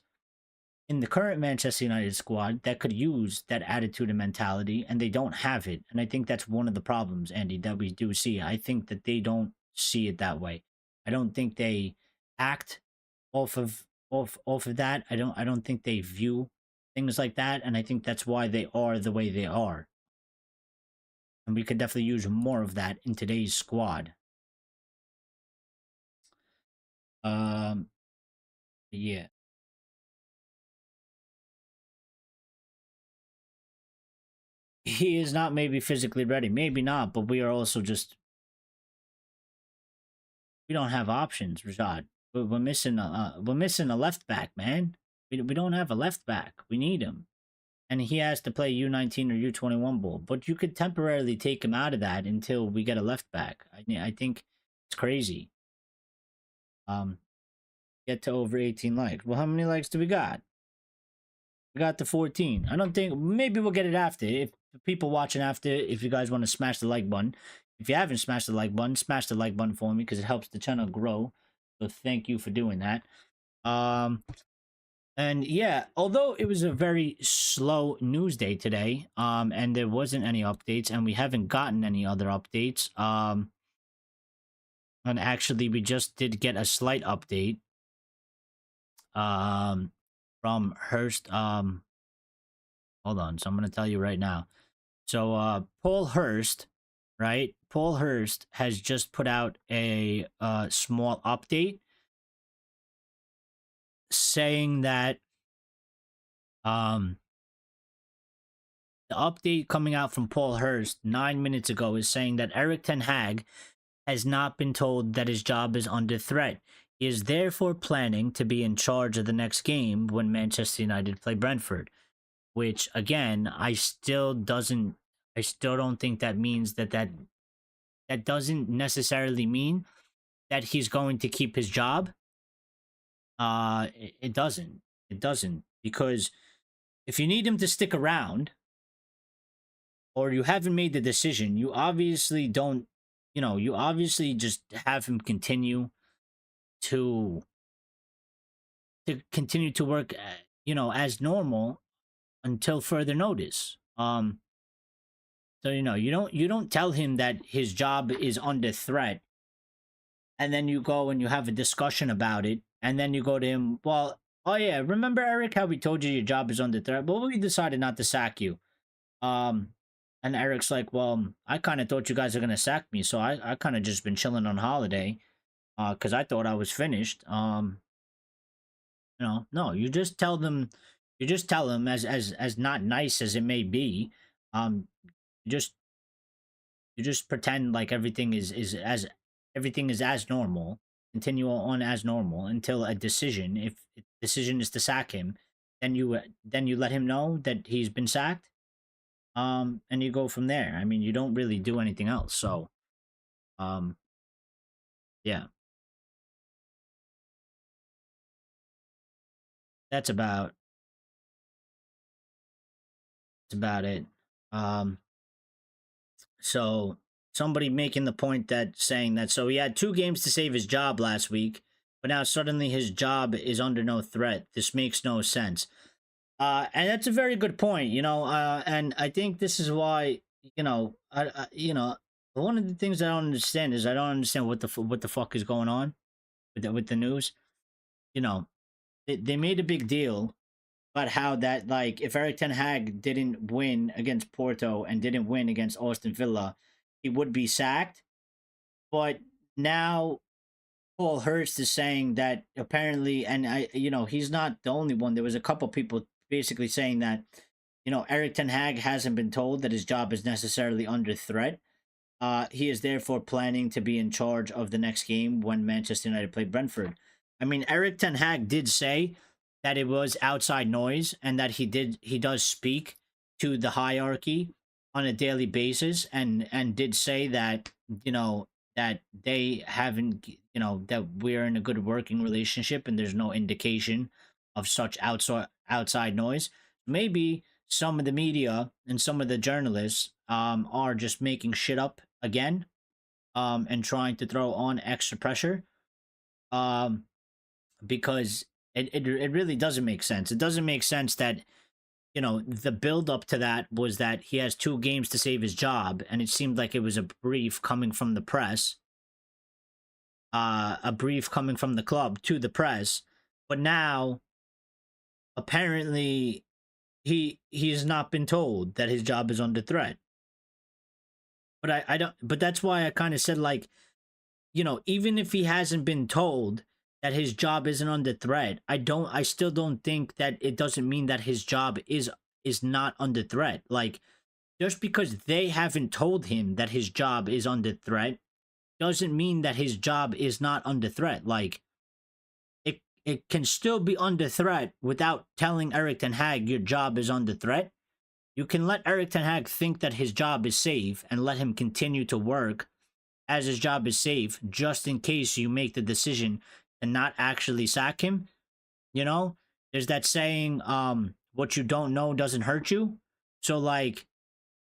in the current Manchester United squad that could use that attitude and mentality, and they don't have it. And I think that's one of the problems, Andy, that we do see. I think that they don't see it that way. I don't think they act off of that. I don't think they view things like that, and I think that's why they are the way they are. And we could definitely use more of that in today's squad. Yeah. He is not maybe physically ready, maybe not, but we are also just, we don't have options, Rashad. We're missing a left back, man. We don't have a left back. We need him, and he has to play U19 or U21 ball. But you could temporarily take him out of that until we get a left back. I think it's crazy. Get to over 18 likes. Well, how many likes do we got? We got to 14. I don't think, maybe we'll get it after. If the people watching after, if you guys want to smash the like button. If you haven't smashed the like button, smash the like button for me because it helps the channel grow. So thank you for doing that. And yeah, although it was a very slow news day today, and there wasn't any updates, and we haven't gotten any other updates, and actually we just did get a slight update, from Hurst, hold on, so I'm gonna tell you right now. So, Paul Hurst right? Paul Hurst has just put out a small update saying that um, the update coming out from Paul Hurst 9 minutes ago is saying that Erik Ten Hag has not been told that his job is under threat. He is therefore planning to be in charge of the next game when Manchester United play Brentford, which again, I still don't think that means that doesn't necessarily mean that he's going to keep his job. It doesn't. It doesn't, because if you need him to stick around, or you haven't made the decision, you obviously don't. You obviously just have him to continue to work, as normal until further notice. So you don't tell him that his job is under threat, and then you go and you have a discussion about it, and then you go to him. Well, oh yeah, remember Eric how we told you your job is under threat? Well, we decided not to sack you. Um, and Eric's like, well, I kind of thought you guys are gonna sack me, so I kind of just been chilling on holiday, because I thought I was finished. No, you just tell them, as not nice as it may be. Um, you just you just pretend like everything is as normal. Continue on as normal until a decision. If the decision is to sack him, then you let him know that he's been sacked. And you go from there. I mean, you don't really do anything else. So, um, yeah, that's about it. Um, so somebody making the point that saying that, so he had 2 games to save his job last week, but now suddenly his job is under no threat. This makes no sense. And that's a very good point, and I think this is why, one of the things I don't understand is I don't understand what the fuck is going on with the news. You know, they made a big deal about how that, like, if Erik Ten Hag didn't win against Porto and didn't win against Aston Villa, he would be sacked. But now Paul Hurst is saying that apparently, and he's not the only one. There was a couple people basically saying that, Erik Ten Hag hasn't been told that his job is necessarily under threat. He is therefore planning to be in charge of the next game when Manchester United play Brentford. I mean, Erik Ten Hag did say that it was outside noise and that he does speak to the hierarchy on a daily basis, and did say that, that they haven't, that we're in a good working relationship and there's no indication of such outside noise. Maybe some of the media and some of the journalists are just making shit up again, and trying to throw on extra pressure, um because it really doesn't make sense. It doesn't make sense that, the build up to that was that he has 2 games to save his job, and it seemed like it was a brief coming from the press, a brief coming from the club to the press. But now apparently he has not been told that his job is under threat. But I don't, but that's why I kind of said, like, even if he hasn't been told that his job isn't under threat, I still don't think that it doesn't mean that his job is not under threat. Like, just because they haven't told him that his job is under threat doesn't mean that his job is not under threat. Like, it can still be under threat without telling Erik Ten Hag your job is under threat. You can let Erik Ten Hag think that his job is safe and let him continue to work as his job is safe, just in case you make the decision to not actually sack him. There's that saying, what you don't know doesn't hurt you. So, like,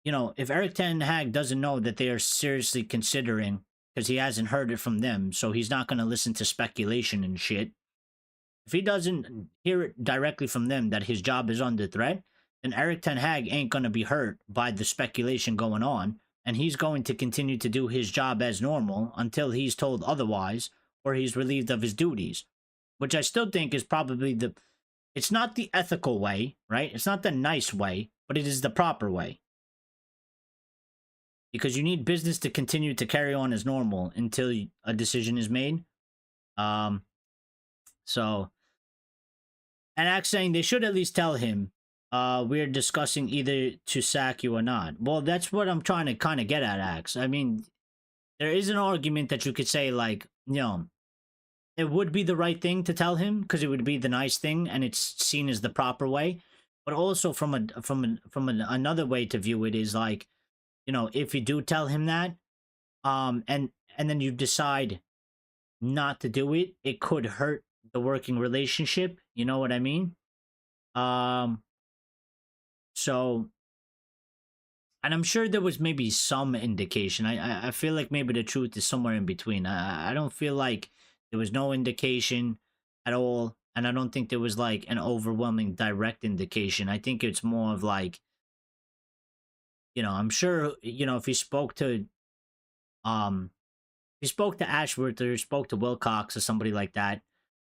if Erik Ten Hag doesn't know that they are seriously considering, because he hasn't heard it from them, so he's not going to listen to speculation and shit. If he doesn't hear it directly from them that his job is under threat, then Erik Ten Hag ain't going to be hurt by the speculation going on, and he's going to continue to do his job as normal until he's told otherwise or he's relieved of his duties, which I still think is probably it's not the ethical way, right? It's not the nice way, but it is the proper way. because you need business to continue to carry on as normal until a decision is made. So, and Axe saying they should at least tell him, we're discussing either to sack you or not. Well, that's what I'm trying to kind of get at, Axe. I mean, there is an argument that you could say, like, it would be the right thing to tell him because it would be the nice thing and it's seen as the proper way. But also from another way to view it is like, if you do tell him that, and then you decide not to do it, it could hurt the working relationship. You know what I mean? So, and I'm sure there was maybe some indication. I feel like maybe the truth is somewhere in between. I don't feel like there was no indication at all, and I don't think there was like an overwhelming direct indication. I think it's more of like, I'm sure, if he spoke to Ashworth or spoke to Wilcox or somebody like that,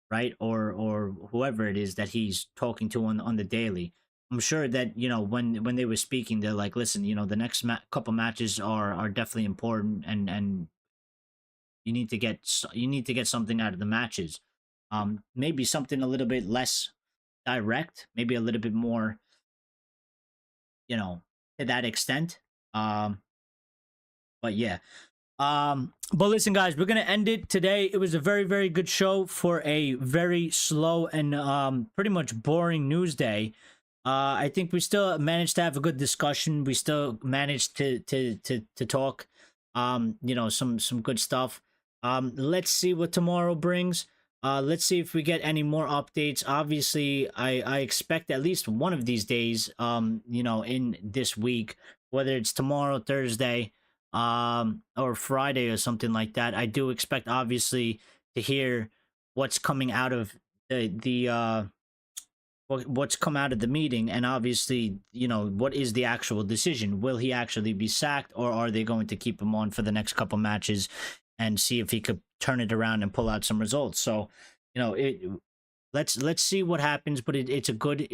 right? Or whoever it is that he's talking to on the daily. I'm sure that when they were speaking, they're like, listen, the next couple matches are definitely important, and you need to get something out of the matches. Maybe something a little bit less direct, maybe a little bit more, to that extent. But yeah. But listen, guys, we're gonna end it today. It was a very, very good show for a very slow and pretty much boring news day. I think we still managed to have a good discussion. We still managed to talk, some good stuff. Let's see what tomorrow brings. Let's see if we get any more updates. Obviously, I expect at least one of these days, in this week, whether it's tomorrow, Thursday, or Friday or something like that. I do expect, obviously, to hear what's coming out of what's come out of the meeting, and obviously, what is the actual decision? Will he actually be sacked, or are they going to keep him on for the next couple matches and see if he could turn it around and pull out some results? So, let's see what happens. But it's a good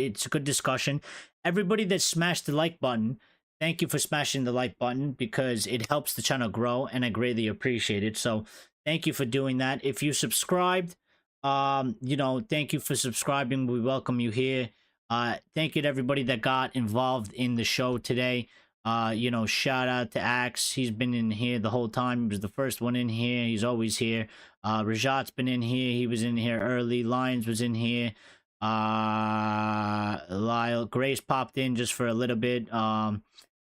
discussion. Everybody that smashed the like button, thank you for smashing the like button because it helps the channel grow, and I greatly appreciate it. So thank you for doing that. If you subscribed, thank you for subscribing. We welcome you here. Thank you to everybody that got involved in the show today. Shout out to Axe. He's been in here the whole time. He was the first one in here. He's always here. Rajat's been in here. He was in here early. Lions was in here. Lyle Grace popped in just for a little bit,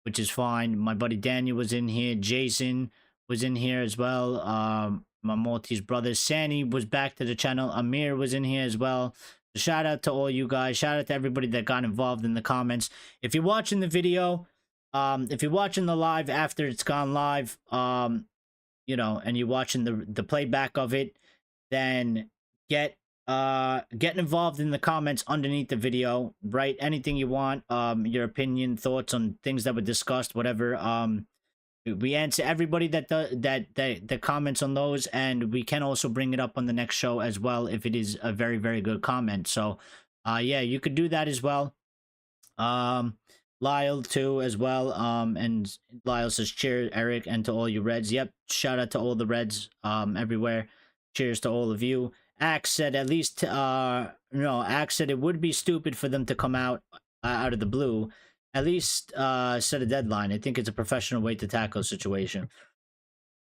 which is fine. My buddy Daniel was in here. Jason was in here as well. My Maltese brother Sani was back to the channel. Amir was in here as well. So shout out to all you guys. Shout out to everybody that got involved in the comments. If you're watching the video, if you're watching the live after it's gone live, and you're watching the playback of it, then get involved in the comments underneath the video. Write anything you want, your opinion, thoughts on things that were discussed, whatever. We answer everybody that comments on those, and we can also bring it up on the next show as well if it is a very, very good comment. So yeah, you could do that as well. Lyle too as well. And Lyle says cheers, Eric, and to all you Reds. Yep, shout out to all the Reds everywhere. Cheers to all of you. Axe said at least Axe said it would be stupid for them to come out of the blue. At least set a deadline. I think it's a professional way to tackle a situation.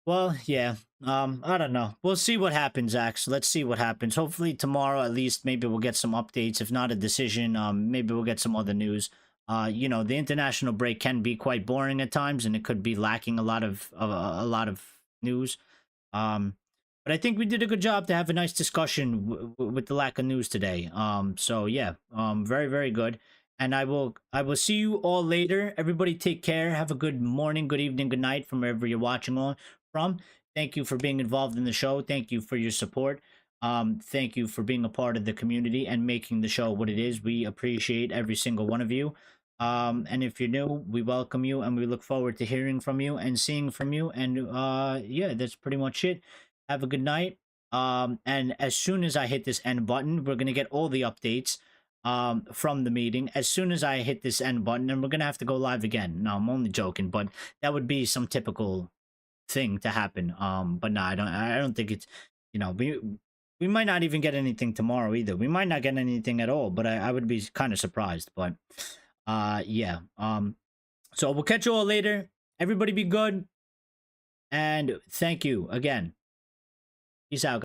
Well, yeah. I don't know. We'll see what happens, Axe. Let's see what happens. Hopefully tomorrow, at least, maybe we'll get some updates. If not a decision, maybe we'll get some other news. The international break can be quite boring at times, and it could be lacking a lot of news. But I think we did a good job to have a nice discussion with the lack of news today. So yeah, very, very good. And I will see you all later. Everybody take care. Have a good morning, good evening, good night from wherever you're watching from. Thank you for being involved in the show. Thank you for your support. Thank you for being a part of the community and making the show what it is. We appreciate every single one of you. And if you're new, we welcome you, and we look forward to hearing from you and seeing from you. And yeah, that's pretty much it. Have a good night. And as soon as I hit this end button, we're gonna get all the updates. from the meeting as soon as I hit this end button, and we're gonna have to go live again. No, I'm only joking, but that would be some typical thing to happen. But no, I don't think it's, we might not even get anything tomorrow either. We might not get anything at all, but I would be kind of surprised. But yeah. So we'll catch you all later. Everybody be good. And thank you again. Peace out.